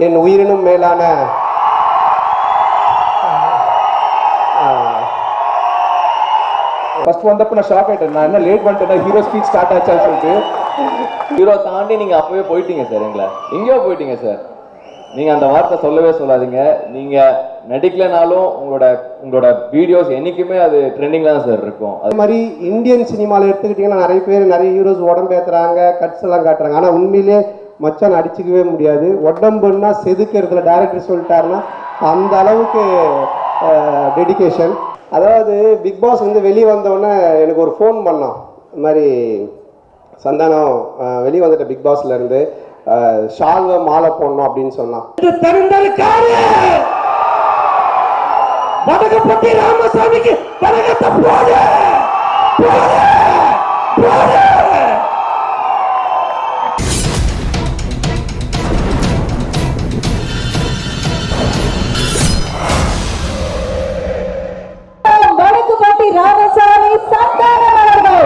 என் உயிரினும் மேலான ஃபர்ஸ்ட் வந்தப்ப நான் ஷாக் ஆயிட்டேன். நான் என்ன லேட் பண்ணிட்டேன், ஹீரோ ஸ்பீச் ஸ்டார்ட் ஆச்சான்னு சொல்லிட்டு. ஹீரோ தாண்டி நீங்க அப்பவே போயிட்டீங்க சார். எங்கேயோ போயிட்டீங்க சார். நீங்க அந்த வார்த்தை சொல்லவே சொல்லாதீங்க. நீங்க நடிக்கலனாலும் உங்களோட வீடியோஸ் என்னைக்குமே அது ட்ரெண்டிங்ல தான் சார் இருக்கும். அது மாதிரி இந்தியன் சினிமாவில் எடுத்துக்கிட்டீங்கன்னா நிறைய பேர் நிறைய ஹீரோஸ் உடம்பேத்துறாங்க, கட்ஸ் எல்லாம் காட்டுறாங்க. ஆனால் உண்மையிலே மச்சான் அடிச்சுக்கவே முடியாது. உடம்புன்னா செதுக்கிறதுல டைரக்டர் சொல்லிட்டாருன்னா அந்த அளவுக்கு டெடிகேஷன். அதாவது பிக் பாஸ் வந்து வெளியே வந்தோடனே எனக்கு ஒரு ஃபோன் பண்ணோம். இது மாதிரி சந்தானம் வெளியே வந்துட்ட பிக் பாஸ்ல இருந்து ஷால்வை மாலை போடணும் அப்படின்னு சொன்னான். வடகப்பட்டி ராமசாமிக்கு வடகத்தை போடு வடகுப்பட்டி ராமசாமி சந்தானம் அவர்கள்.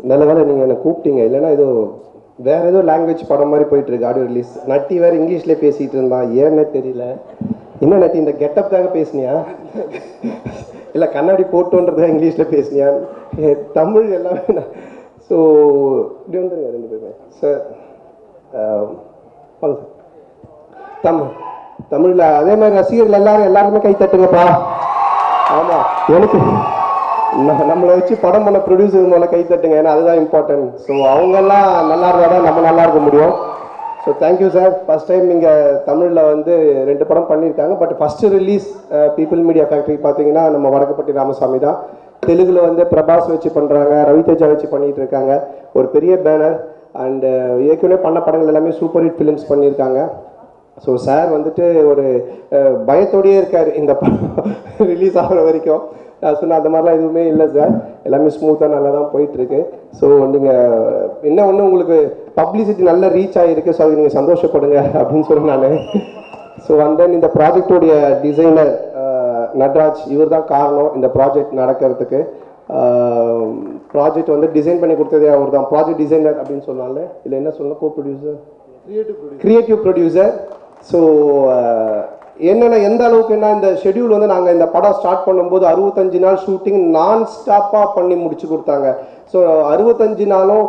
நல்ல வேலை நீங்கள் என்னை கூப்பிட்டீங்க, இல்லைன்னா ஏதோ வேற ஏதோ லாங்குவேஜ் படம் மாதிரி போயிட்டு இருக்கு ஆடியோ ரிலீஸ். நட்டி வேற இங்கிலீஷ்லேயே பேசிட்டு இருந்தான், ஏன்னே தெரியல. என்ன நட்டி இந்த கெட்டப்காக பேசுனியா இல்லை கண்ணாடி போட்டோன்றதுக்காக இங்கிலீஷில் பேசுனியா? தமிழ் எல்லாமே. ஸோ இப்படி வந்துருங்க ரெண்டு பேருமே சார். வாங்க சார். தமிழில் அதே மாதிரி ரசிகர்கள் எல்லாருமே கை தட்டுங்கப்பா. ஆமாம், எனக்கு நம்மளை வச்சு படம் பண்ண ப்ரொடியூசர் மேலே கை தட்டுங்க, ஏன்னா அதுதான் இம்பார்ட்டன்ட். ஸோ அவங்கெல்லாம் நல்லா இருந்தால் தான் நம்ம நல்லா இருக்க முடியும். So thank you sir. First time நீங்கள் தமிழில் வந்து 2 படம் பண்ணியிருக்காங்க. But first release people media factory பார்த்தீங்கன்னா நம்ம வடகப்பட்டி ராமசாமி தான். தெலுங்குல வந்து பிரபாஸ் வச்சு பண்ணுறாங்க, ரவிதேஜா வச்சு பண்ணிகிட்டு இருக்காங்க. ஒரு பெரிய பேனர். அண்டு ஏற்கனவே பண்ண படங்கள் எல்லாமே சூப்பர் ஹிட் ஃபிலிம்ஸ் பண்ணியிருக்காங்க. ஸோ சார் வந்துட்டு ஒரு பயத்தோடையே இருக்கார் இந்த படம் ரிலீஸ் ஆகிற வரைக்கும். நான் சொன்ன அந்த மாதிரிலாம் எதுவுமே இல்லை சார், எல்லாமே ஸ்மூத்தாக நல்லா தான் போயிட்டுருக்கு. ஸோ நீங்கள் என்ன ஒன்று உங்களுக்கு பப்ளிசிட்டி நல்லா ரீச் ஆகிருக்கு, ஸோ அது நீங்கள் சந்தோஷப்படுங்க அப்படின்னு சொல்லி நான். ஸோ அண்ட் தென் இந்த ப்ராஜெக்டோடைய டிசைனர் நட்ராஜ், இவர் தான் காரணம் இந்த ப்ராஜெக்ட் நடக்கிறதுக்கு. ப்ராஜெக்ட் வந்து டிசைன் பண்ணி கொடுத்ததே அவர் தான், ப்ராஜெக்ட் டிசைனர் அப்படின்னு சொன்னால இல்லை என்ன சொல்லலாம், கோ ப்ரொடியூசர், கிரியேட்டிவ் ப்ரொடியூசர். ஸோ என்னென்ன எந்த அளவுக்குன்னா இந்த ஷெடியூல் வந்து நாங்கள் இந்த படம் ஸ்டார்ட் பண்ணும்போது 65 நாள் ஷூட்டிங் நான் ஸ்டாப்பாக பண்ணி முடிச்சு கொடுத்தாங்க. ஸோ 65 நாளும்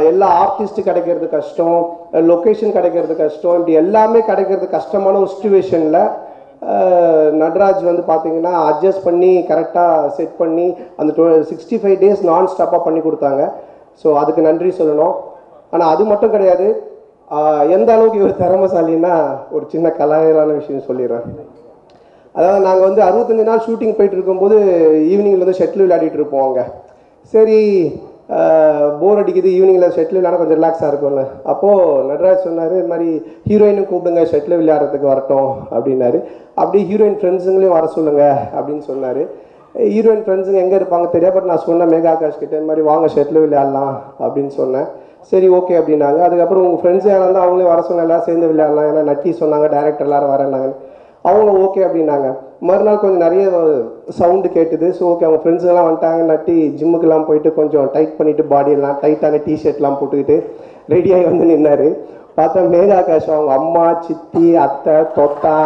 எல்லா ஆர்டிஸ்ட் கிடைக்கிறது கஷ்டம், லொக்கேஷன் கிடைக்கிறது கஷ்டம், இப்படி எல்லாமே கிடைக்கிறது கஷ்டமான ஒரு சுச்சுவேஷனில் நட்ராஜ் வந்து பார்த்தீங்கன்னா அட்ஜஸ்ட் பண்ணி கரெக்டாக செட் பண்ணி அந்த 65 டேஸ் நான் ஸ்டாப்பாக பண்ணி கொடுத்தாங்க. ஸோ அதுக்கு நன்றி சொல்லணும். ஆனால் அது மட்டும் கிடையாது, எந்த அளவுக்கு இவர் திறமைசாலின்னா ஒரு சின்ன கலாயிலான விஷயம் சொல்லிடுறேன். அதாவது நாங்கள் வந்து 65 நாள் ஷூட்டிங் போயிட்டு இருக்கும்போது ஈவினிங்கில் வந்து ஷட்டில் விளையாடிட்டு இருப்போம் அங்கே. சரி போர் அடிக்குது, ஈவினிங்கில் ஷட்டில் விளையாட கொஞ்சம் ரிலாக்ஸாக இருக்கும்ல. அப்போது நட்ராஜ் சொன்னார், இது மாதிரி ஹீரோயினும் கூப்பிடுங்க ஷட்டில் விளையாடுறதுக்கு வரட்டும் அப்படின்னாரு. அப்படியே ஹீரோயின் ஃப்ரெண்ட்ஸுங்களையும் வர சொல்லுங்கள் அப்படின்னு சொன்னார். ஹீரோயின் ஃப்ரெண்ட்ஸுங்க எங்கே இருப்பாங்க தெரியாது. பட் நான் சொன்னேன் மேகா ஆகாஷ் கிட்டே, இந்த மாதிரி வாங்க ஷட்டில் விளையாடலாம் அப்படின்னு சொன்னேன். சரி ஓகே அப்படின்னாங்க. அதுக்கப்புறம் உங்கள் ஃப்ரெண்ட்ஸ் யாராக இருந்தால் அவங்களே வர சொன்ன, எல்லாம் சேர்ந்து விளையாடலாம், ஏன்னா நட்டி சொன்னாங்க டேரக்டர் எல்லாரும் வரேன்னாங்க. அவங்க ஓகே அப்படின்னாங்க. மறுநாள் கொஞ்சம் நிறைய சவுண்டு கேட்டுது. ஸோ ஓகே அவங்க ஃப்ரெண்ட்ஸுங்கெல்லாம் வந்துட்டாங்க. நட்டி ஜிம்முக்கெல்லாம் போயிட்டு கொஞ்சம் டைட் பண்ணிவிட்டு பாடியெல்லாம் டைட்டான டிஷர்ட்லாம் போட்டுக்கிட்டு ரெடியாகி வந்து நின்னார். பார்த்தா மேகா ஆகாஷ் அவங்க அம்மா, சித்தி, அத்தை, தொத்தா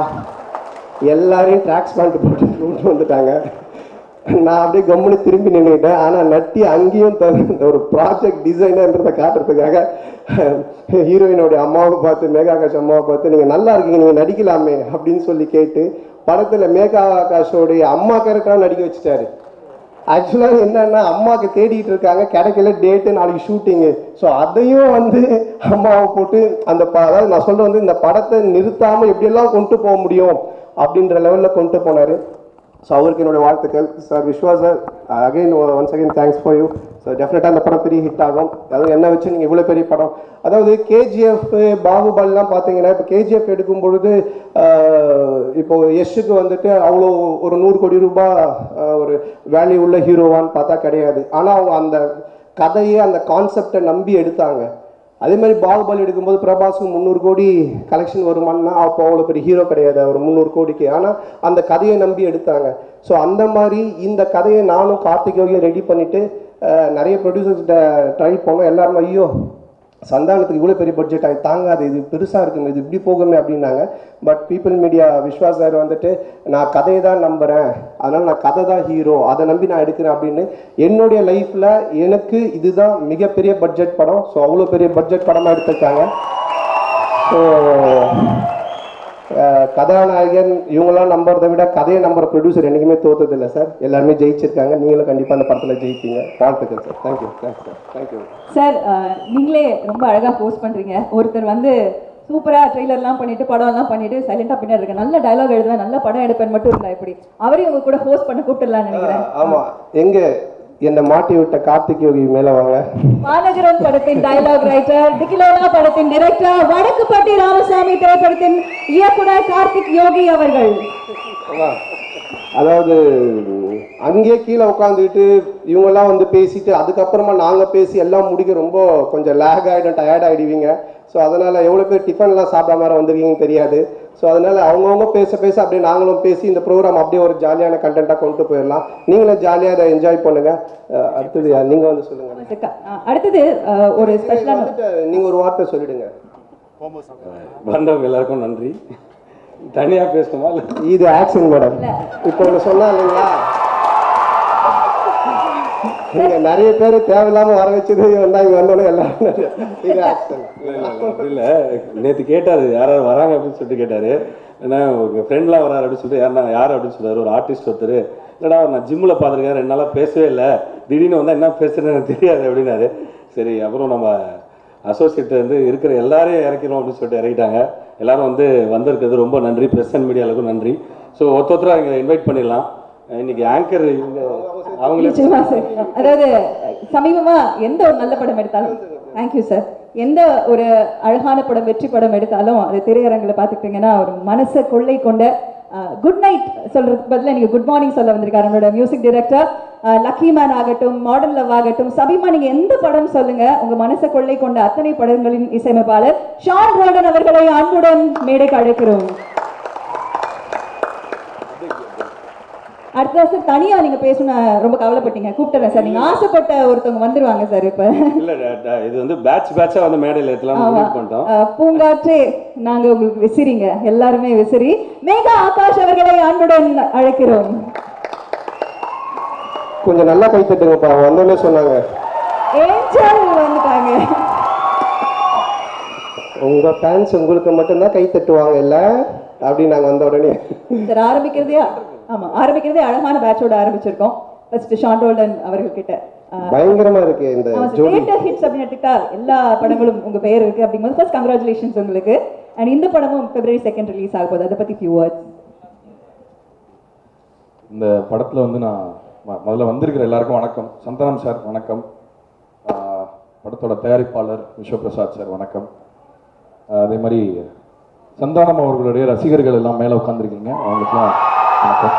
எல்லாரையும் ட்ராக்ஸ் பேண்ட் போட்டு வந்துட்டாங்க. நான் அப்படியே கம்முன்னு திரும்பி நின்றுட்டேன். ஆனால் நட்டி அங்கேயும் ஒரு ப்ராஜெக்ட் டிசைனர்ன்றதை காட்டுறதுக்காக ஹீரோயினோடைய அம்மாவை பார்த்து, மேகா ஆகாஷ் அம்மாவை பார்த்து, நீங்கள் நல்லா இருக்கீங்க, நீங்கள் நடிக்கலாமே அப்படின்னு சொல்லி கேட்டு படத்தில் மேகா ஆகாஷோடைய அம்மா கேரக்டராக நடிக்க வச்சுட்டாரு. ஆக்சுவலாக என்னன்னா அம்மாவுக்கு தேடிட்டு இருக்காங்க, கிடைக்கல டேட்டு, நாளைக்கு ஷூட்டிங்கு. ஸோ அதையும் வந்து அம்மாவை போட்டு அந்த அதாவது நான் சொல்ல வந்து இந்த படத்தை நிறுத்தாமல் எப்படியெல்லாம் கொண்டு போக முடியும் அப்படின்ற லெவலில் கொண்டு போனார். ஸோ அவருக்கு என்னோடய வாழ்த்துக்கள் sir. Vishwa sir again once again thanks for you. So டெஃபினட்டாக அந்த படம் பெரிய ஹிட் ஆகும். அதாவது என்ன வச்சு நீங்கள் இவ்வளோ பெரிய படம், அதாவது கேஜிஎஃப் பாகுபலிலாம் பார்த்தீங்கன்னா, இப்போ கேஜிஎஃப் எடுக்கும் பொழுது இப்போ யஷுக்கு வந்துட்டு அவ்வளோ ஒரு 100 கோடி ரூபாய் ஒரு வேல்யூ உள்ள ஹீரோவான்னு பார்த்தா கிடையாது. ஆனால் அவங்க அந்த கதையை அந்த கான்செப்டை நம்பி எடுத்தாங்க. அதே மாதிரி பாகுபலி எடுக்கும்போது பிரபாஸுக்கு 300 கோடி கலெக்ஷன் வருமானா அப்போ அவ்வளோ பெரிய ஹீரோ கிடையாது அவர் 300 கோடிக்கு. ஆனால் அந்த கதையை நம்பி எடுத்தாங்க. ஸோ அந்த மாதிரி இந்த கதையை நானும் கார்த்திகேயும் ரெடி பண்ணிவிட்டு நிறைய ப்ரொடியூசர்ஸ்கிட்ட ட்ரை பண்ணோம். எல்லாருமே ஐயோ சந்தானத்துக்கு இவ்வளோ பெரிய பட்ஜெட் ஆகி தாங்காது, இது பெருசாக இருக்குமே, இது இப்படி போகுமே அப்படின்னாங்க. But people media Vishwas sir வந்துட்டு நான் கதையை தான் நம்புகிறேன், அதனால் நான் கதை தான் ஹீரோ, அதை நம்பி நான் எடுக்கிறேன் அப்படின்னு என்னுடைய லைஃப்பில் எனக்கு இதுதான் மிகப்பெரிய பட்ஜெட் படம். ஸோ அவ்வளோ பெரிய பட்ஜெட் படமாக எடுத்திருக்காங்க. ஸோ கதாநாயகன் இவங்களாம் நம்புறதை விட கதையை நம்புற ப்ரொடியூசர் என்றைக்குமே தோத்ததில்லை சார். எல்லாருமே ஜெயிச்சிருக்காங்க. நீங்களும் கண்டிப்பாக அந்த படத்தில் ஜெயிப்பீங்க. வாழ்த்துக்கள் sir. Thank you thanks sir. Thank you sir. நீங்களே ரொம்ப அழகாக போஸ்ட் பண்ணுறீங்க. ஒருத்தர் வந்து சூப்பராக ட்ரெய்லர்லாம் பண்ணிட்டு படம்லாம் பண்ணிட்டு சைலண்டாக பின்னாடி இருக்கேன், நல்ல டயலாக் எழுதுவேன், நல்ல படம் எடுப்பேன் மட்டும் இருந்தா எப்படி அவரையும் உங்க கூட போஸ்ட் பண்ண கூப்பிட்டுலான்னு நினைக்கிறேன். ஆமாம், எங்கே என்னை மாட்டி விட்ட கார்த்திக் யோகி மேலே வாங்க. மாநகரம் படத்தின் டயலாக் ரைட்டர், டிகிலோனா படத்தின் டைரக்டர், வடக்குப்பட்டி ராமசாமி திரைப்படத்தின் இயக்குனர் கார்த்திக் யோகி அவர்கள். அதாவது அங்கேயே கீழே உட்காந்துக்கிட்டு இவங்கெல்லாம் வந்து பேசிட்டு அதுக்கப்புறமா நாங்கள் பேசி எல்லாம் முடிக்க ரொம்ப கொஞ்சம் லேக் ஆகிடும், டயர்ட் ஆகிடுவீங்க. ஸோ அதனால் எவ்வளோ பேர் டிஃபன்லாம் சாப்பிடாம மாதிரி வந்திருக்கீங்கன்னு தெரியாது. ஸோ அதனால் அவங்கவுங்க பேச பேச அப்படியே நாங்களும் பேசி இந்த ப்ரோக்ராம் அப்படியே ஒரு ஜாலியான கண்டென்ட்டாக கொண்டு போயிடலாம். நீங்களும் ஜாலியாக அதை என்ஜாய் பண்ணுங்கள். அடுத்தது நீங்கள் வந்து சொல்லுங்கள். அடுத்தது ஒரு ஸ்பெஷலாக நீங்கள் ஒரு வார்த்தை சொல்லிடுங்க. வந்தவங்க எல்லாருக்கும் நன்றி. தனியா பேசணுமா? இது ஆக்ஷன் மேடம். இப்போ ஒன்று சொன்னா இல்லைங்களா, நீங்க நிறைய பேர் தேவையில்லாம வர வச்சது வந்தா இங்க வந்தோடனே எல்லாரும் இது ஆக்ஷன். இல்ல நேற்று கேட்டாரு யாராவது வராங்க அப்படின்னு சொல்லிட்டு கேட்டாரு. ஏன்னா உங்க ஃப்ரெண்ட்லாம் வராரு அப்படின்னு சொல்லிட்டு யார் அப்படின்னு சொல்றாரு. ஒரு ஆர்டிஸ்ட் ஒருத்தர், இல்லடா நான் ஜிம்ல பார்த்துருக்கேன், 2 நாளாக பேசவே இல்லை, திடீர்னு வந்தா என்ன பேசுறேன்னு எனக்கு தெரியாது அப்படின்னாரு. சரி அப்புறம் நம்ம அசோசியேட் வந்து இருக்கிற எல்லாரையும் இறக்கிறோம் அப்படின்னு சொல்லிட்டு இறக்கிட்டாங்க. எல்லாரும் வந்து வந்திருக்கிறது ரொம்ப நன்றி. ப்ரெஸ் அண்ட் மீடியாவுக்கும் நன்றி. ஸோ ஒருத்தராக இங்கே இன்வைட் பண்ணிடலாம். இன்னைக்கு ஆங்கர் இவங்க அவங்களே. அதாவது சமீபமா எந்த ஒரு நல்ல படம் எடுத்தாலும், தேங்க்யூ சார், எந்த ஒரு அழகான படம் வெற்றி படம் எடுத்தாலும் அது திரையரங்கில் பார்த்துக்கிட்டிங்கன்னா ஒரு மனசை கொள்ளை கொண்ட குட் நைட் சொல்றதுக்கு பதிலாக நீங்கள் குட் மார்னிங் சொல்ல வந்திருக்காரு நம்மளோட மியூசிக் டைரக்டர். லக்கி மேன் ஆகட்டும், மாடர்ன் லவ் ஆகட்டும், சபிமா, நீங்க எந்த படம் சொல்லுங்க, உங்க மனசை கொள்ளை கொண்ட அத்தனை படங்களின் இசையமைப்பாளர் ஷான் ரோடன் அவர்களை அன்புடன் மேடைக்கு அழைக்கிறோம். அடுத்த சார் தனியா நீங்க பேசணும் ரொம்ப கவலைப்பட்டீங்க, கூப்பிட்டுறேன் சார். நீங்க ஆசைப்பட்ட ஒருத்தவங்க வந்துருவாங்க சார். இப்ப இல்ல இது வந்து பேட்சா வந்து மேடையில் ஏற்றலாம் பண்ணிட்டோம். பூங்காற்றே நாங்க உங்களுக்கு விசிறிங்க, எல்லாருமே விசிறி. மேகா ஆகாஷ் அவர்களை அன்புடன் அழைக்கிறோம். கொஞ்சம் நல்லா கை தட்டுங்கப்பா, வந்தோடனே சொன்னாங்க. ஏஞ்சல் வந்துட்டாங்க. உங்க ஃபேன்ஸ் உங்களுக்கு மட்டும்தான் கை தட்டுவாங்க இல்ல அப்படின்னு நாங்க வந்த உடனே சார் ஆரம்பிக்கிறதே அழகான பேட்சோட ஆரம்பிச்சிருக்கோம். ஃபர்ஸ்ட் ஷான் ரோல்டன் அவர்கள் கிட்ட பயங்கரமா இருக்கு இந்த ஜோடி. தியேட்டர் ஹிட்ஸ் அப்படின்னு எடுத்துக்கிட்டா எல்லா படங்களும் உங்க பெயர் இருக்கு அப்படிங்கும்போது ஃபர்ஸ்ட் கங்க்ராச்சுலேஷன்ஸ் உங்களுக்கு. அண்ட் இந்த படமும் February 2 ரிலீஸ் ஆக போகுது, அதை பத்தி ஃபியூ வேர்ட்ஸ். இந்த படத்தில் வந்து நான் முதல்ல வந்திருக்கிற எல்லாருக்கும் வணக்கம். சந்தானம் சார் வணக்கம். படத்தோட தயாரிப்பாளர் விஸ்வபிரசாத் சார் வணக்கம். அதே மாதிரி சந்தானம் அவர்களுடைய ரசிகர்கள் எல்லாம் மேலே உட்காந்துருக்கீங்க, அவங்களுக்குலாம் வணக்கம்.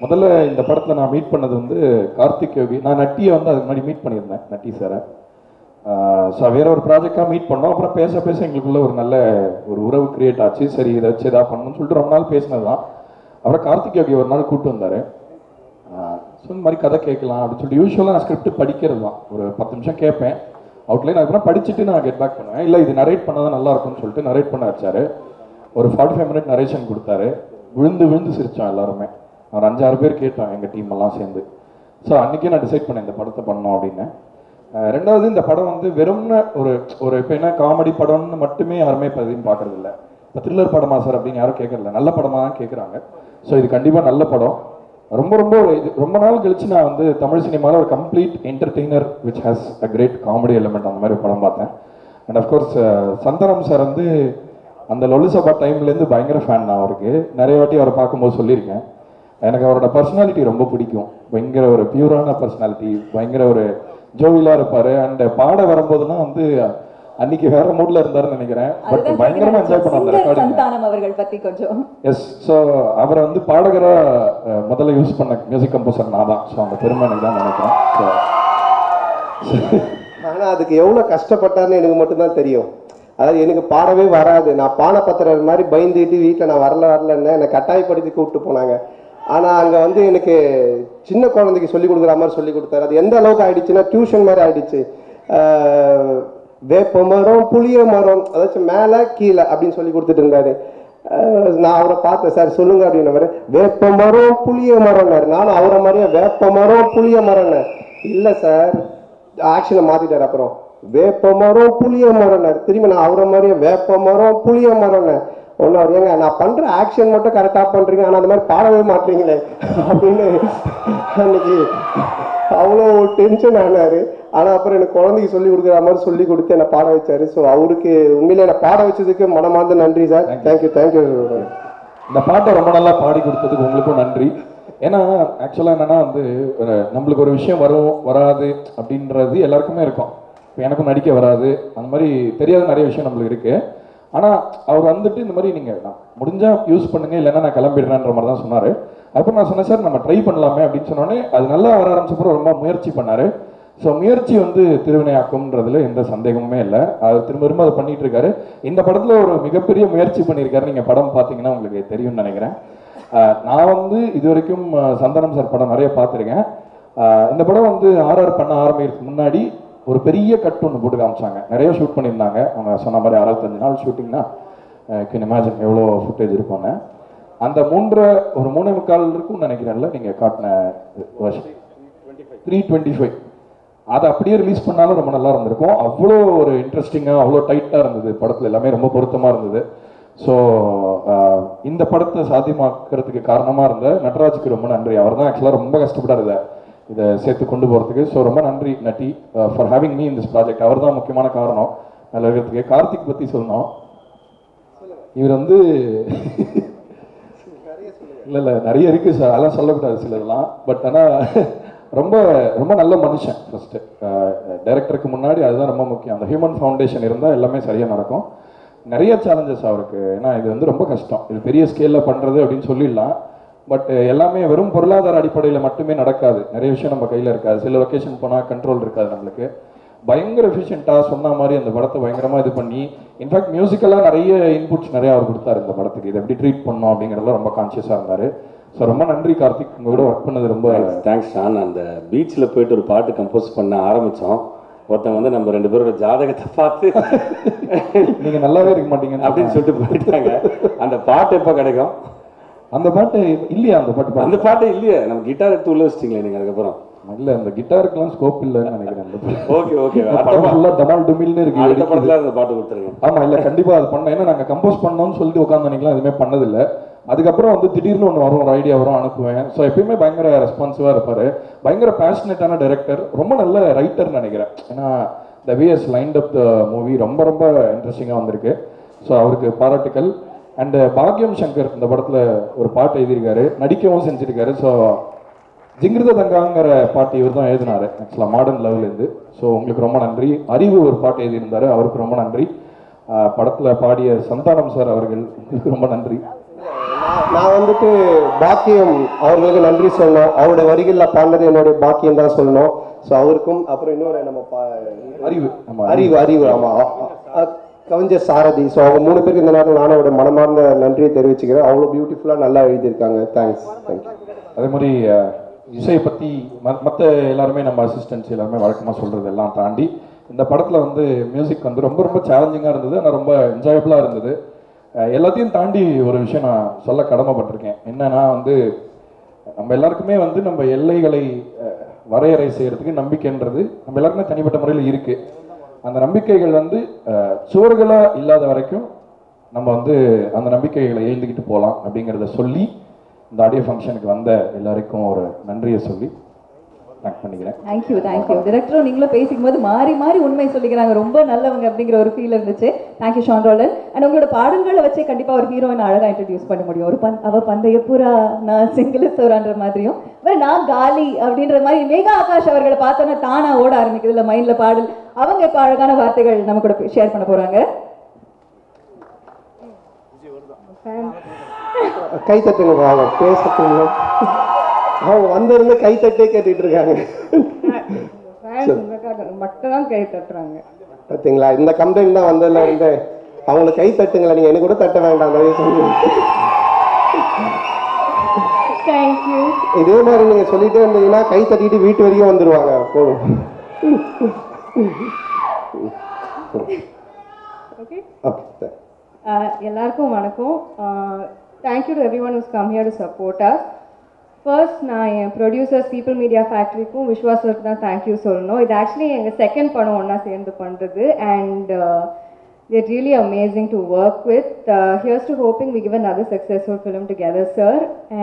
முதல்ல இந்த படத்தில் நான் மீட் பண்ணது வந்து கார்த்திக் யோகி. நான் நட்டியை வந்து அதுக்கு முன்னாடி மீட் பண்ணியிருந்தேன், நட்டி சாரை. ஸோ வேற ஒரு ப்ராஜெக்டாக மீட் பண்ணோம். அப்புறம் பேச பேச எங்களுக்குள்ள ஒரு நல்ல ஒரு உறவு கிரியேட் ஆச்சு. சரி இதை வச்சு எதாவது பண்ணணும்னு சொல்லிட்டு ரொம்ப நாள் பேசினது தான். அப்புறம் கார்த்திக் யோகி ஒரு நாள் கூப்பிட்டு வந்தார். ஸோ இந்த மாதிரி கதை கேட்கலாம் அப்படின்னு சொல்லிட்டு யூஸ்வலாக நான் ஸ்கிரிப்ட் படிக்கிறது தான், ஒரு 10 நிமிஷம் கேட்பேன் அவுட்லைன். அதுக்கப்புறம் படிச்சுட்டு நான் கெட் பேக் பண்ணுவேன். இல்லை இது நரேட் பண்ணால் தான் நல்லா இருக்கும்னு சொல்லிட்டு நரேட் பண்ண வச்சாரு. ஒரு 45 மினிட் நரேஷன் கொடுத்தாரு. விழுந்து சிரித்தோம் எல்லாருமே. ஒரு 5-6 பேர் கேட்டோம் எங்கள் டீம் எல்லாம் சேர்ந்து. ஸோ அன்றைக்கே நான் டிசைட் பண்ணேன் இந்த படத்தை பண்ணோம் அப்படின்னு. ரெண்டாவது இந்த படம் வந்து வெறும்னு ஒரு இப்போ என்ன காமெடி படம்னு மட்டுமே யாருமே இப்போ எதையும் பார்க்கறது இல்லை. இப்போ த்ரில்லர் படமா சார் அப்படின்னு யாரும் கேட்கறதில்ல, நல்ல படமாக தான் கேட்குறாங்க. ஸோ இது கண்டிப்பாக நல்ல படம். ரொம்ப நாள் கழிச்சு நான் வந்து தமிழ் சினிமாவில் ஒரு complete entertainer which has a great comedy element அந்த மாதிரி படம் பார்த்தேன். அண்ட் அஃப்கோர்ஸ் சந்தானம் சார் வந்து அந்த லொலிசபா டைம்லேருந்து பயங்கர ஃபேன் நான் அவருக்கு. நிறைய வாட்டி அவரை பார்க்கும்போது சொல்லியிருக்கேன். எனக்கு அவரோட பர்சனாலிட்டி ரொம்ப பிடிக்கும். பயங்கர ஒரு பியூரான பர்சனாலிட்டி, பயங்கர ஒரு ஜோவிலாக இருப்பார். அண்ட் பாட வரும்போதுலாம் வந்து அன்னைக்கு வேற மூட்ல இருந்தாருன்னு நினைக்கிறேன். பட் பயங்கரமா என்ஜாய் பண்ணாங்க ரெக்கார்டிங். சந்தானம் அவர்கள் பத்தி கொஞ்சம். எஸ், ஸோ அவரை வந்து பாடகரா முதல்ல யூஸ் பண்ண மியூசிக் கம்போசர் நான் தான். ஸோ அந்த பெருமை எனக்கு தான் நினைக்கிறேன். ஸோ ஆனால் அதுக்கு எவ்வளோ கஷ்டப்பட்டார்னு எனக்கு மட்டும்தான் தெரியும். அதாவது எனக்கு பாடவே வராது. நான் பானப்பத்திரர் மாதிரி பயந்துட்டு வீட்டில் நான் வரலன்னு என்னை கட்டாயப்படுத்தி கூப்பிட்டு போனாங்க. ஆனால் அங்கே வந்து எனக்கு சின்ன குழந்தைக்கு சொல்லிக் கொடுக்குற மாதிரி சொல்லி கொடுத்தாரு. அது எந்த அளவுக்கு ஆயிடுச்சுன்னா டியூஷன் மாதிரி ஆயிடுச்சு. வேப்ப மரம் புளிய மரம் அதாச்சும் மேலே கீழே அப்படின்னு சொல்லி கொடுத்துட்டு இருந்தாரு. நான் அவரை பார்த்தேன், சார் சொல்லுங்க அப்படின்ன. வேப்ப மரம் புளிய மரம்னாரு. நானும் அவரை மாதிரியே வேப்ப மரம் புளிய மரம்னு. இல்லை சார், ஆக்ஷனை மாத்திட்டாரு. அப்புறம் வேப்ப மரம் புளிய மரம்னாரு. திரும்பி நான் அவரை மாதிரியே வேப்ப மரம் புளிய மரம்னு. ஒன்று அவர் ஏங்க நான் பண்ணுற ஆக்ஷன் மட்டும் கரெக்டாக பண்ணுறீங்க, ஆனால் அந்த மாதிரி பாடவே மாட்டீங்களே அப்படின்னு அன்னைக்கு அவ்வளோ டென்ஷன் ஆனார். ஆனால் அப்புறம் எனக்கு குழந்தைக்கு சொல்லி கொடுக்குற மாதிரி சொல்லி கொடுத்து என்னை பாட வச்சார். ஸோ அவருக்கு உண்மையிலே என்னை பாட வச்சதுக்கு மனமார்ந்த நன்றி சார். தேங்க்யூ. இந்த பாட்டை ரொம்ப நல்லா பாடி கொடுத்ததுக்கு உங்களுக்கும் நன்றி. ஏன்னா ஆக்சுவலாக என்னன்னா வந்து நம்மளுக்கு ஒரு விஷயம் வரும் வராது அப்படின்றது எல்லாருக்குமே இருக்கும். இப்போ எனக்கும் நடிக்க வராது, அந்த மாதிரி தெரியாத நிறைய விஷயம் நம்மளுக்கு இருக்குது. ஆனால் அவர் வந்துட்டு இந்த மாதிரி நீங்கள் முடிஞ்சால் யூஸ் பண்ணுங்கள், இல்லைன்னா நான் கிளம்பிடுறேன்ற மாதிரி தான் சொன்னார். அப்புறம் நான் சொன்னேன், சார் நம்ம ட்ரை பண்ணலாமே அப்படின்னு சொன்னோடனே அது நல்லா வர ஆரம்பிச்சப்பறம் ரொம்ப முயற்சி பண்ணார். ஸோ முயற்சி வந்து திருவினையாக்கும்ன்றதுல எந்த சந்தேகமுமே இல்லை. அவர் திரும்ப அதை பண்ணிட்டு இருக்காரு. இந்த படத்தில் ஒரு மிகப்பெரிய முயற்சி பண்ணியிருக்காரு. நீங்கள் படம் பார்த்தீங்கன்னா உங்களுக்கு தெரியும்னு நினைக்கிறேன். நான் வந்து இது வரைக்கும் சந்தானம் சார் படம் நிறைய பார்த்துருக்கேன். இந்த படம் வந்து ஆர்ஆர் பண்ண ஆரம்பிக்கிறதுக்கு முன்னாடி ஒரு பெரிய கட் ஒன்று போட்டு காமிச்சாங்க. நிறைய ஷூட் பண்ணியிருந்தாங்க. அவங்க சொன்ன மாதிரி 65 நாள் ஷூட்டிங்னா கேன் இமேஜின் எவ்வளோ ஃபுட்டேஜ் இருக்கும்னு. அந்த ஒரு 3.25 இருக்கும்னு நினைக்கிறேன்ல நீங்கள் காட்டின வருஷம் 325 அதை அப்படியே ரிலீஸ் பண்ணாலும் ரொம்ப நல்லா இருந்திருக்கும். அவ்வளோ ஒரு இன்ட்ரெஸ்டிங்காக அவ்வளோ டைட்டாக இருந்தது. படத்தில் எல்லாமே ரொம்ப பொருத்தமாக இருந்தது. ஸோ இந்த படத்தை சாத்தியமாக்குறதுக்கு காரணமாக இருந்த நட்ராஜுக்கு ரொம்ப நன்றி. அவர் தான் ஆக்சுவலாக ரொம்ப கஷ்டப்பட்டார் இதை சேர்த்து கொண்டு போகிறதுக்கு. ஸோ ரொம்ப நன்றி Natty for having me in this project. அவர் தான் முக்கியமான காரணம் நல்லா இருக்கிறதுக்கு. கார்த்திக் பற்றி சொல்லணும். இவர் வந்து இல்லை நிறைய இருக்குது சார், அதெல்லாம் சொல்லக்கூடாது சிலதெல்லாம். பட் ஆனால் ரொம்ப ரொம்ப நல்ல மனுஷன். ஃபஸ்ட்டு டைரக்டருக்கு முன்னாடி அதுதான் ரொம்ப முக்கியம். அந்த ஹியூமன் ஃபவுண்டேஷன் இருந்தால் எல்லாமே சரியாக நடக்கும். நிறைய சேலஞ்சஸ் அவருக்கு. ஏன்னா இது வந்து ரொம்ப கஷ்டம், இது பெரிய ஸ்கேலில் பண்ணுறது அப்படின்னு சொல்லிடலாம். பட் எல்லாமே வெறும் பொருளாதார அடிப்படையில் மட்டுமே நடக்காது. நிறைய விஷயம் நம்ம கையில் இருக்காது. சில லொக்கேஷன் போனால் கண்ட்ரோல் இருக்காது நம்மளுக்கு. பயங்கர எஃபிஷியண்ட்டாக சொன்ன மாதிரி அந்த படத்தை பயங்கரமாக இது பண்ணி, இன்ஃபேக்ட் மியூசிக்கலாக நிறைய இன்புட்ஸ் நிறைய அவர் கொடுத்தாரு இந்த படத்துக்கு. இதை எப்படி ட்ரீட் பண்ணோம் அப்படிங்கிறதுல ரொம்ப கான்சியஸாக இருந்தார். ஸோ ரொம்ப நன்றி கார்த்திக், உங்களோட ஒர்க் பண்ணது ரொம்ப தேங்க்ஸ். நான் அந்த பீச்சில் போயிட்டு ஒரு பாட்டு கம்போஸ் பண்ண ஆரம்பித்தோம். ஒருத்தன் வந்து நம்ம 2 பேரோட ஜாதகத்தை பார்த்து நீங்கள் நல்லாவே இருக்க மாட்டீங்க அப்படின்னு சொல்லிட்டு போயிட்டாங்க. அந்த பாட்டு எப்போ கிடைக்கும்? அந்த பாட்டு இல்லையா? அந்த பாட்டு இல்லையா? நம்ம கிட்டார் எடுத்து உள்ள வச்சிட்டீங்களே நீங்கள் அதுக்கப்புறம்? இல்லை, அந்த கிட்டாருக்கெல்லாம் ஸ்கோப் இல்லைன்னு நினைக்கிறேன். ஓகே டமால் டுமில்னு இருக்கு. அடுத்த படத்தில் அந்த பாட்டு கொடுத்துருங்க. ஆமாம், இல்லை கண்டிப்பாக அது பண்ணேன். ஏன்னா நாங்கள் கம்போஸ் பண்ணோம்னு சொல்லிட்டு உட்காந்து நினைக்கலாம், எதுவுமே பண்ணதில்லை. அதுக்கப்புறம் வந்து திடீர்னு ஒன்று வரும், ஒரு ஐடியா வரும், அனுப்புவேன். ஸோ எப்பயுமே பயங்கர ரெஸ்பான்சிவாக இருப்பார். பயங்கர பேஷனேட்டான டைரக்டர், ரொம்ப நல்ல ரைட்டர்னு நினைக்கிறேன். ஏன்னா த விஎஸ் லைன்ட் அப் த மூவி ரொம்ப ரொம்ப இன்ட்ரெஸ்டிங்காக வந்திருக்கு. ஸோ அவருக்கு பாராட்டுக்கள். அண்டு பாக்யம் சங்கர் இந்த படத்தில் ஒரு பாட்டு எழுதியிருக்காரு, நடிக்கவும் செஞ்சுருக்காரு. ஸோ ஜிங்கிருத தங்காங்கிற பாட்டு இவர் தான் எழுதினார் ஆக்சுவலாக மாடர்ன் லெவல்லேருந்து. ஸோ உங்களுக்கு ரொம்ப நன்றி. அறிவு ஒரு பாட்டு எழுதியிருந்தார், அவருக்கு ரொம்ப நன்றி. படத்தில் பாடிய சந்தானம் சார் அவர்களுக்கு ரொம்ப நன்றி. நான் வந்துட்டு பாக்கியம் அவர்களுக்கு நன்றி சொல்லணும். அவருடைய வரிகளில் பாடினது என்னுடைய பாக்கியம் தான் சொல்லணும். ஸோ அவருக்கும் அப்புறம் இன்னொரு நம்ம அறிவு ஆமாம் கவிஞர் சாரதி. ஸோ அவங்க 3 பேருக்கு இந்த நேரத்தில் நானும் அவருடைய மனமார்ந்த நன்றியை தெரிவிச்சுக்கிறேன். அவ்வளோ பியூட்டிஃபுல்லாக நல்லா எழுதியிருக்காங்க. தேங்க்யூ. அதே மாதிரி இசையை பற்றி மற்ற எல்லாருமே நம்ம அசிஸ்டன்ஸ் எல்லாருமே வழக்கமாக சொல்கிறது எல்லாம் தாண்டி இந்த படத்தில் வந்து மியூசிக் வந்து ரொம்ப ரொம்ப சேலஞ்சிங்காக இருந்தது, ஆனால் ரொம்ப என்ஜாயபுளாக இருந்தது. எல்லாத்தையும் தாண்டி ஒரு விஷயம் நான் சொல்ல கடமைப்பட்டிருக்கேன். என்னன்னா வந்து நம்ம எல்லாருக்குமே வந்து நம்ம எல்லைகளை வரையறை செய்கிறதுக்கு நம்பிக்கைன்றது நம்ம எல்லாருக்குமே தனிப்பட்ட முறையில் இருக்குது. அந்த நம்பிக்கைகள் வந்து சுவர்களாக இல்லாத வரைக்கும் நம்ம வந்து அந்த நம்பிக்கைகளை எழுந்துக்கிட்டு போகலாம் அப்படிங்கிறத சொல்லி இந்த ஆடியோ ஃபங்க்ஷனுக்கு வந்த எல்லாருக்கும் ஒரு நன்றியை சொல்லி தேங்க் பண்ணிக்கிறேன். தேங்க்யூ. டைரக்டரும் நீங்களும் பேசிக்கும்போது மாறி மாறி உண்மை சொல்லிக்கிறாங்க, ரொம்ப நல்லவங்க அப்படிங்கிற ஒரு ஃபீல் இருந்துச்சு. Thank you Shawn ரோலன். அண்ட் உங்களோட பாடல்களை வச்சே கண்டிப்பாக ஒரு ஹீரோயின் அழகாக இன்ட்ரடியூஸ் பண்ண முடியும். ஒரு அவ பந்தய புறா, நான் சிங்கிள் சோறான்ற மாதிரியும், நான் காலி அப்படின்ற மாதிரி மேகா ஆகாஷ் அவர்களை பார்த்தோன்னா தானா ஓட ஆரம்பிக்குது இல்லை மைண்டில் பாடல். அவங்க இப்போ அழகான வார்த்தைகள் நம்ம கூட ஷேர் பண்ண போகிறாங்க. கை தட்டுங்க, வாங்க பேசட்டுங்க. அவங்க வந்திருந்து கை தட்டே கேட்டுட்டு இருக்காங்க. மட்டும் தான் கை தட்டுறாங்க. பார்த்தீங்களா, இந்த கம்ப்ளைண்ட் தான் வந்ததுல இருந்து அவங்களுக்கு கை தட்டுங்களா, நீங்கள் எனக்கு கூட தட்ட வேண்டாம் தயவு செஞ்சு. தேங்க்யூ. இதே மாதிரி நீங்கள் சொல்லிட்டே இருந்தீங்கன்னா கை தட்டிட்டு வீட்டு வரைக்கும் வந்துடுவாங்க. போதும். Okay okay. எல்லாருக்கும் வணக்கம். Thank you to everyone who's come here to support us. First நான் என் ப்ரொடியூசர்ஸ் பீப்புள் மீடியா ஃபேக்ட்ரிக்கும் விஸ்வாசருக்கு தான் தேங்க்யூ சொல்லணும். இது ஆக்சுவலி எங்கள் செகண்ட் படம் ஒன்றா சேர்ந்து பண்ணுறது and they're really amazing to work with. Here's to hoping we give another successful film together, sir.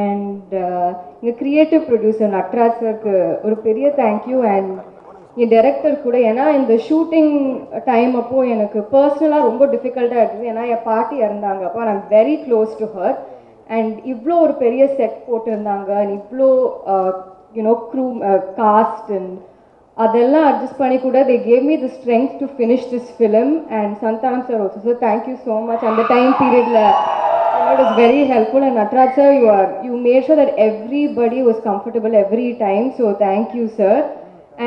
And எங்கள் கிரியேட்டிவ் ப்ரொடியூசர் நட்ராஜ் சருக்கு ஒரு பெரிய தேங்க்யூ அண்ட் என் டைரக்டர் கூட. ஏன்னா இந்த ஷூட்டிங் டைம் அப்போது எனக்கு பர்சனலாக ரொம்ப டிஃபிகல்ட்டாக இருந்தது. ஏன்னா என் பாட்டி இறந்தாங்க. அப்போ நான் very close to her and இவ்வளோ ஒரு பெரிய செட் போட்டிருந்தாங்க அண்ட் இவ்வளோ யூனோ க்ரூ காஸ்ட் அண்ட் அதெல்லாம் அட்ஜஸ்ட் பண்ணி கூட they gave me the strength to finish this film and Santanam sir also. So thank you so much. And the time period it was very helpful and Natraj sir you made sure that everybody was comfortable every time. So thank you sir.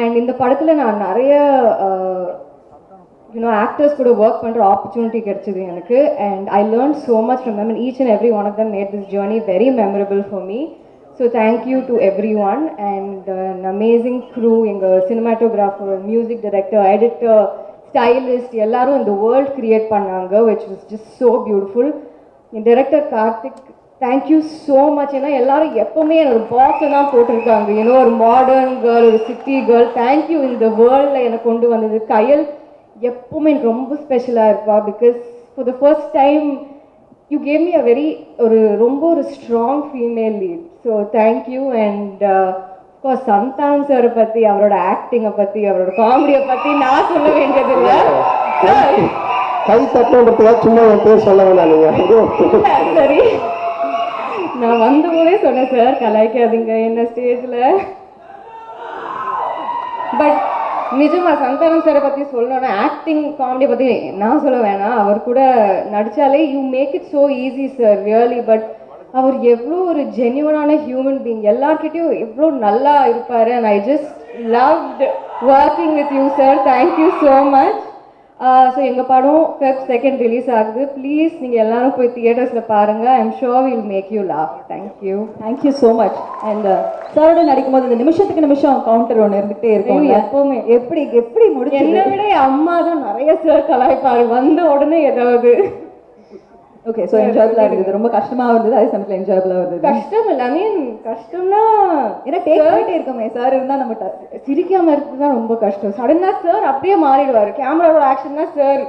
And இந்த படத்தில் நான் நிறைய actors கூட work பண்ணுற opportunity கிடைச்சிது எனக்கு and I learn so much from them and each and every one of them made this journey very memorable for me. So thank you to everyone and an amazing crew, எங்கள் cinematographer, music director, editor, stylist எல்லாரும் இந்த world create பண்ணாங்க which was just so beautiful. N director Karthik thank you so much. ஏன்னா எல்லாரும் எப்போவுமே ஒரு பாக்ஸை தான் போட்டிருக்காங்க, ஒரு மாடர்ன் கேர்ள், ஒரு சிட்டி கேர்ள். தேங்க்யூ இந்த வேர்ல்டில் எனக்கு கொண்டு வந்தது. கயல் எப்போவுமே எனக்கு ரொம்ப ஸ்பெஷலாக இருப்பா because for the first time you gave me a very ரொம்ப ஒரு strong female lead. So thank you and of course Santhanam சாரை பற்றி, அவரோட ஆக்டிங்கை பற்றி, அவரோட காமெடியை பற்றி நான் சொல்ல வேண்டியதில்லை. கை தட்டுன்றதுக்காக சும்மா என் பேர் சொல்ல வேண்டாம் நீங்கள். சரி, நான் வந்தபோதே சொன்னேன் சார் கலாய்க்காதீங்க என்ன ஸ்டேஜில். பட் நிஜமா சந்தானம் சாரை பற்றி சொல்லணும்னா ஆக்டிங் காமெடி பற்றி நான் சொல்ல வேணாம். அவர் கூட நடித்தாலே you make it so easy sir really. But அவர் எவ்வளோ ஒரு ஜென்யூனான ஹியூமன் பீங், எல்லார்கிட்டையும் எவ்வளோ நல்லா இருப்பார். And I just loved working with you sir. Thank you so much. So எங்கள் படம் Feb 2 ரிலீஸ் ஆகுது. ப்ளீஸ் நீங்கள் எல்லாரும் போய் தியேட்டர்ஸில் பாருங்கள். I am sure will make you laugh. Thank you so much. And சாரோட நடிக்கும்போது இந்த நிமிஷத்துக்கு நிமிஷம் கவுண்டர் ஒன்று இருந்துகிட்டே இருக்கும் எப்போவுமே. எப்படி முடிச்சு என்னை விட அம்மா தான் நிறைய சார் கலாய்ப்பாரு வந்த உடனே ஏதாவது. ஓகே, ஸோ என்ஜாயபிளாக இருந்தது. ரொம்ப கஷ்டமாக இருந்தது, அதே சமயத்தில் என்ஜாயபிளாக இருந்தது. கஷ்டம் இல்லை, ஐ மீன் கஷ்டம்னா ஏன்னா டேக் பண்ணிட்டே இருக்கோமே சார் இருந்தால் நம்ம சிரிக்காமல் இருக்கிறது தான் ரொம்ப கஷ்டம். சடனாக சார் அப்படியே மாறிடுவார். கேமராவோட ஆக்ஷன்னா சார்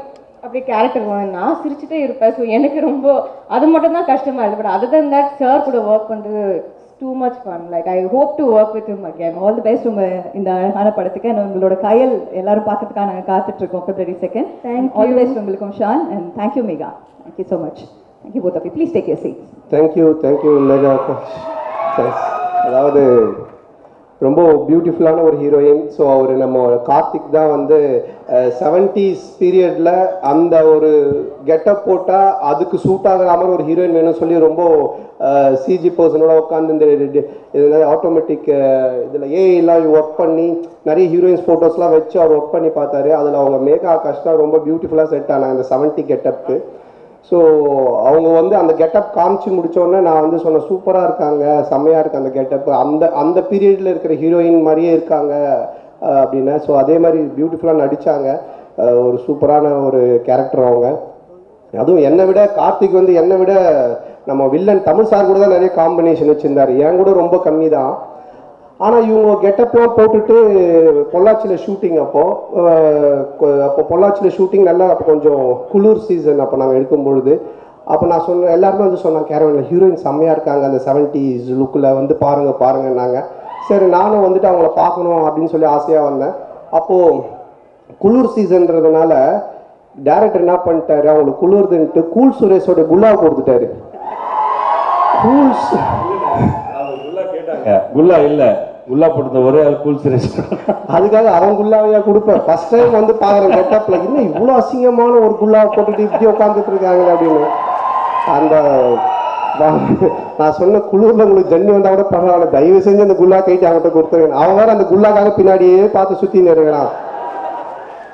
அப்படியே கேரக்டர் நான் சிரிச்சுட்டே இருப்பேன். ஸோ எனக்கு ரொம்ப அது மட்டும் தான் கஷ்டமாக இருக்குது. But other then that sir கூட ஒர்க் பண்ணுறது too much fun. Like I hope to work with him again. All the best உங்க இந்த அழகான படத்துக்கு. and உங்களோட கயல் எல்லாரும் பார்க்கறதுக்காக நாங்கள் காத்துட்டு இருக்கோம் February 2. All the best உங்களுக்கும் Shawn and thank you Mega. Thank you so much. Thank you both of you. Please take your seats. Thank you Mega. அதாவது ரொம்ப பியூட்டிஃபுல்லான ஒரு ஹீரோயின். ஸோ அவர் நம்ம கார்த்திக் தான் வந்து 70s பீரியடில் அந்த ஒரு கெட்டப் போட்டால் அதுக்கு சூட் ஆகிற மாதிரி ஒரு ஹீரோயின் வேணும்னு சொல்லி ரொம்ப சிஜி பர்சனோட உட்காந்து இந்த ஆட்டோமேட்டிக் இதில் ஏஐலாம் ஒர்க் பண்ணி நிறைய ஹீரோயின்ஸ் ஃபோட்டோஸ்லாம் வச்சு அவர் ஒர்க் பண்ணி பார்த்தாரு. அதில் அவங்க மேகா கஷ்டம் ரொம்ப பியூட்டிஃபுல்லாக செட் ஆனாங்க அந்த 70 கெட்டப்புக்கு. ஸோ அவங்க வந்து அந்த கெட்டப் காமிச்சு முடித்தோடனே நான் வந்து சொன்னேன் சூப்பராக இருக்காங்க, செம்மையாக இருக்குது அந்த கெட்டப்பு, அந்த பீரியடில் இருக்கிற ஹீரோயின் மாதிரியே இருக்காங்க அப்படின்னா. ஸோ அதே மாதிரி பியூட்டிஃபுல்லாக நடித்தாங்க. ஒரு சூப்பரான ஒரு கேரக்டர் அவங்க. அதுவும் என்னை விட கார்த்திக் வந்து என்னை விட நம்ம வில்லன் தமிழ் சார் கூட தான் நிறைய காம்பினேஷன் வச்சுருந்தார். என் கூட ரொம்ப கம்மி தான். ஆனால் இவங்க கெட்டப்லாம் போட்டுட்டு பொள்ளாச்சியில் ஷூட்டிங் அப்போ பொள்ளாச்சியில் ஷூட்டிங் நல்லா அப்போ கொஞ்சம் குளிர் சீசன் அப்போ நாங்கள் எடுக்கும் பொழுது அப்போ நான் சொன்னேன், எல்லாருமே வந்து சொன்னாங்க கேரவனில் ஹீரோயின் செம்மையாக இருக்காங்க அந்த 70s லுக்கில் வந்து பாருங்கன்னாங்க. சரி நானும் வந்துட்டு அவங்கள பார்க்கணும் அப்படின்னு சொல்லி ஆசையாக வந்தேன். அப்போது குளிர் சீசன்றதுனால டேரக்டர் என்ன பண்ணிட்டாரு, அவங்களுக்கு குளிர்துன்ட்டு கூல் சுரேஷோட குல்லா கொடுத்துட்டாரு. கூல்ஸ் குல்லா இல்ல குல்லா போட்டு ஒரே ஆள் கூல் சுரேஷ். அதுக்காக அவன் குல்லாவையா கொடுப்பேன். ஃபர்ஸ்ட் டைம் வந்து பாக்குறேன் கெட்டப்ல இன்னும் இவ்வளோ அசிங்கமான ஒரு குல்லா போட்டுட்டு இப்படி உட்காந்துட்டு இருக்காங்களே அப்படின்னு. அந்த நான் சொன்ன குளிர்ல உங்களுக்கு ஜன்னி வந்தா கூட பரவாயில்ல, தயவு செஞ்சு அந்த குல்லா கைட்டு அவன்கிட்ட கொடுத்துருங்க. அவன் வேற அந்த குல்லாக்காக பின்னாடியே பார்த்து சுத்தி நிறுகிறான்.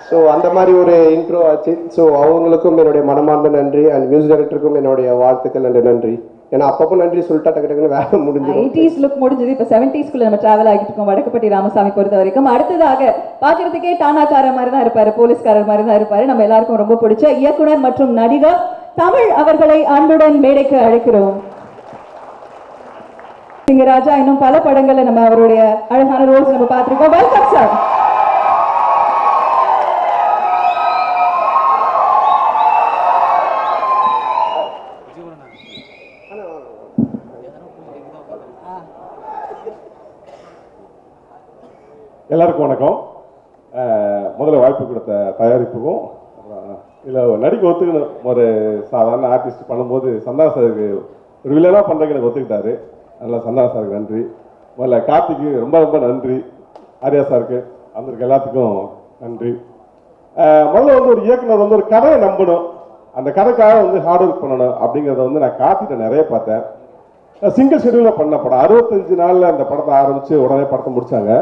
ஸோ அந்த மாதிரி ஒரு இன்ட்ரோ ஆச்சு. ஸோ அவங்களுக்கும் என்னுடைய மனமார்ந்த நன்றி அண்ட் மியூசிக் டைரக்டருக்கும் என்னுடைய வாழ்த்துக்கள் அண்ட் நன்றி. ஏன்னா அப்பப்போ நன்றி சொல்லிட்டா டக்கு டக்குன்னு வேலை முடிஞ்சிடும். 80s லுக் முடிஞ்சது, இப்போ 70ஸ்குள்ள நம்ம டிராவல் ஆகிட்டு இருக்கோம் வடக்குப்பட்டி ராமசாமி பொறுத்த வரைக்கும். அடுத்ததாக பார்க்கறதுக்கே டானாக்கார மாதிரி தான் இருப்பாரு, போலீஸ்காரர் மாதிரி தான் இருப்பாரு. நம்ம எல்லாருக்கும் ரொம்ப பிடிச்ச இயக்குனர் மற்றும் நடிகர் தமிழ் அவர்களை அன்புடன் மேடைக்கு அழைக்கிறோம். சிங்கராஜா இன்னும் பல படங்கள்ல நம்ம அவருடைய அழகான ரோல்ஸ் நம்ம பார்த்திருக்கோம். Welcome sir. எல்லாருக்கும் வணக்கம். முதல்ல வாய்ப்பு கொடுத்த தயாரிப்புக்கும் இல்லை நடிக்க ஒத்துக்கணும். ஒரு சாதாரண ஆர்டிஸ்ட் பண்ணும்போது சந்தான சாருக்கு ஒரு வில்லனாக பண்ணுறதுக்கு எனக்கு ஒத்துக்கிட்டாரு. அதனால் சந்தான சாருக்கு நன்றி. முதல்ல கார்த்திக்கு ரொம்ப ரொம்ப நன்றி. ஆர்யா சாருக்கு அவங்களுக்கு எல்லாத்துக்கும் நன்றி. முதல்ல வந்து ஒரு இயக்குனர் வந்து ஒரு கதையை நம்பணும், அந்த கதைக்காக வந்து ஹார்ட் ஒர்க் பண்ணணும் அப்படிங்கிறத வந்து நான் கார்த்திகிட்ட நிறைய பார்த்தேன். சிங்கிள் ஷெடியூலில் பண்ண படம் 65 நாளில் அந்த படத்தை ஆரம்பித்து உடனே படத்தை முடித்தாங்க.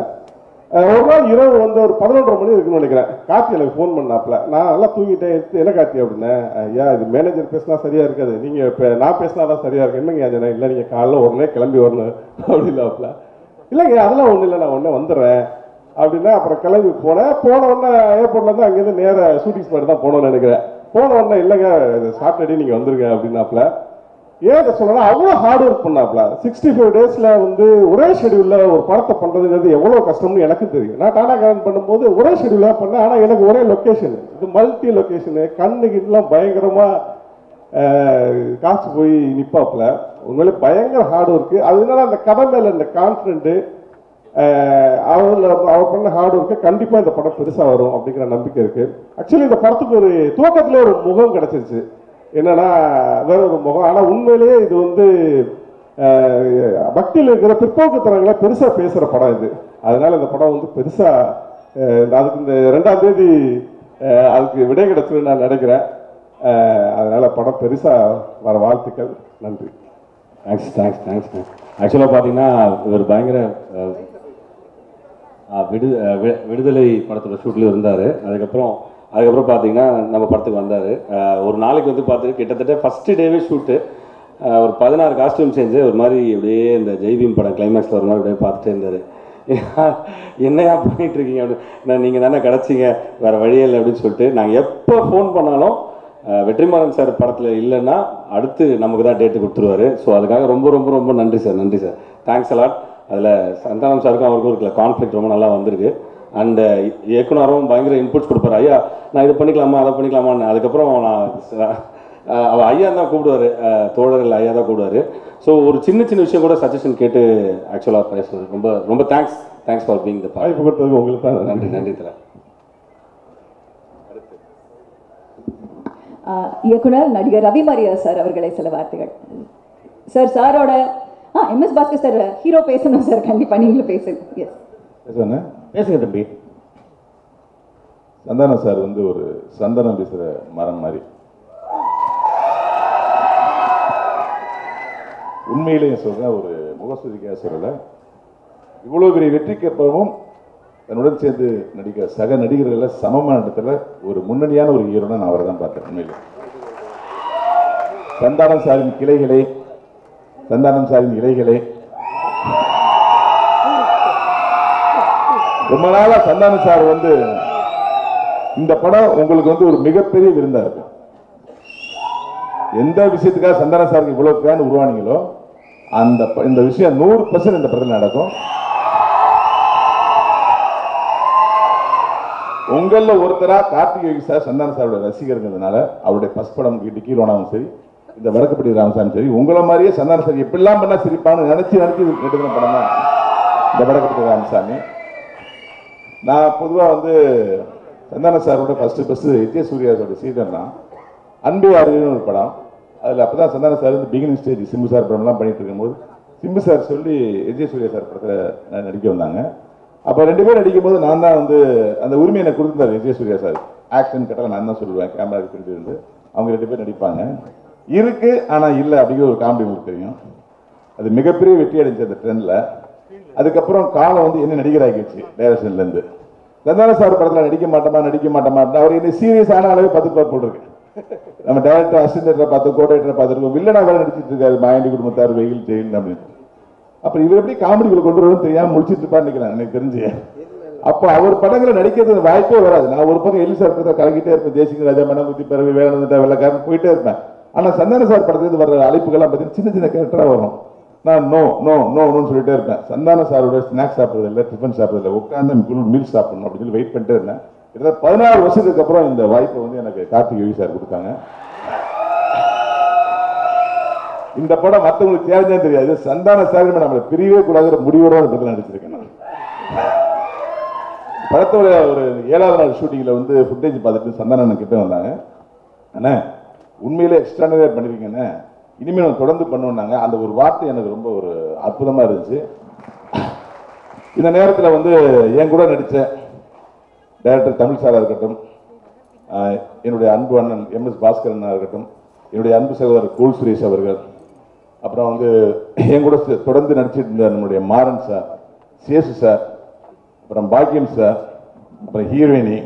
ஒரு நாள் இரவு வந்து ஒரு 11:30 மணி இருக்குன்னு நினைக்கிறேன். கார்த்தி எனக்கு ஃபோன் பண்ணாப்புல. நான் நல்லா தூங்கிட்டேன். எடுத்து என்ன கார்த்தி அப்படின்னேன். ஐயா இது மேனேஜர் பேசினா சரியாக இருக்காது, நீங்கள் இப்போ நான் பேசினா தான் சரியாக இருக்கு. என்னங்க ஆச்சுனா இல்லை நீங்கள் காலைல உடனே கிளம்பி வரணும் அப்படின்னாப்புல. இல்லைங்க அதெல்லாம் ஒன்றும் இல்லை, நான் உடனே வந்துடுறேன் அப்படின்னா. அப்புறம் கிளம்பி போனேன். போன உடனே ஏர்போர்ட்லேருந்து அங்கேருந்து நேராக ஷூட்டிங் ஸ்பாட் தான் போகணும்னு நினைக்கிறேன். போன உடனே இல்லைங்க சாட்டர்டே நீங்கள் வந்துருங்க அப்படின்னாப்புல. ஏன் சொல்லலாம், அவ்வளோ ஹார்ட் ஒர்க் பண்ணாப்ல. 65 டேஸில் வந்து ஒரே ஷெடியூலில் ஒரு படத்தை பண்ணுறதுங்கிறது எவ்வளோ கஷ்டம்னு எனக்கு தெரியும். நான் டானாக்காரன் பண்ணும்போது ஒரே ஷெடியூலாக பண்ணேன். ஆனால் எனக்கு ஒரே லொக்கேஷன், இது மல்டி லொக்கேஷனு, கண்ணுக்கிட்டலாம் பயங்கரமாக காய்ச்சி போய் நிற்பாப்புல. உண்மையிலே பயங்கர ஹார்ட் ஒர்க்கு. அதனால அந்த கதை மேலே இந்த கான்ஃபிடென்ட்டு அவர் பண்ண ஹார்ட் ஒர்க்கு கண்டிப்பாக இந்த படம் பெருசாக வரும் அப்படிங்கிற நம்பிக்கை இருக்குது. ஆக்சுவலி இந்த படத்துக்கு ஒரு துவக்கத்தில் ஒரு முகம் கிடச்சிருச்சு, என்னன்னா வேற ஒரு முகம். ஆனால் உண்மையிலேயே இது வந்து பக்தியில் இருக்கிற பிற்போக்குத்தனங்களை பெருசாக பேசுகிற படம் இது. அதனால இந்த படம் வந்து பெருசாக அதுக்கு இந்த 2ஆம் தேதி அதுக்கு விடை கிடைச்சுன்னு நான் நினைக்கிறேன். அதனால படம் பெருசாக வர வாழ்த்துக்கள். நன்றி. தேங்க்ஸ். ஆக்சுவலாக பார்த்தீங்கன்னா இவர் பயங்கர விடுதலை படத்தோட ஷூட்லேயும் இருந்தார். அதுக்கப்புறம் பார்த்தீங்கன்னா நம்ம படத்துக்கு வந்தார். ஒரு நாளைக்கு வந்து பார்த்து கிட்டத்தட்ட ஃபஸ்ட்டு டேவே ஷூட்டு ஒரு 16 காஸ்டியூம் சேஞ்சு ஒரு மாதிரி அப்படியே இந்த ஜெய்பீம் படம் கிளைமேக்ஸில் ஒரு மாதிரி அப்படியே பார்த்துட்டே இருந்தார். என்னையா பண்ணிகிட்ருக்கீங்க அப்படின்னு. நீங்கள் தானே கிடச்சிங்க, வேறு வழியே இல்லை அப்படின்னு சொல்லிட்டு. நாங்கள் எப்போ ஃபோன் பண்ணாலும் வெற்றிமாறன் சார் படத்தில் இல்லைன்னா அடுத்து நமக்கு தான் டேட்டு கொடுத்துருவாரு. ஸோ அதுக்காக ரொம்ப ரொம்ப ரொம்ப நன்றி சார். Thanks a lot. அதில் சந்தானம் சாருக்கும் அவருக்கும் இருக்கிற கான்ஃப்ளிக்ட் ரொம்ப நல்லா வந்திருக்கு. அண்டு இயக்குனரும் பயங்கர இன்புட்ஸ் கொடுப்பாரு. ஐயா நான் இது பண்ணிக்கலாமா அதை பண்ணிக்கலாமான்னு. அதுக்கப்புறம் அவள் ஐயா தான் கூப்பிடுவார், தோழர்கள் ஐயா தான் கூப்பிடுவார். ஸோ ஒரு சின்ன விஷயம் கூட சஜஷன் கேட்டு ஆக்சுவலாக பேசுவார். ரொம்ப ரொம்ப தேங்க்ஸ் ஃபார் பீங் த வாய்ப்பு கொடுத்ததுக்கு உங்களுக்கு தான் நன்றி தர. இயக்குனர் நடிகர் ரவி மரியா சார் அவர்களை சில வார்த்தைகள். சாரோட MS பாஸ்கர் சார் ஹீரோ பேசணும் சார், கண்டிப்பா நீங்களும் பேசுங்க. பேசுங்க தம்பி. சந்தானம் சார் வந்து ஒரு சந்தனம் பேசுகிற மரம் மாதிரி. உண்மையிலேயே சொல்கிறேன், ஒரு முகஸ்துதிக்காக சொல்லலை. இவ்வளோ பெரிய வெற்றிக்கு அப்புறமும் தன்னுடன் சேர்ந்து நடிக்கிற சக நடிகர்களில் சமமான இடத்துல ஒரு முன்னணியான ஒரு ஹீரோனை நான் அவரை தான் பார்த்தேன். உண்மையிலே சந்தானம் சாரின் கிளைகளே, சந்தானம் சாரின் இலைகளே, ரொம்ப நாளா சந்தானம் சார் வந்து இந்த படம் உங்களுக்கு வந்து ஒரு மிகப்பெரிய விருந்தா இருக்கும். எந்த விஷயத்துக்காக சந்தானம் சாருக்கு இவ்வளவு ஃபேன் உருவானீங்களோ இந்த விஷயம் 100% இந்த படத்தில் நடக்கும். உங்கள ஒருத்தரா கார்த்திகேய சார் சந்தானம் சாரோட ரசிகருங்கிறதுனால அவருடைய ஃபர்ஸ்ட் படம் டிக்கிரோனாவும் சரி, இந்த வடக்குப்பட்டி ராமசாமி சரி, உங்களை மாதிரியே சந்தானம் சார் எப்படிலாம் பண்ணா சிரிப்பான்னு நினைச்சு எடுக்கிற படம் தான் இந்த வடக்குப்பட்டி ராமசாமி. நான் பொதுவாக வந்து சந்தானம் சாரோட ஃபர்ஸ்ட் விஜய் சூர்யாவோட சீடன் தான் அன்பு அறிவுன்னு ஒரு படம். அதில் அப்போ தான் சந்தானம் சார் வந்து பிகினிங் ஸ்டேஜ் சிம்பு சார் படம்லாம் பண்ணிட்டு இருக்கும்போது சிம்பு சார் சொல்லி விஜய் சூர்யா சார் படத்தில் நடிக்க வந்தாங்க. அப்போ 2 பேரும் நடிக்கும்போது நான் தான் வந்து அந்த உரிமையை எனக்கு கொடுத்துருந்தார் விஜய் சூர்யா சார். ஆக்ஷன் கட்டால் நான் தான் சொல்லுவேன், கேமராவுக்கு பின்னாடி இருந்து அவங்க 2 பேர் நடிப்பாங்க. இருக்கு ஆனால் இல்லை அப்படிங்கிற ஒரு காமெடி உங்களுக்கு தெரியும். அது மிகப்பெரிய வெற்றி அடைஞ்ச அந்த ட்ரெண்டில். அதுக்கப்புறம் காலம் வந்து என்ன நடிகராகிடுச்சு டைரக்ஷன்லேருந்து. சந்தான சார் படத்தில் நடிக்க மாட்டோமா அவர் என்ன சீரியஸான அளவு 10 பேர் போட்டிருக்கு. நம்ம டேரக்டர் அசிஸ்டன்டரை பார்த்து கோஆர்டினேட்டரை பார்த்துருக்கோம், வில்லனா வேலை நடிச்சிட்டு இருக்காரு மாயாண்டி குடும்பத்தார் வெயில் ஜெயில் அப்படின்னு. அப்புறம் இவர் எப்படி காமெடிக்குள்ள கொண்டு வரணும் தெரியாம முடிச்சிட்டு இருப்பான்னு நினைக்கிறேன் எனக்கு தெரிஞ்சு. அப்போ அவர் படங்களை நடிக்கிறது வாய்ப்பே வராது. நான் ஒரு பக்கம் எலி சார் படத்தை கலக்கிட்டே இருப்பேன், தேசிக ராஜா மனமுத்தி பிறகு வேணுந்த வெள்ளக்காரன் போயிட்டே இருப்பேன். ஆனால் சந்தான சார் படத்துலேருந்து வர்ற அழைப்புகள்லாம் பார்த்தீங்கன்னா சின்ன சின்ன கேரக்டராக வரும். நான் நோன்னு சொல்லிட்டே இருப்பேன். சந்தான சாரோட ஸ்நாக்ஸ் சாப்பிட்றது இல்லை, டிஃபன் சாப்பிட்றது இல்லை, உட்காந்து மீல் சாப்பிடணும் அப்படின்னு சொல்லி வெயிட் பண்ணிட்டே இருந்தேன். கிட்டத்தட்ட 16 வருஷத்துக்கு அப்புறம் இந்த வாய்ப்பை வந்து எனக்கு கார்த்திக் யோகி சார் கொடுத்தாங்க. இந்த படம் மற்றவங்களுக்கு தேவைதான் தெரியாது, சந்தான சார் நம்மளை பிரியவே கூடாதுங்கிற முடிவோட அந்த படத்தில் நடிச்சிருக்கேன். நான் படத்தோட ஒரு 7வது நாள் ஷூட்டிங்கில் வந்து ஃபுட்டேஜ் பார்த்துட்டு சந்தானன் கிட்ட வந்தாங்க. அண்ணா உண்மையிலே எக்ஸ்ட்ரானரியாக பண்ணிருக்கீங்கண்ணே, இனிமேல் நம்ம தொடர்ந்து பண்ணுவோம்னாங்க. அந்த ஒரு வார்த்தை எனக்கு ரொம்ப ஒரு அற்புதமாக இருந்துச்சு. இந்த நேரத்தில் வந்து என் கூட நடித்த டைரக்டர் தமிழ் சாராக இருக்கட்டும், என்னுடைய அன்பு அண்ணன் MS பாஸ்கரனாக இருக்கட்டும், என்னுடைய அன்பு சகோதரர் கூல் சுரேஷ் அவர்கள், அப்புறம் வந்து என் கூட தொடர்ந்து நடிச்சிட்டு இருந்த நம்முடைய மாறன் சார், சேசு சார், அப்புறம் பாக்கியம் சார், அப்புறம் ஹீரோயினி,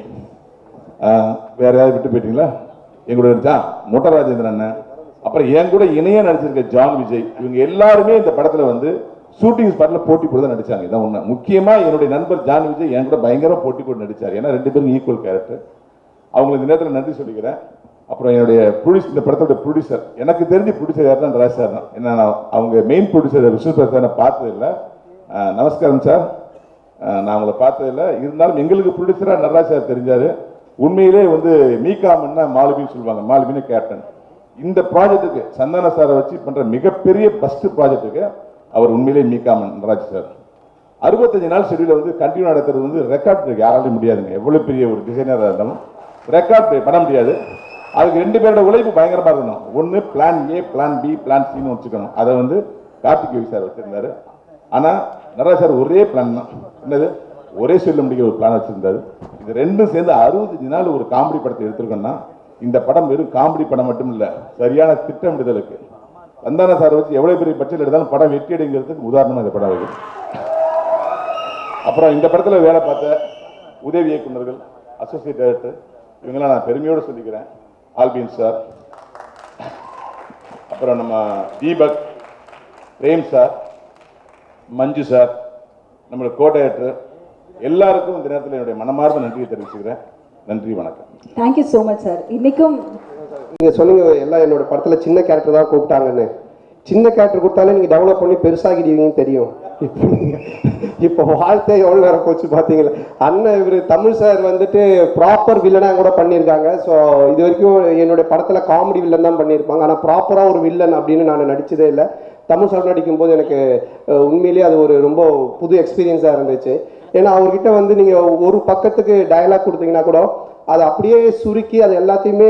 வேற யாராவது விட்டு போயிட்டீங்களா? என் கூட நடிச்சா மொட்டராஜேந்திரன் அண்ணன், அப்புறம் என் கூட இணைய நடிச்சிருக்க ஜான் விஜய், இவங்க எல்லாருமே இந்த படத்தில் வந்து ஷூட்டிங் ஸ்பாட்டில் போட்டி போட்டு தான் நடிச்சாங்க. இதான் ஒன்று. முக்கியமாக என்னுடைய நண்பர் ஜான் விஜய் என் கூட பயங்கரம் போட்டி போட்டு நடித்தார். ஏன்னா 2 பேரும் ஈக்குவல் கேரக்டர். அவங்களுக்கு இந்த நேரத்தில் நன்றி சொல்லிக்கிறேன். அப்புறம் என்னுடைய இந்த படத்தோட ப்ரொடியூசர், எனக்கு தெரிஞ்ச ப்ரொடியூசர் யாருன்னா ராஜ் சார் தான். என்ன அவங்க மெயின் ப்ரொடியூசர் விஷ்ணு பிரசாத் நான் பார்த்ததில்லை. நமஸ்காரம் சார், நான் அவங்கள பார்த்ததில்லை. இருந்தாலும் எங்களுக்கு ப்ரொடியூசராக நடராஜ் சார் தெரிஞ்சார். உண்மையிலே வந்து மீகாமன்னா மாலுமின்னு சொல்லுவாங்க, மாலுமின்னு கேப்டன். இந்த ப்ராஜெக்ட்டுக்கு சந்தான சாரை வச்சு பண்ணுற மிகப்பெரிய ஃபஸ்ட்டு ப்ராஜெக்ட்டுக்கு அவர் உண்மையிலே மீகாமன் நடராஜ் சார். 65 நாள் ஷெடியூலில் வந்து கண்டினியூ நடத்துறது வந்து ரெக்கார்ட் பிரேக் யாராலையும் முடியாதுங்க. எவ்வளோ பெரிய ஒரு டிசைனராக இருந்தாலும் ரெக்கார்ட் பிரேக் பண்ண முடியாது. அதுக்கு 2 பேரோட உழைப்பு பயங்கரமாக இருக்கணும். ஒன்று plan A, plan B, plan Cன்னு வச்சுக்கணும். அதை வந்து கார்த்திக் யோகி சார் வச்சுருந்தாரு. ஆனால் நடராஜ் சார் ஒரே பிளான் தான். என்னது? ஒரே சொல்ல முடிய ஒரு பிளான் வச்சுருந்தாரு. இது ரெண்டும் சேர்ந்து 65 நாள் ஒரு காமெடி படத்தை எடுத்திருக்கோம்னா இந்த படம் வெறும் காமெடி படம் மட்டும் இல்லை, சரியான திட்டமிடுதலுக்கு சந்தான சார் வச்சு எவ்வளோ பெரிய பட்ஜெட் எடுத்தாலும் படம் வெற்றி அடைங்கிறதுக்கு உதாரணமாக இந்த படம் இருக்கு. அப்புறம் இந்த படத்தில் வேலை பார்த்த உதவி இயக்குநர்கள், அசோசியேட் டைரக்டர், இவங்கெல்லாம் நான் பெருமையோடு சொல்லிக்கிறேன். ஆல்பின் சார், அப்புறம் நம்ம தீபக், பிரேம் சார், மஞ்சு சார், நம்மளோட கோ டைரக்டர், எல்லாருக்கும் இந்த நேரத்தில் என்னுடைய மனமார்ந்த நன்றியை தெரிவிச்சுக்கிறேன். நன்றி, வணக்கம். Thank you so much sir. இன்னைக்கும் நீங்கள் சொன்னீங்க எல்லாம் என்னோட படத்தில் சின்ன கேரக்டர் தான் கூப்பிட்டாங்கன்னு. சின்ன கேரக்டர் கொடுத்தாலே நீங்கள் டெவலப் பண்ணி பெருசாகிடுவீங்கன்னு தெரியும். இப்போ வாழ்க்கை எவ்வளோ நேரம் போச்சு பார்த்தீங்களா? அண்ணன் இவர் தமிழ் சார் வந்துட்டு ப்ராப்பர் வில்லனாக கூட பண்ணியிருக்காங்க. ஸோ இது வரைக்கும் என்னுடைய படத்தில் காமெடி வில்லன் தான் பண்ணியிருப்பாங்க. ஆனால் ப்ராப்பராக ஒரு வில்லன் அப்படின்னு நான் நடித்ததே இல்லை. தமிழ் சார் நடிக்கும்போது எனக்கு உண்மையிலேயே அது ஒரு ரொம்ப புது எக்ஸ்பீரியன்ஸாக இருந்துச்சு. ஏன்னா அவர்கிட்ட வந்து நீங்கள் ஒரு பக்கத்துக்கு டயலாக் கொடுத்தீங்கன்னா கூட அதை அப்படியே சுருக்கி அது எல்லாத்தையுமே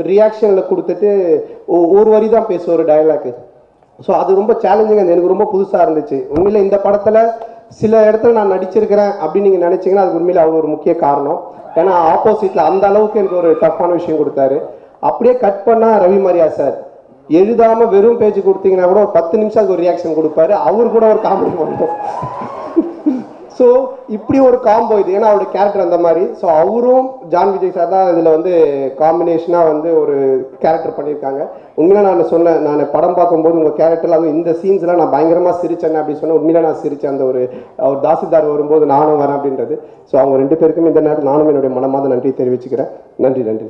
ரியாக்ஷனில் கொடுத்துட்டு ஒரு வரி தான் பேசுவார் டயலாக்கு. ஸோ அது ரொம்ப சேலஞ்சிங்காக எனக்கு ரொம்ப புதுசாக இருந்துச்சு. உண்மையில் இந்த படத்தில் சில இடத்துல நான் நடிச்சிருக்கிறேன் அப்படின்னு நீங்கள் நினச்சிங்கன்னா அது உண்மையில் அவ்வளோ ஒரு முக்கிய காரணம். ஏன்னா ஆப்போசிட்டில் அந்த அளவுக்கு எனக்கு ஒரு டஃப்பான விஷயம் கொடுத்தாரு. அப்படியே கட் பண்ணால் ரவி மரியா சார் எழுதாமல் வெறும் பேஜ் கொடுத்தீங்கன்னா கூட ஒரு 10 நிமிஷம் அதுக்கு ஒரு ரியாக்ஷன் கொடுப்பாரு. அவர் கூட ஒரு காமெடி பண்ணுவோம். ஸோ இப்படி ஒரு காம்போ இது. ஏன்னா அவருடைய கேரக்டர் அந்த மாதிரி. ஸோ அவரும் ஜான் விஜய் சார் தான் இதில் வந்து காம்பினேஷனாக வந்து ஒரு கேரக்டர் பண்ணியிருக்காங்க. உண்மையில நான் சொன்னேன், நான் படம் பார்க்கும்போது உங்கள் கேரக்டரில் வந்து இந்த சீன்ஸ்லாம் நான் பயங்கரமாக சிரிச்சேன் அப்படின்னு சொன்னேன். உண்மையில நான் சிரித்தேன். அந்த ஒரு அவர் தாசில்தார் வரும்போது நானும் வரேன் அப்படின்றது. ஸோ அவங்க 2 பேருக்கும் இந்த நேரத்தில் நானும் என்னுடைய மனமார்ந்த நன்றி தெரிவிச்சுக்கிறேன். நன்றி.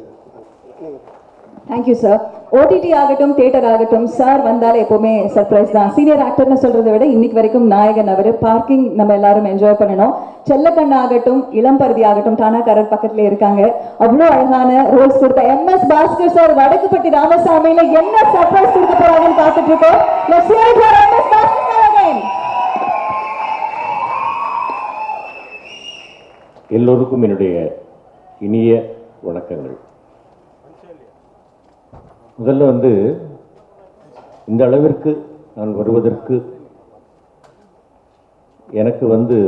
Thank you sir. ஓடிடி ஆகட்டும், தியேட்டர் ஆகட்டும், சார் வந்தாலே எப்பவுமே சர்ப்ரைஸ் தான். சீனியர் ஆக்டர்னு சொல்றதை விட இன்னைக்கு வரைக்கும் நாயகன் அவர். பார்க்கிங் நம்ம எல்லாரும் என்ஜாய் பண்ணணும். செல்லக்கண்ணு ஆகட்டும், இளம்பருதி ஆகட்டும், தானாக்காரர் பக்கத்துல இருக்காங்க. அவ்வளோ அழகான ரோல்ஸ் கொடுத்த MS பாஸ்கர் சார், வடக்குப்பட்டி ராமசாமியில என்ன சர்ப்ரைஸ் கொடுக்க போறாங்கன்னு பார்த்துட்டு இருக்கோம். எல்லோருக்கும் என்னுடைய இனிய வணக்கங்கள். முதல்ல வந்து இந்த அளவிற்கு நான் வருவதற்கு எனக்கு வந்து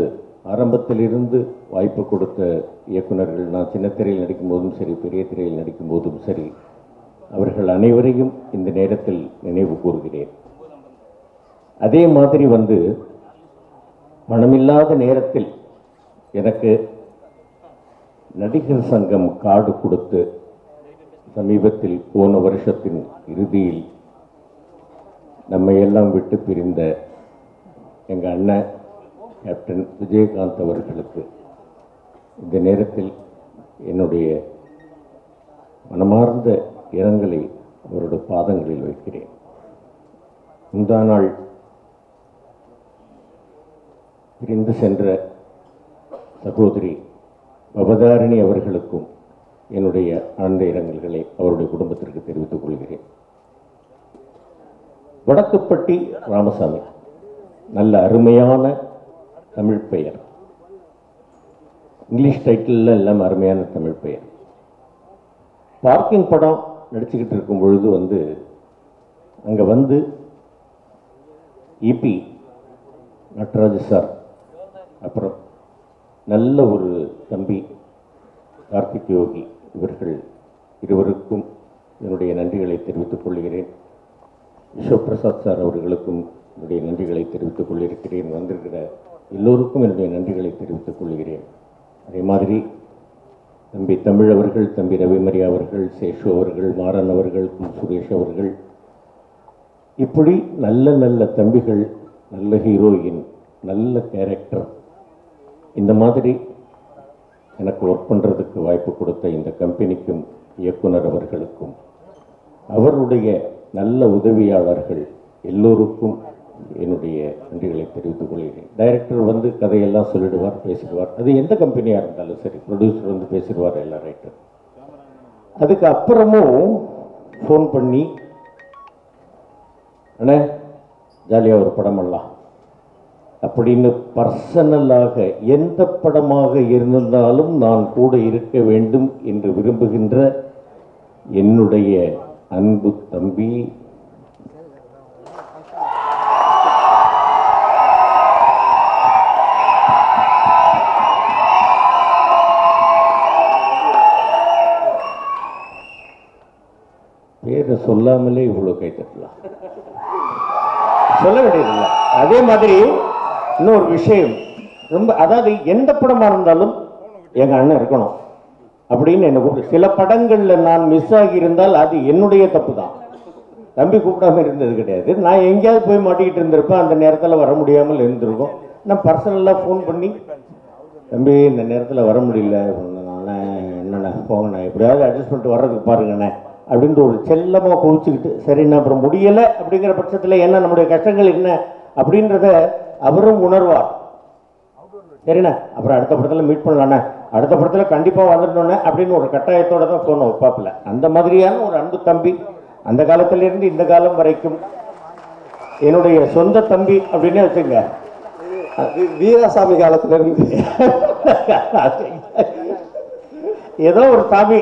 ஆரம்பத்திலிருந்து வாய்ப்பு கொடுத்த இயக்குநர்கள், நான் சின்ன திரையில் நடிக்கும் போதும் சரி, பெரிய திரையில் நடிக்கும் போதும் சரி, அவர்கள் அனைவரையும் இந்த நேரத்தில் நினைவு கூறுகிறேன். அதே மாதிரி வந்து பணமில்லாத நேரத்தில் எனக்கு நடிகர் சங்கம் கார்டு கொடுத்து சமீபத்தில் போன வருஷத்தின் இறுதியில் நம்மை எல்லாம் விட்டு பிரிந்த எங்கள் அண்ணன் கேப்டன் விஜயகாந்த் அவர்களுக்கு இந்த நேரத்தில் என்னுடைய மனமார்ந்த இரங்கலை அவருடைய பாதங்களில் வைக்கிறேன். முந்தா நாள் பிரிந்து சென்ற சகோதரி பவதாரிணி அவர்களுக்கும் என்னுடைய ஆழ்ந்த இரங்கல்களை அவருடைய குடும்பத்திற்கு தெரிவித்துக் கொள்கிறேன். வடக்குப்பட்டி ராமசாமி, நல்ல அருமையான தமிழ் பெயர், இங்கிலீஷ் டைட்டில் எல்லாம் அருமையான தமிழ் பெயர். பார்க்கிங் படம் நடிச்சுக்கிட்டு இருக்கும் பொழுது அங்கே இபி நடராஜ சார், அப்புறம் நல்ல ஒரு தம்பி கார்த்திக் யோகி, இவர்கள் இருவருக்கும் என்னுடைய நன்றிகளை தெரிவித்துக் கொள்கிறேன். விஸ்வபிரசாத் சார் அவர்களுக்கும் என்னுடைய நன்றிகளை தெரிவித்துக் கொள்ளிருக்கிறேன். வந்திருக்கிற எல்லோருக்கும் என்னுடைய நன்றிகளை தெரிவித்துக் கொள்கிறேன். அதே மாதிரி தம்பி தமிழ் அவர்கள், தம்பி ரவிமரி அவர்கள், சேஷு அவர்கள், மாறன் அவர்கள், சுரேஷ் அவர்கள், இப்படி நல்ல நல்ல தம்பிகள், நல்ல ஹீரோயின், நல்ல கேரக்டர், இந்த மாதிரி எனக்கு ஒர்க் பண்ணுறதுக்கு வாய்ப்பு கொடுத்த இந்த கம்பெனிக்கும் இயக்குனர் அவர்களுக்கும் அவருடைய நல்ல உதவியாளர்கள் எல்லோருக்கும் என்னுடைய நன்றிகளை தெரிவித்துக் கொள்கிறேன். டைரக்டர் கதையெல்லாம் சொல்லிடுவார், பேசிடுவார். அது எந்த கம்பெனியாக இருந்தாலும் சரி, ப்ரொடியூசர் பேசிடுவார் எல்லா ரைட்டர். அதுக்கு அப்புறமும் ஃபோன் பண்ணி, அண்ணே ஜாலியாக ஒரு படமெல்லாம் அப்படின்னு பர்சனலாக எந்த படமாக இருந்தாலும் நான் கூட இருக்க வேண்டும் என்று விரும்புகின்ற என்னுடைய அன்பு தம்பி பேரை சொல்லாமலே இவ்வளோ கைத்தட்டலாம், சொல்ல வேண்டியதில்லை. அதே மாதிரி இன்னொரு விஷயம், ரொம்ப அதாவது எந்த படமாக இருந்தாலும் எங்கள் அண்ணன் இருக்கணும் அப்படின்னு என்னை கூப்பிட்டு, சில படங்களில் நான் மிஸ் ஆகி இருந்தால் அது என்னுடைய தப்பு தான். தம்பி கூப்பிடாம இருந்தது கிடையாது. நான் எங்கேயாவது போய் மாட்டிக்கிட்டு இருந்திருப்பேன், அந்த நேரத்தில் வர முடியாமல் இருந்திருக்கும். நான் பர்சனலாக ஃபோன் பண்ணி, தம்பி இந்த நேரத்தில் வர முடியல, என்னண்ணே போங்கண்ணே, எப்படியாவது அட்ஜஸ்ட் பண்ணிட்டு வர்றதுக்கு பாருங்கண்ணே அப்படின்ட்டு ஒரு செல்லமாக குவிச்சுக்கிட்டு, சரிண்ணா அப்புறம் முடியலை அப்படிங்கிற பட்சத்தில் என்ன நம்முடைய கஷ்டங்கள் என்ன அப்படின்றத அவரும் உணர்வார். சரிண்ணா அப்புறம் அடுத்த படத்தில் மீட் பண்ணலாண்ணே, அடுத்த படத்தில் கண்டிப்பாக வந்துடணுண்ணே அப்படின்னு ஒரு கட்டாயத்தோடு தான் ஃபோன் வைப்பாப்பில். அந்த மாதிரியான ஒரு அன்பு தம்பி, அந்த காலத்திலிருந்து இந்த காலம் வரைக்கும் என்னுடைய சொந்த தம்பி அப்படின்னே வச்சுங்க. வீராசாமி காலத்திலிருந்து ஏதோ ஒரு சாமி,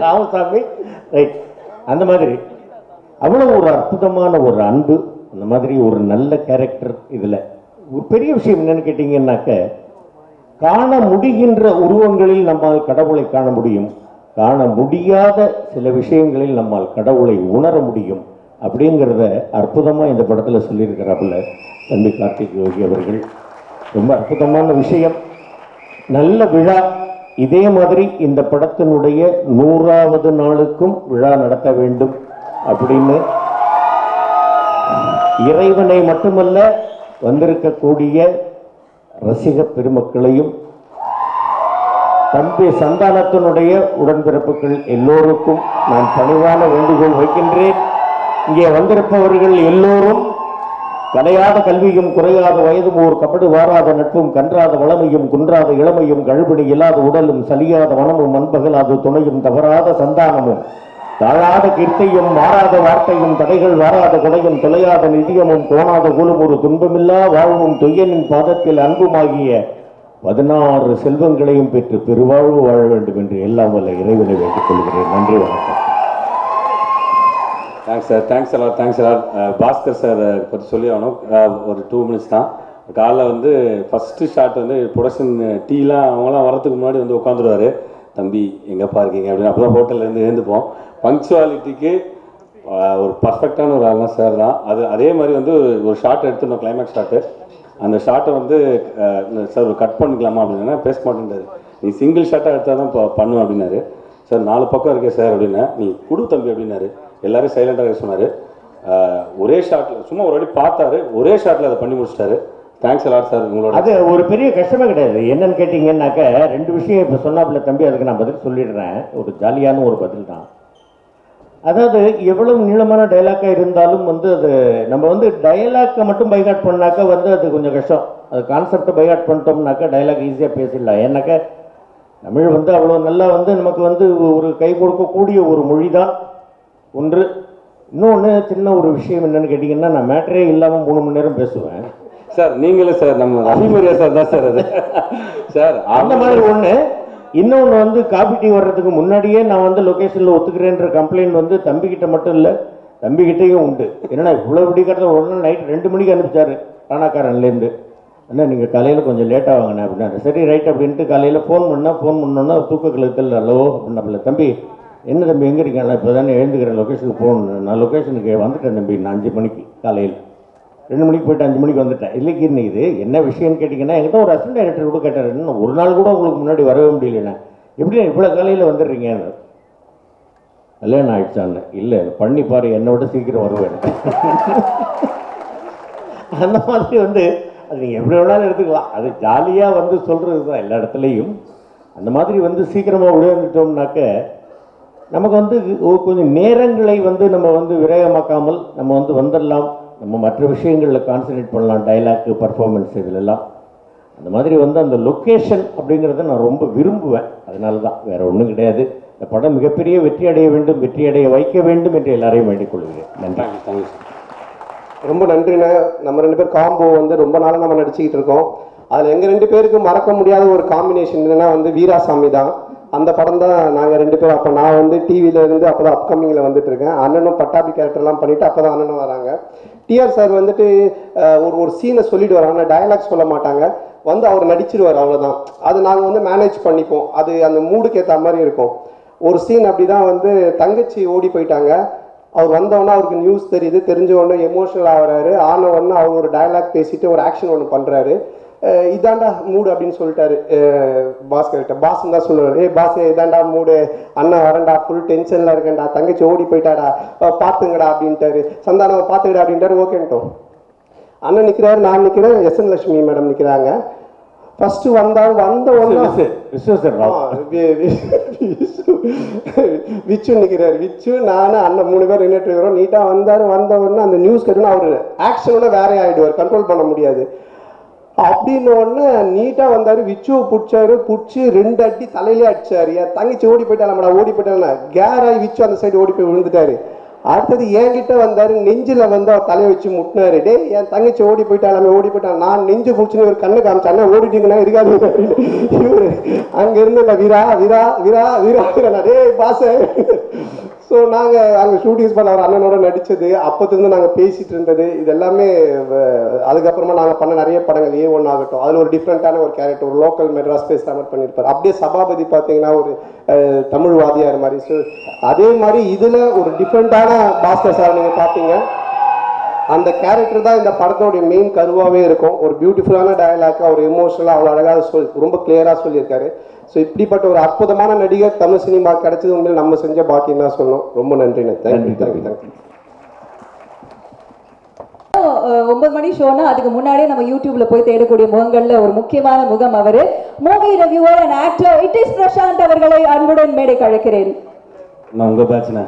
ராமசாமி, ரைட். அந்த மாதிரி அவ்வளோ ஒரு அற்புதமான ஒரு அன்பு, அந்த மாதிரி ஒரு நல்ல கேரக்டர். இதில் ஒரு பெரிய விஷயம் என்னன்னு கேட்டிங்கன்னாக்க, காண முடிகின்ற உருவங்களில் நம்மால் கடவுளை காண முடியும், காண முடியாத சில விஷயங்களில் நம்மால் கடவுளை உணர முடியும் அப்படிங்கிறத அற்புதமாக இந்த படத்தில் சொல்லியிருக்கிறாப்புல தம்பி கார்த்திக் யோகி அவர்கள். ரொம்ப அற்புதமான விஷயம், நல்ல விழா. இதே மாதிரி இந்த படத்தினுடைய 100வது நாளுக்கும் விழா நடத்த வேண்டும் அப்படின்னு இறைவனை மட்டுமல்ல, வந்திருக்கக்கூடிய ரசிக பெருமக்களையும் தம்பி சந்தானத்தினுடைய உடன்பிறப்புகள் எல்லோருக்கும் நான் பணிவான வேண்டுகோள் வைக்கின்றேன். இங்கே வந்திருப்பவர்கள் எல்லோரும் கலையாத கல்வியும் குறையாத வயதும் ஓர் கபடு வாராத நட்பும் கன்றாத வளமையும் குன்றாத இளமையும் கழுபிணி இல்லாத உடலும் சலியாத மனமும் அன்பகலாத துணையும் தவறாத சந்தானமும் தாழாத கீர்த்தையும் மாறாத வார்த்தையும் தடைகள் வாராத கொடையும் தொலையாத நிதியமும் கோணாத கூலும் ஒரு துன்பமில்லா வாழ்வும் தொய்யனின் பாதத்தில் அன்புமாகிய 16 செல்வங்களையும் பெற்று பெருவாழ்வு வாழ வேண்டும் என்று எல்லாம் வல்ல இறைவனை வேண்டிக் கொள்கிறேன். நன்றி, வணக்கம். தேங்க்ஸ் சார், தேங்க்ஸ் எல்லாம், தேங்க்ஸ் எல்லாம். பாஸ்கர் சார் பற்றி சொல்லி ஆகணும். ஒரு 2 மினிட்ஸ் தான். காலைல ஃபஸ்ட்டு ஷாட் ப்ரொடக்ஷன் டீலாம் அவங்களாம் வரதுக்கு முன்னாடி உட்காந்துருவார். தம்பி எங்கேப்பா இருக்கீங்க அப்படின்னு. அப்போ தான் ஹோட்டல்லேருந்து எழுந்துப்போம். பங்க்சுவாலிட்டிக்கு ஒரு பர்ஃபெக்டான ஒரு ஆள்னா சார் தான். அதே மாதிரி ஒரு ஷாட் எடுத்துருந்தோம், கிளைமேக்ஸ் ஷாட்டு. அந்த ஷாட்டை சார் கட் பண்ணிக்கலாமா அப்படின்னா பேச மாட்டேன்றாரு. நீ சிங்கிள் ஷாட்டாக எடுத்தால் தான் பண்ணுவேன் அப்படின்னாரு. சார் 4 பக்கம் இருக்கே சார் அப்படின்னா, நீ குடு தம்பி அப்படின்னாரு. எல்லாரும் சைலண்டாக சொன்னார். ஒரே ஷாட்டில் சும்மா ஒரு வாட்டி பார்த்தாரு, ஒரே ஷாட்டில் அதை பண்ணி முடிச்சிட்டாரு. தேங்க்ஸ் அலாட் சார் உங்களோட. அது ஒரு பெரிய கஷ்டமே கிடையாது. என்னன்னு கேட்டிங்கன்னாக்க 2 விஷயம் இப்போ சொன்னாப்புல தம்பி, அதுக்கு நான் பதில் சொல்லிடுறேன். ஒரு ஜாலியான ஒரு பதில் தான். அதாவது எவ்வளவு நீளமான டைலாக்காக இருந்தாலும் வந்து அது நம்ம வந்து டைலாக்கை மட்டும் பைகாட் பண்ணாக்கா வந்து அது கொஞ்சம் கஷ்டம். அது கான்செப்டை பைகாட் பண்ணிட்டோம்னாக்கா டைலாக் ஈஸியாக பேசிடலாம். ஏன்னாக்கா தமிழ் வந்து அவ்வளோ நல்லா வந்து நமக்கு வந்து ஒரு கை கொடுக்கக்கூடிய ஒரு மொழி தான் ஒன்று. இன்னொன்று சின்ன ஒரு விஷயம் என்னன்னு கேட்டிங்கன்னா, நான் மேட்டரே இல்லாமல் 3 மணி நேரம் பேசுவேன் சார். நீங்களும் சார் நம்ம அபிமரியா சார் தான் சார் அது சார் அந்த மாதிரி ஒன்று. இன்னொன்று வந்து காபி டீ வர்றதுக்கு முன்னாடியே நான் வந்து லொக்கேஷனில் ஒத்துக்கிறேன்ற கம்ப்ளைண்ட் வந்து தம்பிக்கிட்ட மட்டும் இல்லை, தம்பிக்கிட்டேயும் உண்டு. என்னன்னா இவ்வளோ விடிக்கிறத உடனே நைட் 2 மணிக்கு அனுப்பிச்சாரு ராணாக்காரன்லேருந்து. அண்ணா நீங்கள் காலையில் கொஞ்சம் லேட்டாக வாங்கினேன் அப்படின்னாரு. சரி ரைட் அப்படின்ட்டு காலையில் ஃபோன் பண்ணோன்னா தூக்க கழுத்தல் அல்லவோ அப்படின்னாப்பில்ல. தம்பி என்ன தம்பி எங்கே இருக்கேன்? இப்போ தானே எழுந்துக்கிறேன், லொக்கேஷனுக்கு போகணும். நான் லொக்கேஷனுக்கு வந்துட்டேன் தம்பி, நான் 5 மணிக்கு காலையில் 2 மணிக்கு போயிட்டு 5 மணிக்கு வந்துட்டேன். இல்லைக்கு இது என்ன விஷயம்னு கேட்டிங்கன்னா, என்கிட்ட ஒரு அசிஸ்டன்ட் டைரக்டர் கூட கேட்டார், இன்னும் ஒரு நாள் கூட உங்களுக்கு முன்னாடி வரவே முடியலண்ணே, எப்படி இவ்வளோ காலையில் வந்துடுறீங்கன்னு. கல்யாணம் ஆயிடுச்சான்னு. இல்லை பண்ணி பாரு, என்னை விட சீக்கிரம் வருவேன். அந்த மாதிரி வந்து அது நீங்கள் எப்படி வேணாலும் எடுத்துக்கலாம். அது ஜாலியாக வந்து சொல்கிறது தான் எல்லா இடத்துலையும். அந்த மாதிரி வந்து சீக்கிரமாக விளையாண்டுட்டோம்னாக்க நமக்கு வந்து கொஞ்சம் நேரங்களை வந்து நம்ம வந்து விரயமாக்காமல் நம்ம வந்து வந்துடலாம். நம்ம மற்ற விஷயங்களில் கான்சன்ட்ரேட் பண்ணலாம், டைலாக்கு, பர்ஃபார்மன்ஸ் இதிலெல்லாம். அந்த மாதிரி வந்து அந்த லொக்கேஷன் அப்படிங்கிறத நான் ரொம்ப விரும்புவேன். அதனால தான், வேறு ஒன்றும் கிடையாது. இந்த படம் மிகப்பெரிய வெற்றி அடைய வேண்டும், வெற்றி அடைய வைக்க வேண்டும் என்று எல்லாரையும் வேண்டிக் கொள்கிறேன். நன்றி. தேங்க்யூ. ரொம்ப நன்றிண்ணே. நம்ம 2 பேர் காம்போ வந்து ரொம்ப நாளாக நம்ம நடிச்சுக்கிட்டு இருக்கோம். அதில் எங்கள் 2 பேருக்கு மறக்க முடியாத ஒரு காம்பினேஷன் என்னன்னா வந்து வீராசாமி தான். அந்த படம் தான் நாங்கள் 2 பேரும். அப்போ நான் வந்து டிவியில் இருந்து அப்போ தான் அப்கமிங்கில் வந்துட்டு இருக்கேன். அண்ணனும் பட்டாபி கேரக்டர்லாம் பண்ணிவிட்டு அப்போ தான் அண்ணனும் வராங்க. டிஆர் சார் வந்துட்டு ஒரு சீனை சொல்லிவிடுவார், ஆனால் டயலாக் சொல்ல மாட்டாங்க, வந்து அவர் நடிச்சிடுவார், அவ்வளோதான். அது நாங்கள் வந்து மேனேஜ் பண்ணிப்போம். அது அந்த மூடுக்கு ஏற்ற மாதிரி இருக்கும். ஒரு சீன் அப்படி தான் வந்து தங்கச்சி ஓடி போயிட்டாங்க. அவர் வந்தோடனே அவருக்கு நியூஸ் தெரியுது, தெரிஞ்ச உடனே எமோஷனல் ஆகிறாரு. ஆன உடனே அவர் ஒரு டயலாக் பேசிட்டு ஒரு ஆக்ஷன் ஒன்று பண்ணுறாரு. இதாண்டா மூடு அப்படின்னு சொல்லிட்டாரு பாஸ் கிட்ட. பாஸ் தான் சொல்லுவார், பாஸ் இதாண்டா மூடு, அண்ணா வரண்டா, ஃபுல் டென்ஷனில் இருக்கேன்டா, தங்கச்சி ஓடி போயிட்டாடா, பார்த்துங்கடா அப்படின்ட்டாரு. சந்தானம் பார்த்துக்கடா அப்படின்ட்டாரு. ஓகேன்ட்டோம். அண்ணன் நிற்கிறாரு, நான் நிற்கிறேன், எஸ்என் லட்சுமி மேடம் நிற்கிறாங்க. ஃபஸ்ட்டு வந்த உடனே விச்சு நிற்கிறார். விச்சு நான் அண்ணன் 3 பேர் நின்றுட்டு இருக்கிறோம். நீட்டாக வந்த உடனே அந்த நியூஸ் கேட்டோன்னா அவர் ஆக்ஷனோட வேற ஆகிடுவார், கண்ட்ரோல் பண்ண முடியாது. அப்படின்னு ஒன்று நீட்டாக வந்தார். விச்சுவை பிடிச்சாரு, பிடிச்சி 2 அடி தலையிலே அடிச்சாரு. என் தங்கச்சி ஓடி போயிட்டாலா, ஓடி போயிட்டாலா, கேராகி விச்சு அந்த சைடு ஓடி போய் விழுந்துட்டாரு. அடுத்தது என்கிட்ட வந்தார், நெஞ்சில் வந்து அவர் தலையை வச்சு முட்டினாரு. டே என் தங்கச்சி ஓடி போயிட்டாலாமே, ஓடி போயிட்டான். நான் நெஞ்சு பிடிச்சின்னு ஒரு கண்ணு காமிச்சா, அண்ணா ஓடிட்டீங்கன்னா இருக்காது இவரு அங்கேருந்து இல்லை, வீரா வீரா வீரா வீரா வீரா டே பாச. ஸோ நாங்கள் அங்கே ஷூட்டிங்ஸ் பண்ண அவர் அண்ணனோட நடித்தது, அப்போத்துலேருந்து நாங்கள் பேசிகிட்டு இருந்தது, இது எல்லாமே. அதுக்கப்புறமா நாங்கள் பண்ண நிறைய படங்கள் A1 ஆகட்டும், அதில் ஒரு டிஃப்ரெண்ட்டான ஒரு கேரக்டர், ஒரு லோக்கல் மெட்ராஸ் பேசுகிற மாதிரி பண்ணியிருப்பார். அப்படியே சபாபதி பார்த்தீங்கன்னா ஒரு தமிழ் வாதியார் மாதிரி. ஸோ அதே மாதிரி இதில் ஒரு டிஃப்ரெண்ட்டான பாஸ்கர் சார் நீங்கள் பார்த்தீங்க. அந்த கேரக்டர் தான் இந்த படத்தோடைய மெயின் கருவாகவே இருக்கும். ஒரு பியூட்டிஃபுல்லான டயலாக், அவர் எமோஷனலாக அவ்வளோ அழகாக ரொம்ப கிளியராக சொல்லியிருக்காரு. ஸோ இப்படிப்பட்ட ஒரு அற்புதமான நடிகர் தமிழ் சினிமா கிடைச்சது உண்மையில் நம்ம செஞ்ச பாக்கியம் தான் சொல்லணும். ரொம்ப நன்றிண்ணே. Thank you thank you thank you. 9 மணி ஷோனா அதுக்கு முன்னாடியே நம்ம யூடியூப்ல போய் தேடக்கூடிய முகங்கள்ல ஒரு முக்கியமான முகம் அவரு. Movie reviewer and actor it is Prashanth அவர்களை அன்புடன் மேடைக்கு அழைக்கிறேன். நான் உங்கள் பேட்ச்ண்ணே,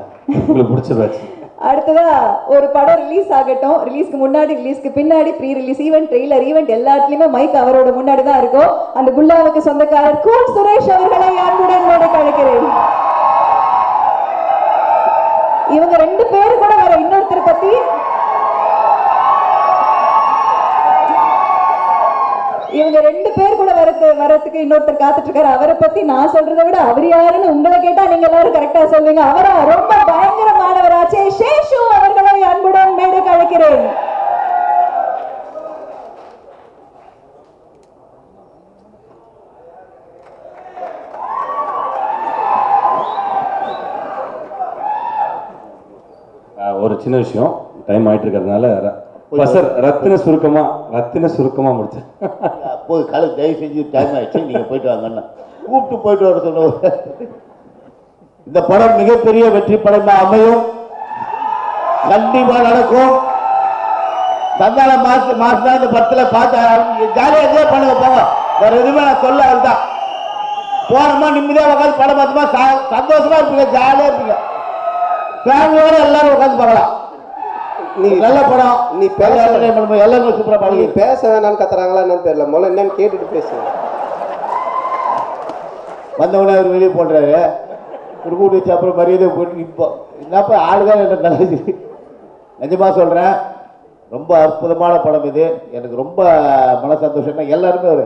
உங்களுக்கு பிடிச்ச பேட்ச். அடுத்ததா ஒரு படம் ரிலீஸ் ஆகட்டும், ரிலீஸ்க்கு முன்னாடி, ரிலீஸ்க்கு பின்னாடி, pre release event, trailer event எல்லாத்துலயுமே மைக் அவரோட முன்னாடி தான் இருக்கும். அந்த குல்லாவுக்கு சொந்தக்காரர் கூல் சுரேஷ் அவர்களை அன்புடன் மேடைக்கு அழைக்கிறேன். இவங்க 2 பேரு கூட வர இன்னொருத்தர் பத்தி இவங்க 2 பேர் கூட வரதுக்கு இன்னொருத்தர் காத்துட்டு இருக்காரு. அவரை பத்தி நான் சொல்றதை விட அவர் யாருன்னு உங்களை கேட்டா நீங்க எல்லாரும் கரெக்டா சொல்லுங்க. அவரை ரொம்ப பயங்கரமானவராச்சே சேஷு அவர்களை அன்புடன் மேடைக்கு அழைக்கிறேன். ஒரு சின்ன விஷயம், டைம் ஆயிட்டு இருக்கிறதுனால சார் ரத்தின சுருக்கமா முடிச்சேன். போய் காலை தயவு செஞ்சு டைம் ஆயிடுச்சு, நீங்க போயிட்டு வாங்கண்ணா. கூப்பிட்டு போயிட்டு வர சொன்னவர். இந்த படம் மிகப்பெரிய வெற்றி படமா அமையும், கண்டிப்பா நடக்கும். சந்தான மாசம் தான் இந்த படத்துல பார்த்து ஜாலியா என்ஜாய் பண்ணுங்க போங்க. வேற எதுவுமே நான் சொல்ல அதுதான். போனோமா நிம்மதியா உட்காந்து படம் பார்த்தோமா சந்தோஷமா இருப்பீங்க, ஜாலியா இருப்பீங்க. ஃபேமிலியோட எல்லாரும் உட்காந்து பார்க்கலாம். நீ நல்ல படம். நீ பேச எல்லாருமே சூப்பரா நீ பாருங்க. பேச வேணான்னு கத்துறாங்களா என்னன்னு தெரியல. முதல்ல என்னன்னு கேட்டுட்டு பேசுங்க. வந்தவொடனே அவர் வெளியே போடுறாரு, ஒரு கூட்டு வச்சு அப்புறம் மரியாதை போட்டு இப்போ என்னப்பா ஆளுதான் என்ன நல்லது. நிஜமா சொல்றேன், ரொம்ப அற்புதமான படம் இது. எனக்கு ரொம்ப மன சந்தோஷம்னா எல்லாருமே ஒரு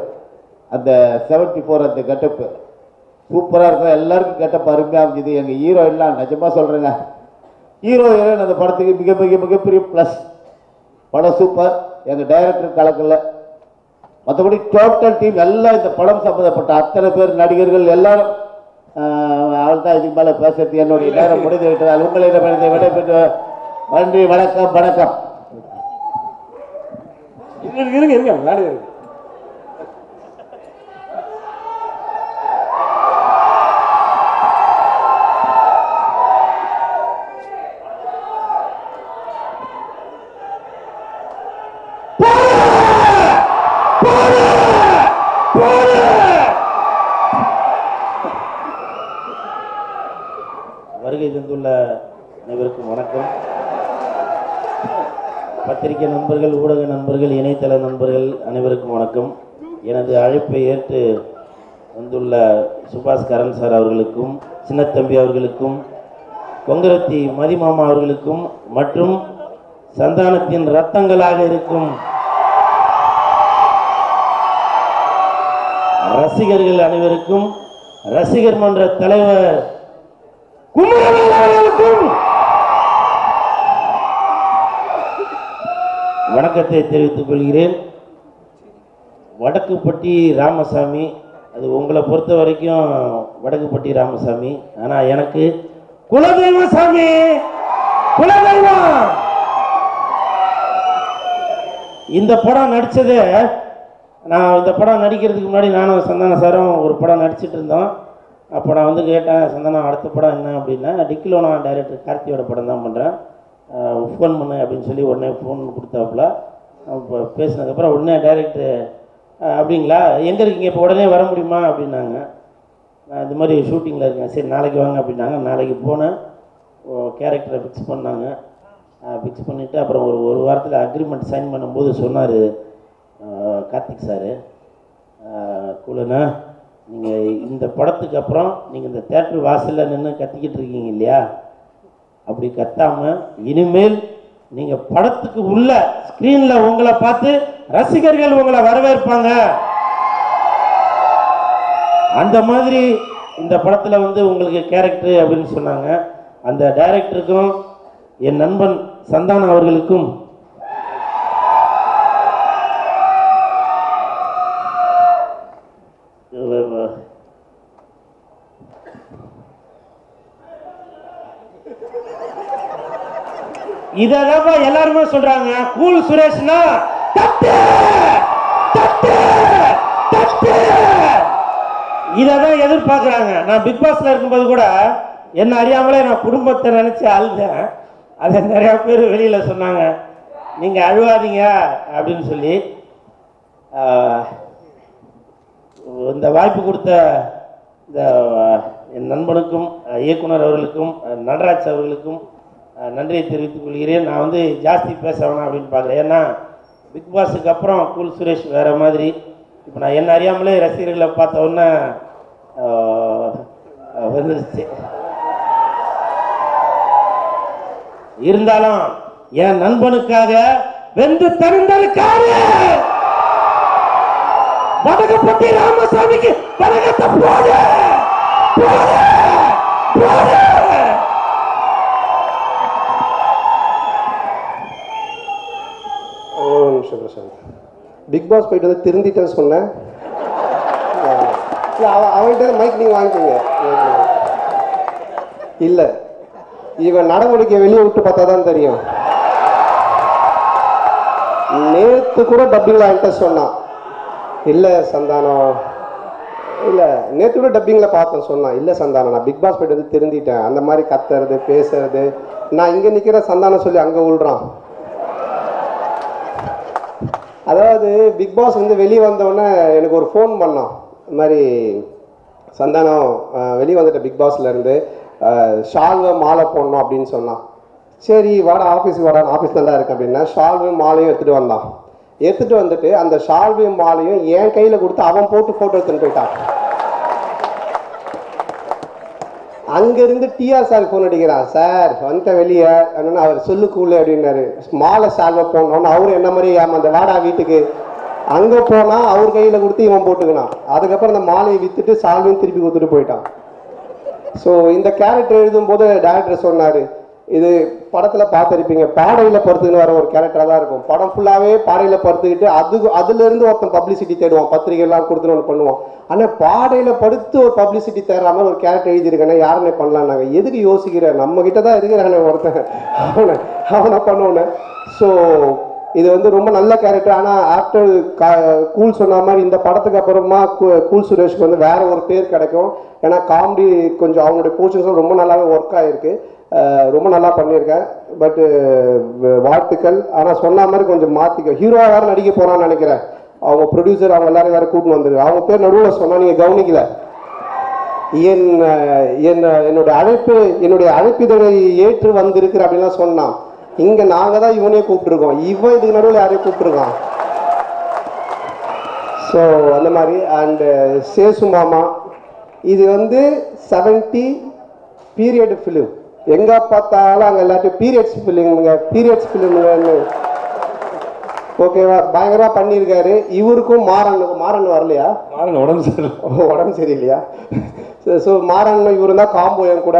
அந்த 74 அந்த கெட்டப்பு சூப்பராக இருக்கும். எல்லாருக்கும் கெட்டப்பு அருமையாக இருந்துது. எங்கள் ஹீரோ எல்லாம் நிஜமா சொல்கிறேங்க, ஹீரோ ஹீரோயின் அந்த படத்துக்கு மிகப்பெரிய ப்ளஸ். படம் சூப்பர். எங்கள் டைரக்டர் கலக்கல, மற்றபடி டோட்டல் டீம் எல்லாம் இந்த படம் சம்மந்தப்பட்ட அத்தனை பேர் நடிகர்கள் எல்லாரும். அவள் தான் இதுக்கு மேலே பேசுறது என்னுடைய நேரம் முடிந்து விட்டதால் உங்களை விடைபெற்று நன்றி. வணக்கம் வணக்கம். இருங்க விளையாடு. வருகை தந்துள்ள அனைவருக்கும் வணக்கம். பத்திரிகை நண்பர்கள், ஊடக நண்பர்கள், இணையதள நண்பர்கள் அனைவருக்கும் வணக்கம். எனது அழைப்பை ஏற்று வந்துள்ள சுபாஷ் கரன் சார் அவர்களுக்கும், சின்னத்தம்பி அவர்களுக்கும், கொங்கரத்தி மதிமாமா அவர்களுக்கும் மற்றும் சந்தானத்தின் ரத்தங்களாக இருக்கும் ரசிகர்கள் அனைவருக்கும், ரசிகர் மன்ற தலைவர் குமரவேல் அவர்களுக்கும் வணக்கத்தை தெரிவித்துக் கொள்கிறேன். வடக்குப்பட்டி ராமசாமி, அது உங்களை பொறுத்த வரைக்கும் வடக்குப்பட்டி ராமசாமி, ஆனால் எனக்கு குலதெய்வம் சாமி, குலதெய்வம். இந்த படம் நடித்தது, நான் இந்த படம் நடிக்கிறதுக்கு முன்னாடி நானும் சந்தான சாரும் ஒரு படம் நடிச்சிட்டு இருந்தோம். அப்போ நான் வந்து கேட்டேன், சந்தானம் அடுத்த படம் என்ன அப்படின்னா, டிக்கிலோனா டைரக்டர் கார்த்தியோட படம் தான் பண்ணுறேன், ஃபோன் பண்ணு அப்படின்னு சொல்லி உடனே ஃபோன் கொடுத்தாப்புல. இப்போ பேசினதுக்கப்புறம் உடனே டைரக்டர் அப்படிங்களா, எங்கே இருக்கீங்க, இப்போ உடனே வர முடியுமா அப்படின்னாங்க. நான் இது மாதிரி ஷூட்டிங்கில் இருக்கேன், சரி நாளைக்கு வாங்க அப்படின்னாங்க. நாளைக்கு போனேன், கேரக்டரை ஃபிக்ஸ் பண்ணாங்க. ஃபிக்ஸ் பண்ணிவிட்டு அப்புறம் ஒரு வாரத்தில் அக்ரிமெண்ட் சைன் பண்ணும்போது சொன்னார் கார்த்திக் சார், கூலண்ணா நீங்கள் இந்த படத்துக்கு அப்புறம் நீங்கள் இந்த தேட்டர் வாசலில் நின்று கத்திக்கிட்டு இருக்கீங்க இல்லையா, அப்படி கத்தாமல் இனிமேல் நீங்கள் படத்துக்கு உள்ள ஸ்க்ரீனில் உங்களை பார்த்து ரசிகர்கள் உங்களை வரவேற்பாங்க. அந்த மாதிரி இந்த படத்தில் வந்து உங்களுக்கு கேரக்டர் அப்படின்னு சொன்னாங்க. அந்த டைரக்டருக்கும் என் நண்பன் சந்தானம் அவர்களுக்கும் இதான் எல்லாருமே சொல்றாங்க, கூல் சுரேஷ்னா இதான் எதிர்பார்க்கிறாங்க. நான் பிக் பாஸ்ல இருக்கும்போது கூட என்ன அறியாமலே நான் குடும்பத்தை நினைச்சு அழுதேன். அதை நிறைய பேர் வெளியில சொன்னாங்க, நீங்க அழுவாதீங்க அப்படின்னு சொல்லி. இந்த வாய்ப்பு கொடுத்த இந்த என் நண்பனுக்கும், இயக்குனர் அவர்களுக்கும், நடராஜ் அவர்களுக்கும் நன்றியை தெரிவித்துக் கொள்கிறேன். நான் வந்து ஜாஸ்தி பேச வேணாம் அப்படின்னு பார்க்குறேன். ஏன்னா பிக் பாஸுக்கு அப்புறம் கூல் சுரேஷ் வேறு மாதிரி. இப்போ நான் என்ன அறியாமலே ரசிகர்களை பார்த்த உடனே வந்துருச்சு. இருந்தாலும் என் நண்பனுக்காக வெந்து தருந்தலுக்காக வடகப்பட்டி ராமசாமிக்கு வணக்கத்தை போடு போடு போடு. பிக் பாஸ் போயிட்டு வந்து திருந்திட்டேன்னு சொன்னேன். அவன்கிட்ட மைக் நீங்கள் வாங்கிக்கோங்க. இல்லை, இவன் நடவடிக்கை வெளியே விட்டு பார்த்தா தான் தெரியும். நேற்று கூட டப்பிங்கில் என்கிட்ட சொன்னான், இல்லை சந்தானம் இல்லை நேற்று கூட டப்பிங்கில் பார்த்தேன் சொன்னான், இல்லை சந்தானம் நான் பிக் பாஸ் போய்ட்டு வந்து திருந்திட்டேன், அந்த மாதிரி கத்துறது பேசுறது, நான் இங்கே நிற்கிற சந்தானம் சொல்லி அங்கே விழுறான். அதாவது பிக் பாஸ் வந்து வெளியே வந்தோடனே எனக்கு ஒரு ஃபோன் பண்ணான், இந்த மாதிரி சந்தானம் வெளியே வந்துட்ட பிக் பாஸ்லேருந்து ஷால்வை மாலை போடணும் அப்படின்னு சொன்னான். சரி வாடா ஆஃபீஸுக்கு வாடா, ஆஃபீஸ் நல்லா இருக்கு அப்படின்னா ஷால்வையும் மாலையும் எடுத்துகிட்டு வந்தான். எடுத்துகிட்டு வந்துட்டு அந்த ஷால்வையும் மாலையும் என் கையில் கொடுத்து அவன் போட்டு ஃபோட்டோ எடுத்துன்னு போயிட்டான். அங்கேருந்து டிஆர் சார் ஃபோன் அடிக்கிறான், சார் வந்துட்ட வெளியே அப்படின்னு. அவர் சொல்லுக்குள்ளே அப்படின்னாரு, மாலை ஷால்வை போடணும்னு அவரு என்ன மாதிரி அந்த வாடா வீட்டுக்கு. அங்கே போனால் அவர் கையில் கொடுத்து இவன் போட்டுக்கினான். அதுக்கப்புறம் அந்த மாலையை விற்றுட்டு ஷால்வையும் திருப்பி கொடுத்துட்டு போயிட்டான். ஸோ இந்த கேரக்டர் எழுதும்போது டேரக்டர் சொன்னார், இது படத்தில் பார்த்துருப்பீங்க, பாடையில் படுத்துக்கின்னு வர ஒரு கேரக்டராக தான் இருக்கும். படம் ஃபுல்லாகவே பாடையில் படுத்துக்கிட்டு அதுலேருந்து ஒருத்தன் பப்ளிசிட்டி தேடுவான், பத்திரிகைலாம் கொடுத்துன்னு ஒன்று பண்ணுவான். ஆனால் பாடையில் படுத்து ஒரு பப்ளிசிட்டி தேடுற மாதிரி ஒரு கேரக்டர் எழுதியிருக்கேன்னா யாருன்னே பண்ணலாம். நாங்கள் எதுக்கு யோசிக்கிற, நம்மக்கிட்ட தான் இருக்கிறானே ஒருத்தன், அவனை பண்ணோன்னு. ஸோ இது வந்து ரொம்ப நல்ல கேரக்டர். ஆனால் ஆஃப்டர் கூல் சொன்ன மாதிரி இந்த படத்துக்கு அப்புறமா கூல் சுரேஷ்க்கு வந்து வேற ஒரு பேர் கிடைக்கும். ஏன்னா காமெடி கொஞ்சம் அவங்களுடைய போர்ஷன்ஸும் ரொம்ப நல்லாவே ஒர்க் ஆகிருக்கு, ரொம்ப நல்லா பண்ணியிருக்கேன். பட்டு வாழ்த்துக்கள். ஆனால் சொன்ன மாதிரி கொஞ்சம் மாற்றிக்க, ஹீரோவாக வேறு நடிக்க போகிறான்னு நினைக்கிறேன். அவங்க ப்ரொடியூசர் அவங்க எல்லாரும் வேறு கூட்டின்னு வந்துருக்கு. அவங்க பேர் நடுவில் சொன்னால் நீங்கள் கவனிக்கல. என்னுடைய அழைப்பிதழை ஏற்று வந்திருக்கிற அப்படின்லாம் சொன்னான். இங்கே நாங்கள் தான் இவனே கூப்பிட்டுருக்கோம், இவன் இதுக்கு நடுவில் யாரையும் கூப்பிட்டுருக்கான். ஸோ அந்த மாதிரி. அண்டு சேசு மாமா, இது வந்து 70 பீரியட் ஃபிலிம். எங்கே பார்த்தாலும் அங்கே எல்லாத்தையும் பீரியட்ஸ் ஃபிலிமுங்கன்னு ஓகேவா, பயங்கரமாக பண்ணியிருக்காரு. இவருக்கும் மாறன் வரலையா, உடம்பு சரியில்லையா. ஸோ மாறன் இவரு தான் காம்போ என் கூட.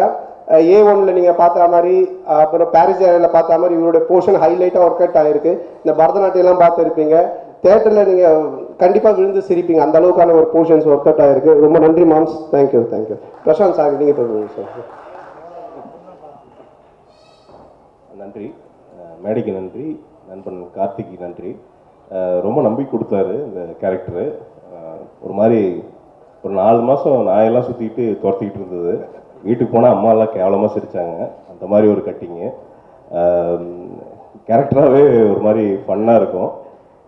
A1ல நீங்கள் பார்த்த மாதிரி, அப்புறம் பாரிஸ் ஏரியாவில் பார்த்த மாதிரி இவருடைய போர்ஷன் ஹைலைட்டாக ஒர்க் அவுட் ஆகிருக்கு. இந்த பரதநாட்டியெல்லாம் பார்த்துருப்பீங்க, தேட்டரில் நீங்கள் கண்டிப்பாக விழுந்து சிரிப்பீங்க, அந்த அளவுக்கான ஒரு போர்ஷன்ஸ் ஒர்க் அவுட் ஆகிருக்கு. ரொம்ப நன்றி மாம்ஸ், தேங்க்யூ. பிரசாந்த் சார் நீங்கள் இப்போ சார். நன்றி, மேடைக்கு நன்றி, நண்பன் கார்த்திக்கு நன்றி. ரொம்ப நம்பி கொடுத்தாரு இந்த கேரக்டரு. ஒரு மாதிரி ஒரு 4 மாதம் நாயெல்லாம் சுற்றிக்கிட்டு துரத்திக்கிட்டு இருந்தது. வீட்டுக்கு போனால் அம்மாலாம் கேவலமாக சிரித்தாங்க. அந்த மாதிரி ஒரு கட்டிங்கு கேரக்டராகவே ஒரு மாதிரி ஃபன்னாக இருக்கும்.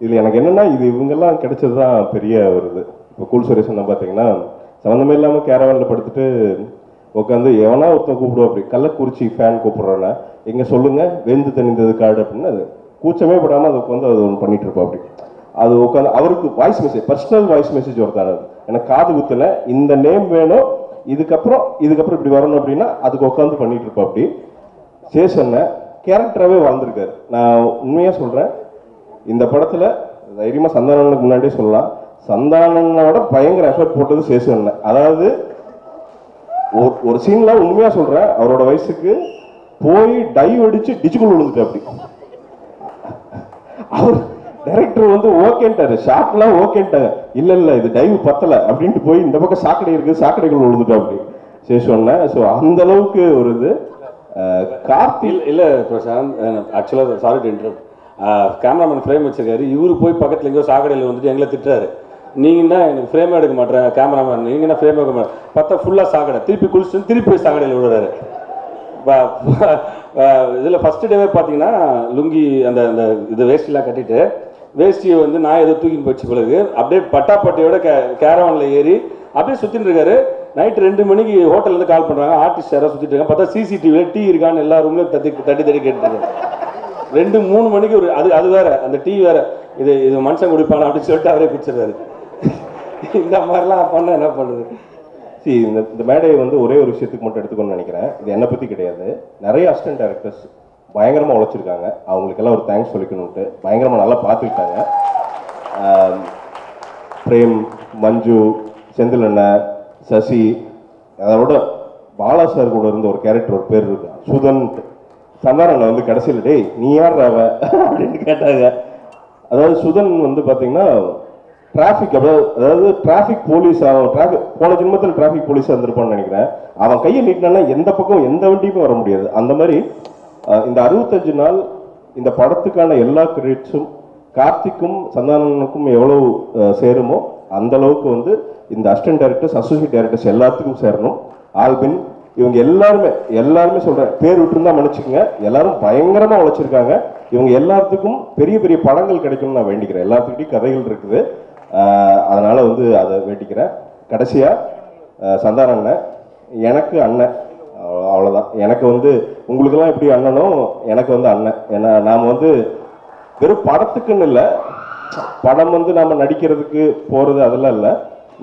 இதில் எனக்கு என்னென்னா, இது இவங்கெல்லாம் கிடைச்சது தான் பெரிய ஒரு இது. இப்போ கூல் சுரேஷன் பார்த்தீங்கன்னா சம்மந்தமே இல்லாமல் கேரவானில் படுத்துட்டு உட்காந்து எவனா ஒருத்தன் கூப்பிடுவோம், அப்படி கள்ளக்குறிச்சி ஃபேன் கூப்பிட்றோன்னா எங்கே சொல்லுங்கள் வெந்து தணிந்தது காடு அப்படின்னு அது கூச்சமே படாமல் அதை உட்காந்து அது ஒன்று பண்ணிகிட்டு இருப்போம். அப்படி அது உட்காந்து அவருக்கு voice message, personal voice message ஒருத்தான, எனக்கு காது குத்தலை, இந்த நேம் வேணும், இதுக்கப்புறம் இப்படி வரணும் அப்படின்னா அதுக்கு உட்காந்து பண்ணிட்டு இருப்போம். அப்படி சேஷன்ன கேரக்டராகவே வாழ்ந்துருக்காரு. நான் உண்மையாக சொல்கிறேன், இந்த படத்தில் தைரியமாக சந்தானனுக்கு முன்னாடியே சொல்லலாம், சந்தானனோட பயங்கர எஃபர்ட் போட்டது சேஷன். அதாவது ஒரு சீன்ல உண்மையாக சொல்கிறேன், அவரோட வயசுக்கு போய் டைவ் அடிச்சு டிச்சுக்குள்ள விழுந்துட்டு. அப்படி அவர் டைரக்டர் வந்து ஓகேன்ட்டாரு, ஷாட்லாம் ஓகேன்ட்டாங்க, இல்லை இது டைவ் பத்தலை அப்படின்ட்டு போய் இந்த பக்கம் சாக்கடை இருக்குது, சாக்கடைக்குள்ள விழுந்துட்டோம் அப்படி சேஷன். ஸோ அந்த அளவுக்கு ஒரு இது. கார்த்திக் இல்லை பிரசாந்த், ஆக்சுவலாக sorry to interrupt, cameraman frame வச்சிருக்காரு, இவரு போய் பக்கத்தில் எங்கேயோ சாக்கடையில் வந்துட்டு எங்களை திட்டுறாரு. நீங்கன்னா எனக்கு ஃப்ரேம் எடுக்க மாட்டேன் கேமராமேன், நீங்கன்னா ஃப்ரேம் எடுக்க மாட்டேன், பார்த்தா ஃபுல்லாக சாக்கடை, திருப்பி குளிச்சுட்டு திருப்பி போய் சாக்கடையில் விடுறாரு. இதில் ஃபஸ்ட்டு டேவே பார்த்தீங்கன்னா லுங்கி அந்த அந்த இது வேஷ்டிலாம் கட்டிட்டு, வேஷ்டியை வந்து நான் ஏதோ தூக்கின்னு போச்சு பிறகு அப்படியே பட்டாப்பட்டியோட கேரவானில் ஏறி அப்படியே சுற்றிட்டு இருக்காரு. நைட்டு 2 மணிக்கு ஹோட்டல்லேருந்து கால் பண்ணுறாங்க, ஆர்டிஸ்ட் யாராவது சுற்றிட்டு இருக்காங்க, பார்த்தா சிசிடிவியில் டீ இருக்கான்னு எல்லா ரூம்லையும் தட்டி கேட்டுருக்காரு. 2-3 மணிக்கு ஒரு அது வேற, அந்த டீ வேற, இது மனுஷன் குடிப்பானா அப்படின்னு சொல்லிட்டு அவரே குடிச்சிடுறாரு. இந்த மாதிரிலாம் பண்ண என்ன பண்ணுது. இந்த மேடையை வந்து ஒரே ஒரு விஷயத்துக்கு மட்டும் எடுத்துக்கணும்னு நினைக்கிறேன். இது என்னை பற்றி கிடையாது. நிறைய அசிஸ்டன்ட் டைரக்டர்ஸ் பயங்கரமாக உழைச்சிருக்காங்க, அவங்களுக்கெல்லாம் ஒரு தேங்க்ஸ் சொல்லிக்கணும்ட்டு. பயங்கரமாக நல்லா பார்த்துக்கிட்டாங்க. பிரேம், மஞ்சு, செந்திலண்ணன், சசி, அதோட பாலா சார் கூட இருந்த ஒரு கேரக்டர், ஒரு பேர் இருக்கு சுதன். சந்தானனை வந்து கடைசியில் டேய் நீ யார் அவ அப்படின்னு கேட்டாங்க. அதாவது சுதன் வந்து பார்த்தீங்கன்னா டிராஃபிக், அதாவது டிராஃபிக் போலீஸ், அவன் போன ஜென்மத்தில் டிராஃபிக் போலீஸாக இருந்திருப்பான்னு நினைக்கிறேன். அவன் கையை நீட்டினா எந்த பக்கம் எந்த வண்டியுமே வர முடியாது. அந்த மாதிரி இந்த 65 நாள் இந்த படத்துக்கான எல்லா கிரெடிட்ஸும் கார்த்திக்கும் சந்தானனுக்கும் எவ்வளோ சேருமோ அந்த அளவுக்கு வந்து இந்த அசிஸ்டன்ட் டைரக்டர்ஸ், அசோசியேட் டைரக்டர்ஸ் எல்லாத்துக்கும் சேரணும். ஆல்பின் இவங்க எல்லாருமே சொல்றேன், பேர் விட்டுருந்தா மன்னிச்சுக்கங்க, எல்லாரும் பயங்கரமா உழைச்சிருக்காங்க. இவங்க எல்லாத்துக்கும் பெரிய பெரிய படங்கள் கிடைக்கும்னு நான் வேண்டிக்கிறேன். எல்லாத்துக்கிட்டையும் கதைகள் இருக்குது, அதனால வந்து அதை வேண்டிக்கிறேன். கடைசியா சந்தான அண்ணன் எனக்கு அண்ணன், அவ்வளோதான். எனக்கு வந்து உங்களுக்கெல்லாம் எப்படி அண்ணனும் எனக்கு வந்து அண்ணன். ஏன்னா நாம் வந்து வெறும் படத்துக்குன்னு இல்லை, படம் வந்து நாம் நடிக்கிறதுக்கு போகிறது அதெல்லாம் இல்லை.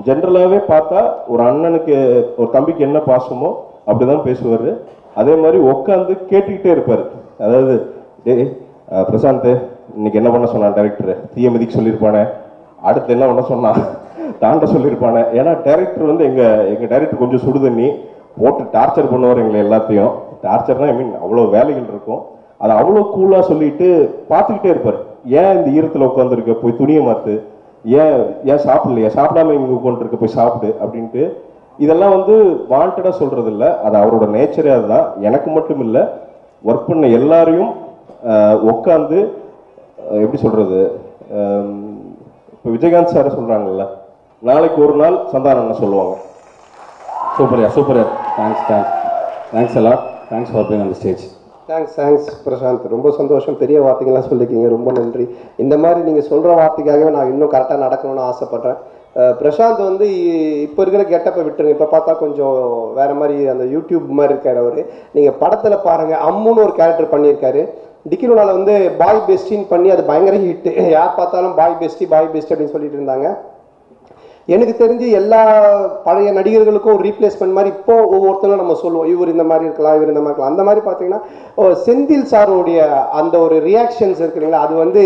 ஜென்ரலாகவே பார்த்தா ஒரு அண்ணனுக்கு ஒரு தம்பிக்கு என்ன பாசமோ அப்படிதான் பேசுவார். அதே மாதிரி உட்காந்து கேட்டுக்கிட்டே இருப்பார். அதாவது டேய் பிரசாந்த் இன்னைக்கு என்ன பண்ண சொன்னான் டைரக்டர், தீய மிதிக்கு சொல்லியிருப்பானே, அடுத்து என்ன பண்ண சொன்னான் தாண்ட சொல்லியிருப்பானே. ஏன்னா டைரக்டர் வந்து எங்கள் டைரக்டர் கொஞ்சம் சுடுதண்ணி போட்டு டார்ச்சர் பண்ணுவார் எங்களை எல்லாத்தையும். டார்ச்சர்னா ஐ மீன் அவ்வளோ வேலைகள் இருக்கும், அதை அவ்வளோ கூலாக சொல்லிட்டு பார்த்துக்கிட்டே இருப்பார். ஏன் இந்த ஈரத்தில் உட்காந்துருக்க, போய் துணியை மாற்று, ஏன் சாப்பிடலையா, சாப்பிடாம இங்கே உட்காந்துருக்க, போய் சாப்பிடு அப்படின்ட்டு. இதெல்லாம் வந்து வாண்டடாக சொல்கிறது இல்லை, அது அவரோட நேச்சரே. அதுதான். எனக்கு மட்டும் இல்லை, ஒர்க் பண்ண எல்லாரையும் உட்காந்து எப்படி சொல்கிறது, இப்போ விஜயகாந்த் சாரை சொல்கிறாங்கல்ல, நாளைக்கு ஒரு நாள் சந்தானம் சொல்லுவாங்க. சூப்பர் தேங்க்ஸ் எல்லாம், thanks for being on the stage. Thanks Prashanth, ரொம்ப சந்தோஷம். பெரிய வார்த்தைகள்லாம் சொல்லிக்கிங்க, ரொம்ப நன்றி. இந்த மாதிரி நீங்கள் சொல்கிற வார்த்தைக்காகவே நான் இன்னும் கரெக்டாக நடக்கணும்னு ஆசைப்பட்றேன். பிரசாந்த் வந்து இப்போ இருக்கிற கெட்டப்பை விட்டுருங்க, இப்போ பார்த்தா கொஞ்சம் வேறு மாதிரி அந்த யூடியூப் மாதிரி இருக்கார் அவர். நீங்கள் படத்தில் பாருங்கள், அம்முன்னு ஒரு கேரக்டர் பண்ணியிருக்காரு. டிக்கிலோனால வந்து பாய் பெஸ்டின்னு பண்ணி அது பயங்கர ஹிட்டு. யார் பார்த்தாலும் பாய் பெஸ்டி அப்படின்னு சொல்லிட்டு இருந்தாங்க. எனக்கு தெரிஞ்சு எல்லா பழைய நடிகர்களுக்கும் ஒரு ரீப்ளேஸ்மெண்ட் மாதிரி இப்போ ஒவ்வொருத்தரும் நம்ம சொல்லுவோம், இவர் இந்த மாதிரி இருக்கலாம், இவர் இந்த மாதிரி இருக்கலாம். அந்த மாதிரி பார்த்தீங்கன்னா செந்தில் சாரோடைய அந்த ஒரு ரியாக்ஷன்ஸ் இருக்குங்களா, அது வந்து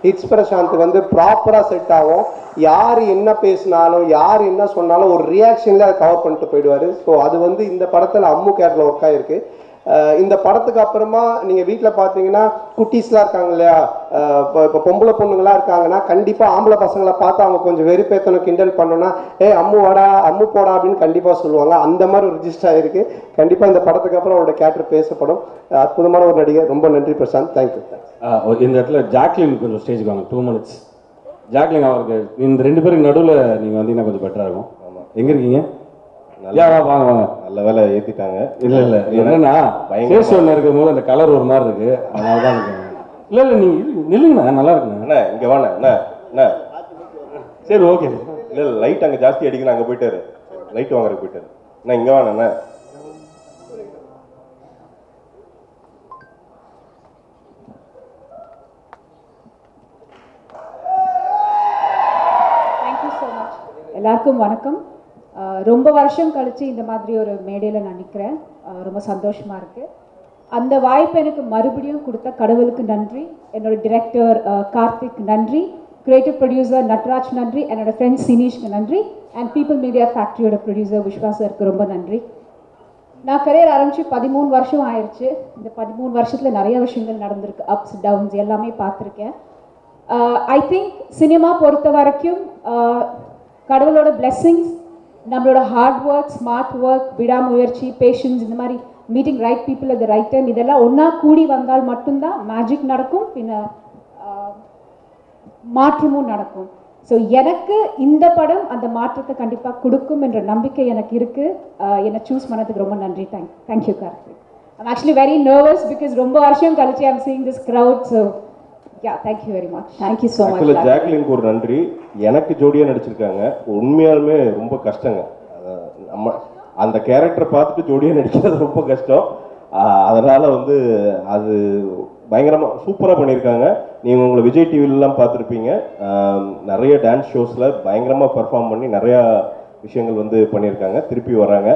ஹிட்ஸ் பிரசாந்த் வந்து ப்ராப்பராக செட் ஆகும். யார் என்ன பேசினாலும் யார் என்ன சொன்னாலும் ஒரு ரியாக்ஷனில் அதை கவர் பண்ணிட்டு போயிடுவார். ஸோ அது வந்து இந்த படத்தில் அம்மு கேரக்டரில் ஒர்க் ஆகிருக்கு. இந்த படத்துக்கு அப்புறமா நீங்கள் வீட்டில் பார்த்தீங்கன்னா குட்டீஸ்லாம் இருக்காங்க இல்லையா, இப்போ பொம்பளை பொண்ணுங்களாம் இருக்காங்கன்னா கண்டிப்பாக ஆம்பளை பசங்களை பார்த்து அவங்க கொஞ்சம் வெறுப்பேற்றணும், கிண்டல் பண்ணோன்னா அம்மு வாடா அம்மு போடா அப்படின்னு கண்டிப்பாக சொல்லுவாங்க. அந்த மாதிரி ஒரு ரிஜிஸ்டர் ஆகிருக்கு. கண்டிப்பாக இந்த படத்துக்கு அப்புறம் அவரோட கேரக்டர் பேசப்படும். அற்புதமான ஒரு நடிகர். ரொம்ப நன்றி பிரசாந்த், தேங்க்யூ. இந்த இடத்துல ஜாக்லின் கொஞ்சம் ஸ்டேஜுக்கு வாங்க, 2 minutes. ஜாக்லின் அவருக்கு இந்த 2 பேருக்கு நடுவில் நீங்கள் வந்தீங்கன்னா கொஞ்சம் பெட்டராக இருக்கும். ஆமாம், எங்கே இருக்கீங்க? வாங்க நல்ல வேலை ஏற்றிட்டாங்க. இல்லை என்னன்னா ஃபேஸ் ஒன்று இருக்கும் போது அந்த கலர் ஒரு மாதிரி இருக்கு, அதனால தான் இருக்கு. இல்லை நீங்கள் நில்லுங்கண்ணா, நல்லா இருக்குண்ணா. அண்ணா இங்கே வாண்ணா, அண்ணா சரி ஓகே. இல்லை லைட் அங்கே ஜாஸ்தி அடிக்கணும், அங்கே போயிட்டாரு, லைட் வாங்குறதுக்கு போயிட்டாரு. அண்ணா இங்கே வாண்ணா. Thank you so much. எல்லாருக்கும் வணக்கம். ரொம்ப வருஷம் கழித்து இந்த மாதிரி ஒரு மேடையில் நான் நிற்கிறேன், ரொம்ப சந்தோஷமாக இருக்குது. அந்த வாய்ப்பு எனக்கு மறுபடியும் கொடுத்த கடவுளுக்கு நன்றி, என்னோட டிரெக்டர் கார்த்திக் நன்றி, கிரியேட்டிவ் ப்ரொடியூசர் நட்ராஜ் நன்றி, என்னோட ஃப்ரெண்ட்ஸ் சினீஷ்க்கு நன்றி, அண்ட் பீப்புள் மீடியா ஃபேக்ட்ரியோட ப்ரொடியூசர் விஸ்வாசருக்கு ரொம்ப நன்றி. நான் கரியர் ஆரம்பித்து 13 வருஷம் ஆயிடுச்சு. இந்த 13 வருஷத்தில் நிறைய விஷயங்கள் நடந்திருக்கு, அப்ஸ் டவுன்ஸ் எல்லாமே பார்த்துருக்கேன். ஐ திங்க் சினிமா பொறுத்த வரைக்கும் கடவுளோட பிளெஸ்ஸிங்ஸ், நம்மளோட ஹார்ட் ஒர்க், ஸ்மார்ட் ஒர்க், விடாமுயற்சி, பேஷன்ஸ், இந்த மாதிரி meeting right people at the right time, இதெல்லாம் ஒன்றா கூடி வந்தால் மட்டும்தான் மேஜிக் நடக்கும், பின்ன மாற்றமும் நடக்கும். ஸோ எனக்கு இந்த படம் அந்த மாற்றத்தை கண்டிப்பாக கொடுக்கும் என்ற நம்பிக்கை எனக்கு இருக்குது. என்னை சூஸ் பண்ணதுக்கு ரொம்ப நன்றி. Thank you Karthik. I'm actually very nervous because ரொம்ப வருஷம் கழிச்சு I'm seeing this crowd. So thank you very much. Thank you so much. ஜாக்லினுக்கு ஒரு நன்றி. எனக்கு ஜோடியாக நடிச்சிருக்காங்க, உண்மையாலுமே ரொம்ப கஷ்டங்க. நம்ம அந்த கேரக்டரை பார்த்துட்டு ஜோடியாக நடிக்கிறது ரொம்ப கஷ்டம். அதனால் வந்து அது பயங்கரமாக சூப்பராக பண்ணியிருக்காங்க. நீங்கள் உங்களை விஜய் டிவிலெலாம் பார்த்துருப்பீங்க, நிறைய டான்ஸ் ஷோஸில் பயங்கரமாக பர்ஃபார்ம் பண்ணி நிறையா விஷயங்கள் வந்து பண்ணியிருக்காங்க. திருப்பி வராங்க.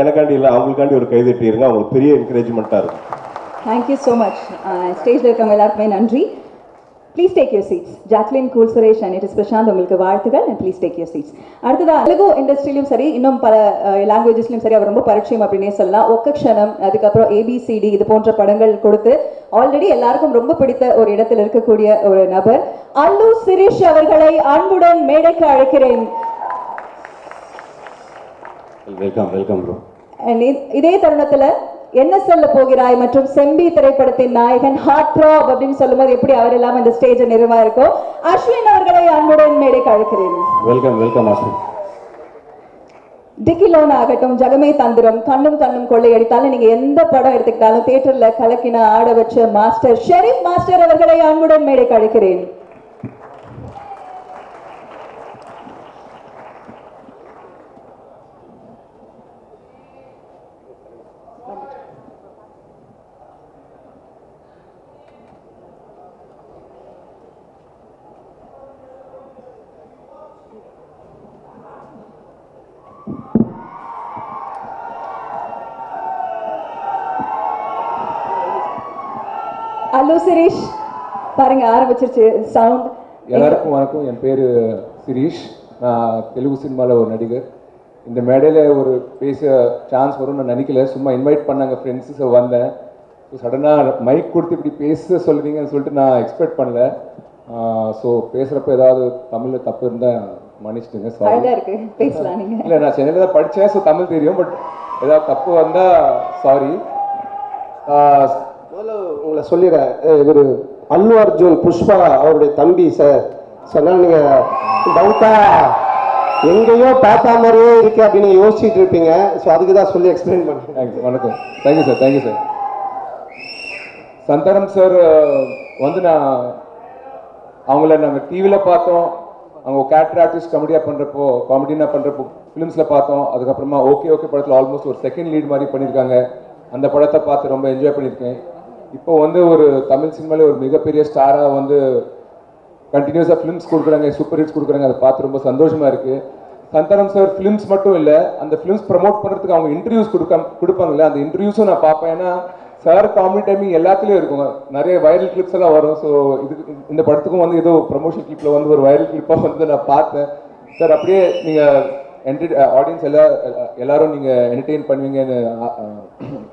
எனக்காண்டி இல்லை, அவங்களுக்காண்டி ஒரு கைதட்டி இருங்க, அவங்களுக்கு பெரிய என்கரேஜ்மெண்ட்டாக இருக்கும். Thank you so much. ஸ்டேஜில் இருக்கவங்க எல்லாருக்குமே நன்றி. Please take your seats. Jacqueline, cool Suresh and it's Prashanth, உங்களுக்கு வாழ்த்துகள். And please take your seats. அடுத்ததாக தெலுங்கு இண்டஸ்ட்ரியிலும் சரி, இன்னும் பல லாங்குவேஜஸ்லையும் சரி அவர் ரொம்ப பரிச்சயம் அப்படின்னே சொல்லலாம். ஒக்க க்ஷணம், அதுக்கப்புறம் ABCD, இது போன்ற படங்கள் கொடுத்து ஆல்ரெடி எல்லாருக்கும் ரொம்ப பிடித்த ஒரு இடத்தில் இருக்கக்கூடிய ஒரு நபர் அல்லு சிரீஷ் அவர்களை அன்புடன் மேடைக்கு அழைக்கிறேன். Welcome bro. இதே தருணத்தில் என்ன சொல்ல போகிறாய் மற்றும் செம்பி திரைப்படத்தின் நாயகன் ஹார்ட் த்ராப் அப்படின்னு சொல்லும்போது எப்படி அவர் இல்லாம இந்த ஸ்டேஜ் நிறைவா இருக்கும். அஸ்வின் அவர்களை அன்புடன் மேடைக்கு அழைக்கிறேன். Welcome welcome Ashwin. டிக்கிலோன் ஆகட்டும், ஜகமே தந்திரம், கண்ணும் கண்ணும் கொள்ளையடித்தாலும் நீங்க எந்த படம் எடுத்துக்கிட்டாலும் தியேட்டர்ல கலக்கின ஆட வச்ச மாஸ்டர் ஷெரீப் மாஸ்டர் அவர்களை அன்புடன் மேடைக்கு அழைக்கிறேன். ஹலோ சிரீஷ், பாருங்க ஆரம்பிச்சிருச்சு சவுண்ட். எல்லாருக்கும் வணக்கம். என் பேர் சிரீஷ். நான் தெலுங்கு சினிமாவில் ஒரு நடிகர். இந்த மேடையில் ஒரு பேச சான்ஸ் வரும்னு நான் நினைக்கல. சும்மா இன்வைட் பண்ணாங்க ஃப்ரெண்ட்ஸு, ஸோ வந்தேன். ஸோ சடனாக மைக் கொடுத்து இப்படி பேச சொல்லுவீங்கன்னு சொல்லிட்டு நான் எக்ஸ்பெக்ட் பண்ணல. ஸோ பேசுகிறப்ப ஏதாவது தமிழில் தப்பு இருந்தால் மன்னிச்சிடுங்க. சாரி இருக்கு, பேசலாம் நீங்க. இல்லை, நான் சென்னையில் தான் படித்தேன், ஸோ தமிழ் தெரியும். பட் ஏதாவது தப்பு வந்தால் சாரி. உங்களை சொல்லிடுறேன், இவர் அல்லு அர்ஜுன் புஷ்பா அவருடைய தம்பி சார். சொன்னால் நீங்கள் டவுட்டா எங்கேயோ பார்த்தா மாதிரியே இருக்கு அப்படின்னு யோசிச்சுட்டு இருப்பீங்க. ஸோ அதுக்கு தான் சொல்லி எக்ஸ்பிளைன் பண்ணுறேன். வணக்கம். Thank you sir, thank you sir. Santhanam sir வந்து அவங்கள நாங்கள் டிவியில் பார்த்தோம். அவங்க கேரக்டர் ஆர்டிஸ்ட் காமெடினா பண்ணுறப்போ ஃபிலிம்ஸில் பார்த்தோம். அதுக்கப்புறமா ஓகே ஓகே படத்தில் ஆல்மோஸ்ட் ஒரு செகண்ட் லீட் மாதிரி பண்ணியிருக்காங்க. அந்த படத்தை பார்த்து ரொம்ப என்ஜாய் பண்ணியிருக்கேன். இப்போ வந்து ஒரு தமிழ் சினிமாவில் ஒரு மிகப்பெரிய ஸ்டாராக வந்து கண்டினியூஸாக ஃபிலிம்ஸ் கொடுக்குறாங்க, சூப்பர் ஹிட்ஸ் கொடுக்குறாங்க. அதை பார்த்து ரொம்ப சந்தோஷமாக இருக்குது. சந்தானம் சார் ஃபிலிம்ஸ் மட்டும் இல்லை, அந்த ஃபிலிம்ஸ் ப்ரமோட் பண்ணுறதுக்கு அவங்க இன்டர்வியூஸ் கொடுப்பாங்கல்ல, அந்த இன்டர்வியூஸும் நான் பார்ப்பேன். ஏன்னா சார் காமெடி டைமிங் எல்லாத்துலேயும் இருக்கும். நிறைய வைரல் கிளிப்ஸ் எல்லாம் வரும். ஸோ இந்த படத்துக்கும் வந்து ஏதோ ப்ரமோஷன் கிளிப்பில் வந்து ஒரு வைரல் கிளிப்பாக வந்து நான் பார்த்தேன். சார் அப்படியே நீங்கள் ஆடியன்ஸ் எல்லாரும் நீங்கள் என்டர்டெயின் பண்ணுவீங்கன்னு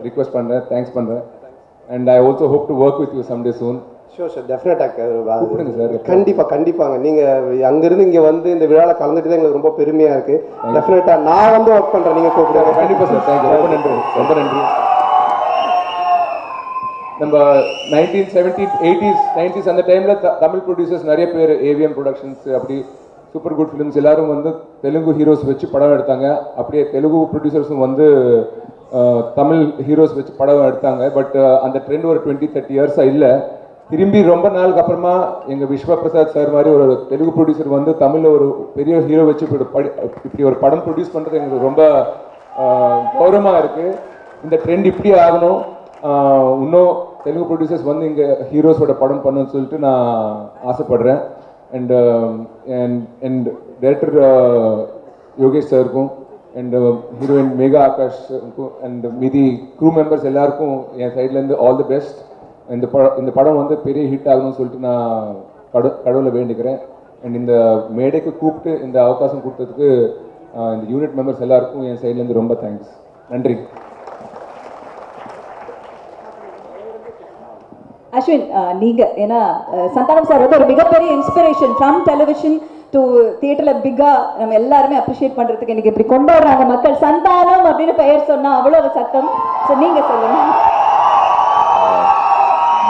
ரிக்வெஸ்ட் பண்ணுறேன். தேங்க்ஸ் பண்ணுறேன். And I also hope to work with you someday soon. Sure sir, டெஃபினட்டாக கூப்பிடுங்க சார். கண்டிப்பாங்க. நீங்கள் அங்கேருந்து இங்கே வந்து இந்த விழாவில் கலந்துட்டு தான் எங்களுக்கு ரொம்ப பெருமையாக இருக்குது. டெஃபினட்டாக நான் வந்து ஒர்க் பண்ணுறேன், நீங்கள் கூப்பிடுங்க. கண்டிப்பாக சார், தேங்க்யூ. ரொம்ப நன்றி, ரொம்ப நன்றி. நம்ம 1970s 80s 90s அந்த டைமில் தமிழ் ப்ரொடியூசர்ஸ் நிறைய பேர், ஏவிஎம் ப்ரொடக்ஷன்ஸ், அப்படி சூப்பர் குட் ஃபிலிம்ஸ் எல்லாரும் வந்து தெலுங்கு ஹீரோஸ் வச்சு படம் எடுத்தாங்க. அப்படியே தெலுங்கு ப்ரொடியூசர்ஸும் வந்து தமிழ் ஹீரோஸ் வச்சு படம் எடுத்தாங்க. பட் அந்த ட்ரெண்ட் ஒரு 20-30 இயர்ஸாக இல்லை. திரும்பி ரொம்ப நாளுக்கு அப்புறமா எங்கள் விஸ்வா பிரசாத் சார் மாதிரி ஒரு தெலுங்கு ப்ரொடியூசர் வந்து தமிழில் ஒரு பெரிய ஹீரோ வச்சு இப்படி ஒரு படம் ப்ரொடியூஸ் பண்ணுறது எங்களுக்கு ரொம்ப கௌரவமாக இருக்குது. இந்த ட்ரெண்ட் இப்படி ஆகணும். இன்னும் தெலுங்கு ப்ரொடியூசர்ஸ் வந்து இங்கே ஹீரோஸோட படம் பண்ணணும்னு சொல்லிட்டு நான் ஆசைப்படுறேன். அண்ட் டைரக்டர் யோகேஷ் சாருக்கும் அண்ட் ஹீரோயின் மேகா ஆகாஷ்க்கும் அண்ட் மீதி க்ரூ மெம்பர்ஸ் எல்லாருக்கும் என் சைட்லேருந்து ஆல் தி பெஸ்ட். இந்த படம் வந்து பெரிய ஹிட் ஆகணும்னு சொல்லிட்டு நான் கடவுளை வேண்டிக்கிறேன். அண்ட் இந்த மேடைக்கு கூப்பிட்டு இந்த அவகாசம் கொடுத்ததுக்கு இந்த யூனிட் மெம்பர்ஸ் எல்லாருக்கும் என் சைட்லேருந்து ரொம்ப தேங்க்ஸ். நன்றி. அஸ்வின், நீங்க ஏன்னா சந்தானம் சார் வந்து ஒரு மிகப்பெரிய இன்ஸ்பிரேஷன் ஃப்ரம் டெலிவிஷன் டு தியேட்டரில் பிக்கா நம்ம எல்லாருமே அப்ரிஷியேட் பண்றதுக்கு இன்னைக்கு இப்படி கொண்டாடுறாங்க மக்கள். சந்தானம் அப்படின்னு பெயர் சொன்னா அவ்வளவு சத்தம். ஸோ நீங்க சொல்லுங்க.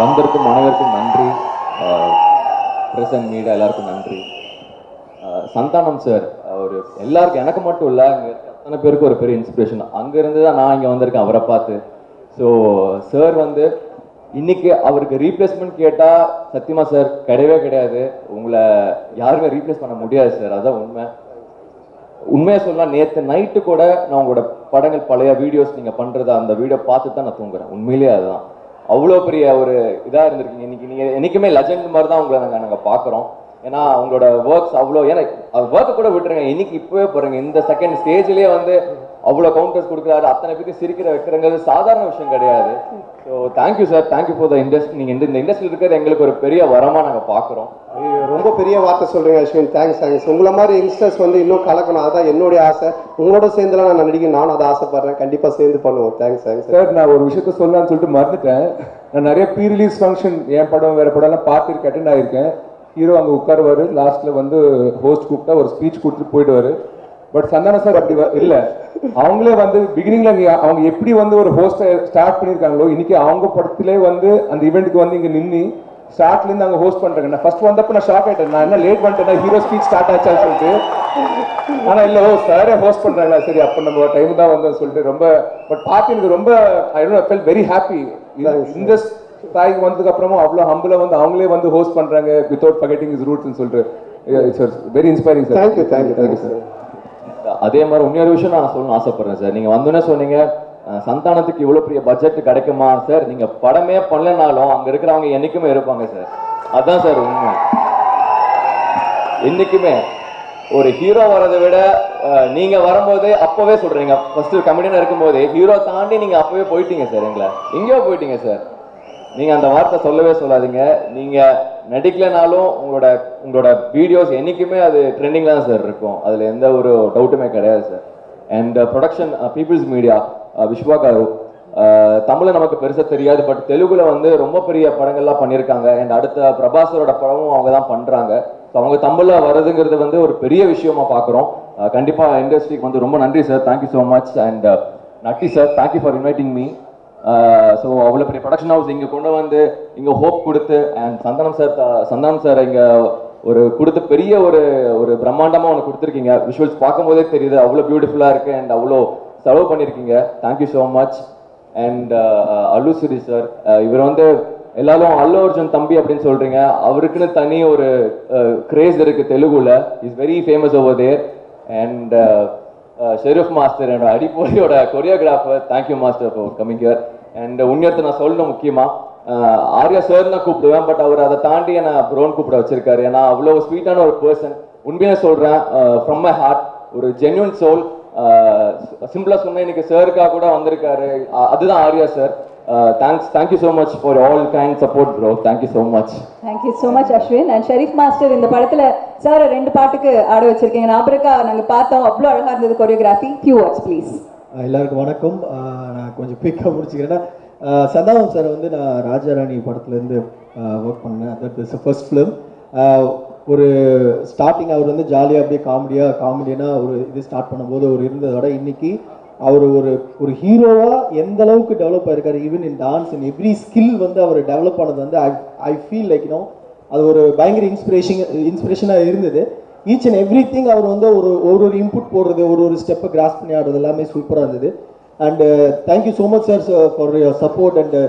வந்திருக்கும் அனைவருக்கும் நன்றி. பிரசன்ட் மீடியா எல்லாருக்கும் நன்றி. சந்தானம் சார் ஒரு எல்லாருக்கும், எனக்கு மட்டும் இல்லை, அங்கே அத்தனை பேருக்கு ஒரு பெரிய இன்ஸ்பிரேஷன். அங்கேருந்து தான் நான் இங்கே வந்திருக்கேன் அவரை பார்த்து. ஸோ சார் வந்து இன்னைக்கு அவருக்கு ரீப்ளேஸ்மெண்ட் கேட்டால் சத்தியமா சார் கிடையவே கிடையாது. உங்களை யாருமே ரீப்ளேஸ் பண்ண முடியாது சார். அதான் உண்மையாக சொல்லலாம். நேற்று நைட்டு கூட நான் உங்களோட படங்கள் பழைய வீடியோஸ் நீங்கள் பண்ணுறத அந்த வீடியோ பார்த்துட்டு தான் நான் தூங்குறேன். உண்மையிலேயே அதுதான் அவ்வளோ பெரிய ஒரு இதாக இருந்திருக்கீங்க. இன்னைக்கு நீங்கள் என்றைக்குமே லெஜண்ட் மாதிரி தான் உங்களை நாங்கள் பார்க்குறோம். ஏன்னா அவங்களோட ஒர்க்ஸ் அவ்வளோ, ஏன்னா ஒர்க்கை கூட விட்டுருங்க, இன்னைக்கு இப்போவே போகிறீங்க இந்த செகண்ட் ஸ்டேஜ்லேயே வந்து அவ்வளோ கவுண்டர்ஸ் கொடுக்குறாரு, அத்தனை பேருக்கு சிரிக்கிற வைக்கிறங்கிறது சாதாரண விஷயம் கிடையாது. So thank you sir, thank you for the industry. நீங்கள் இந்த இண்டஸ்ட்ரியில் இருக்கிறது எங்களுக்கு ஒரு பெரிய வரமாக நாங்கள் பார்க்குறோம். ரொம்ப பெரிய வார்த்தை சொல்கிறீங்க அஸ்வின். தேங்க்ஸ். உங்களை மாதிரி யங்ஸ்டர்ஸ் வந்து இன்னும் கலக்கணும், அதுதான் என்னுடைய ஆசை. உங்களோட சேர்ந்துலாம் நான் நடிக்க நானும் அதை ஆசைப்படுறேன். கண்டிப்பாக சேர்ந்து பண்ணுவோம். Thanks sir. நான் ஒரு விஷயத்த சொல்லலாம்னு சொல்லிட்டு மறந்துட்டேன். நான் நிறைய ப்ரீ ரிலீஸ் ஃபங்க்ஷன் என் படம் வேறு படம்லாம் பார்த்துருக்கு, அட்டெண்ட் ஆகிருக்கேன். ஹீரோ அங்கே உட்காருவார், லாஸ்ட்டில் வந்து ஹோஸ்ட் கூப்பிட்டா ஒரு ஸ்பீச் கொடுத்துட்டு போயிடுவார். பட் சந்தான சார் அப்படி இல்லை. அவங்களே வந்து பிகினிங்ல அவங்க எப்படி வந்து ஒரு ஹோஸ்டை ஸ்டார்ட் பண்ணியிருக்காங்களோ இன்னைக்கு அவங்க படத்திலே வந்து அந்த ஈவெண்ட்டுக்கு வந்து இங்கே நின்று ஸ்டார்ட்லேருந்து அங்கே ஹோஸ்ட் பண்ணுறாங்க. நான் ஃபர்ஸ்ட் வந்தப்போ நான் ஷாக் ஆகிட்டேன். நான் என்ன லேட் பண்ணிட்டேன், ஹீரோ ஸ்பீச் ஸ்டார்ட் ஆச்சான்னு சொல்லிட்டு. ஆனால் இல்லை, சாரே ஹோஸ்ட் பண்ணுறாங்களா, சரி அப்போ நம்ம டைம் தான் வந்தோம்னு சொல்லிட்டு ரொம்ப பட் பார்த்து எனக்கு ரொம்ப ஐ ஃபெல் வெரி ஹாப்பி. இந்த ஸ்தாய்க்கு வந்ததுக்கு அப்புறமும் அவ்வளோ ஹம்பில் வந்து அவங்களே வந்து ஹோஸ்ட் பண்ணுறாங்க வித்தவுட் ஃபர்கெட்டிங் இஸ் ரூட்ஸ்னு சொல்லிட்டு. It's very inspiring sir. Thank you sir. அதே மாதிரி இன்னொரு விஷயம் நான் சொல்லணும்னு ஆசைப்படுறேன் சார். நீங்கள் வந்தோன்னே சொன்னீங்க சந்தானத்துக்கு இவ்வளோ பெரிய பட்ஜெட் கிடைக்குமா சார். நீங்கள் படமே பண்ணலனாலும் அங்கே இருக்கிறவங்க என்றைக்குமே இருப்பாங்க சார். அதுதான் சார் உண்மை. என்றைக்குமே ஒரு ஹீரோ வரதை விட நீங்கள் வரும்போதே அப்போவே சொல்கிறீங்க, ஃபர்ஸ்ட் கமெடியனாக இருக்கும்போதே ஹீரோ தாண்டி நீங்கள் அப்போவே போயிட்டீங்க சார். எங்கேயோ போயிட்டீங்க சார். நீங்கள் அந்த வார்த்தை சொல்லவே சொல்லாதீங்க. நீங்கள் நடிக்கலைனாலும் உங்களோட வீடியோஸ் என்றைக்குமே அது ட்ரெண்டிங்கில் தான் சார் இருக்கும். அதில் எந்த ஒரு டவுட்டுமே கிடையாது sir. And production peoples media Vishwa garu தமிழை நமக்கு பெருசாக தெரியாது, பட் தெலுங்குல வந்து ரொம்ப பெரிய படங்கள்லாம் பண்ணியிருக்காங்க. அண்ட் அடுத்த பிரபாஸரோட படமும் அவங்க தான் பண்ணுறாங்க. ஸோ அவங்க தமிழில் வர்றதுங்கிறது வந்து ஒரு பெரிய விஷயமா பார்க்குறோம். கண்டிப்பாக இண்டஸ்ட்ரிக்கு வந்து ரொம்ப நன்றி sir. Thank you so much. And Natty sir, thank you for inviting me. So அவ்வளோ பெரிய ப்ரொடக்ஷன் ஹவுஸ் இங்கே கொண்டு வந்து இங்கே ஹோப் கொடுத்து அண்ட் சந்தானம் சார் இங்கே ஒரு கொடுத்து பெரிய ஒரு பிரம்மாண்டமாக ஒன்று கொடுத்துருக்கீங்க. விஷுவல்ஸ் பார்க்கும்போதே தெரியுது அவ்வளோ பியூட்டிஃபுல்லாக இருக்குது அண்ட் அவ்வளோ செலவு பண்ணியிருக்கீங்க. Thank you so much. And Allu Siri sir, இவர் வந்து எல்லாரும் அல்லு அர்ஜுன் தம்பி அப்படின்னு சொல்கிறீங்க. அவருக்குன்னு தனி ஒரு கிரேஸ் இருக்குது தெலுங்குல. Is very famous over there. And Sherif master என்னோட அடிப்பொலியோட choreographer, thank you master for coming here. And உண்மையத்தை நான் சொல்லணும் முக்கியமாக ஆர்யா சார் நான் கூப்பிடுவேன், பட் அவர் அதை தாண்டி என்னை ப்ரோன் கூப்பிட வச்சிருக்காரு. ஏன்னா அவ்வளோ ஸ்வீட்டான ஒரு பர்சன். உண்மையாக சொல்கிறேன், ஃப்ரம் மை ஹார்ட், ஒரு ஜென்யூன் சோல். சிம்பிளாக சொன்ன இன்னைக்கு சாருக்காக கூட வந்திருக்காரு. அதுதான் Arya sir. Thank you so much for all kind support bro. Thank you so much. Thank you so much Ashwin. And Sherif master இந்த படத்தில் சார் 2 பாட்டுக்கு ஆட வச்சிருக்கீங்க. நாபரக்கா நாங்கள் பார்த்தோம், அவ்வளோ அழகாக இருந்தது கொரியோகிராஃபி. Few words please. எல்லாருக்கும் வணக்கம். நான் கொஞ்சம் குயிக்காக முடிச்சுக்கிறேன்னா, சந்தானம் சார் வந்து நான் ராஜாராணி படத்துலேருந்து ஒர்க் பண்ணேன். That is first film. ஒரு ஸ்டார்டிங் அவர் வந்து ஜாலியாக அப்படியே காமெடியனாக ஒரு இது ஸ்டார்ட் பண்ணும்போது ஒரு இருந்ததை விட இன்னைக்கு அவர் ஒரு ஹீரோவாக எந்த அளவுக்கு டெவலப் ஆகிருக்காரு. Even in dance in every skill வந்து அவர் டெவலப் ஆனது வந்து ஐ ஃபீல் லைக் அது ஒரு பயங்கர இன்ஸ்பிரேஷனாக இருந்தது. ஈச் அண்ட் எவ்ரி திங் அவர் வந்து ஒரு இன்புட் போடுறது, ஒரு ஸ்டெப்பை கிராஸ் பண்ணி ஆடுறது எல்லாமே சூப்பராக இருந்தது. And thank you so much sir for your support. And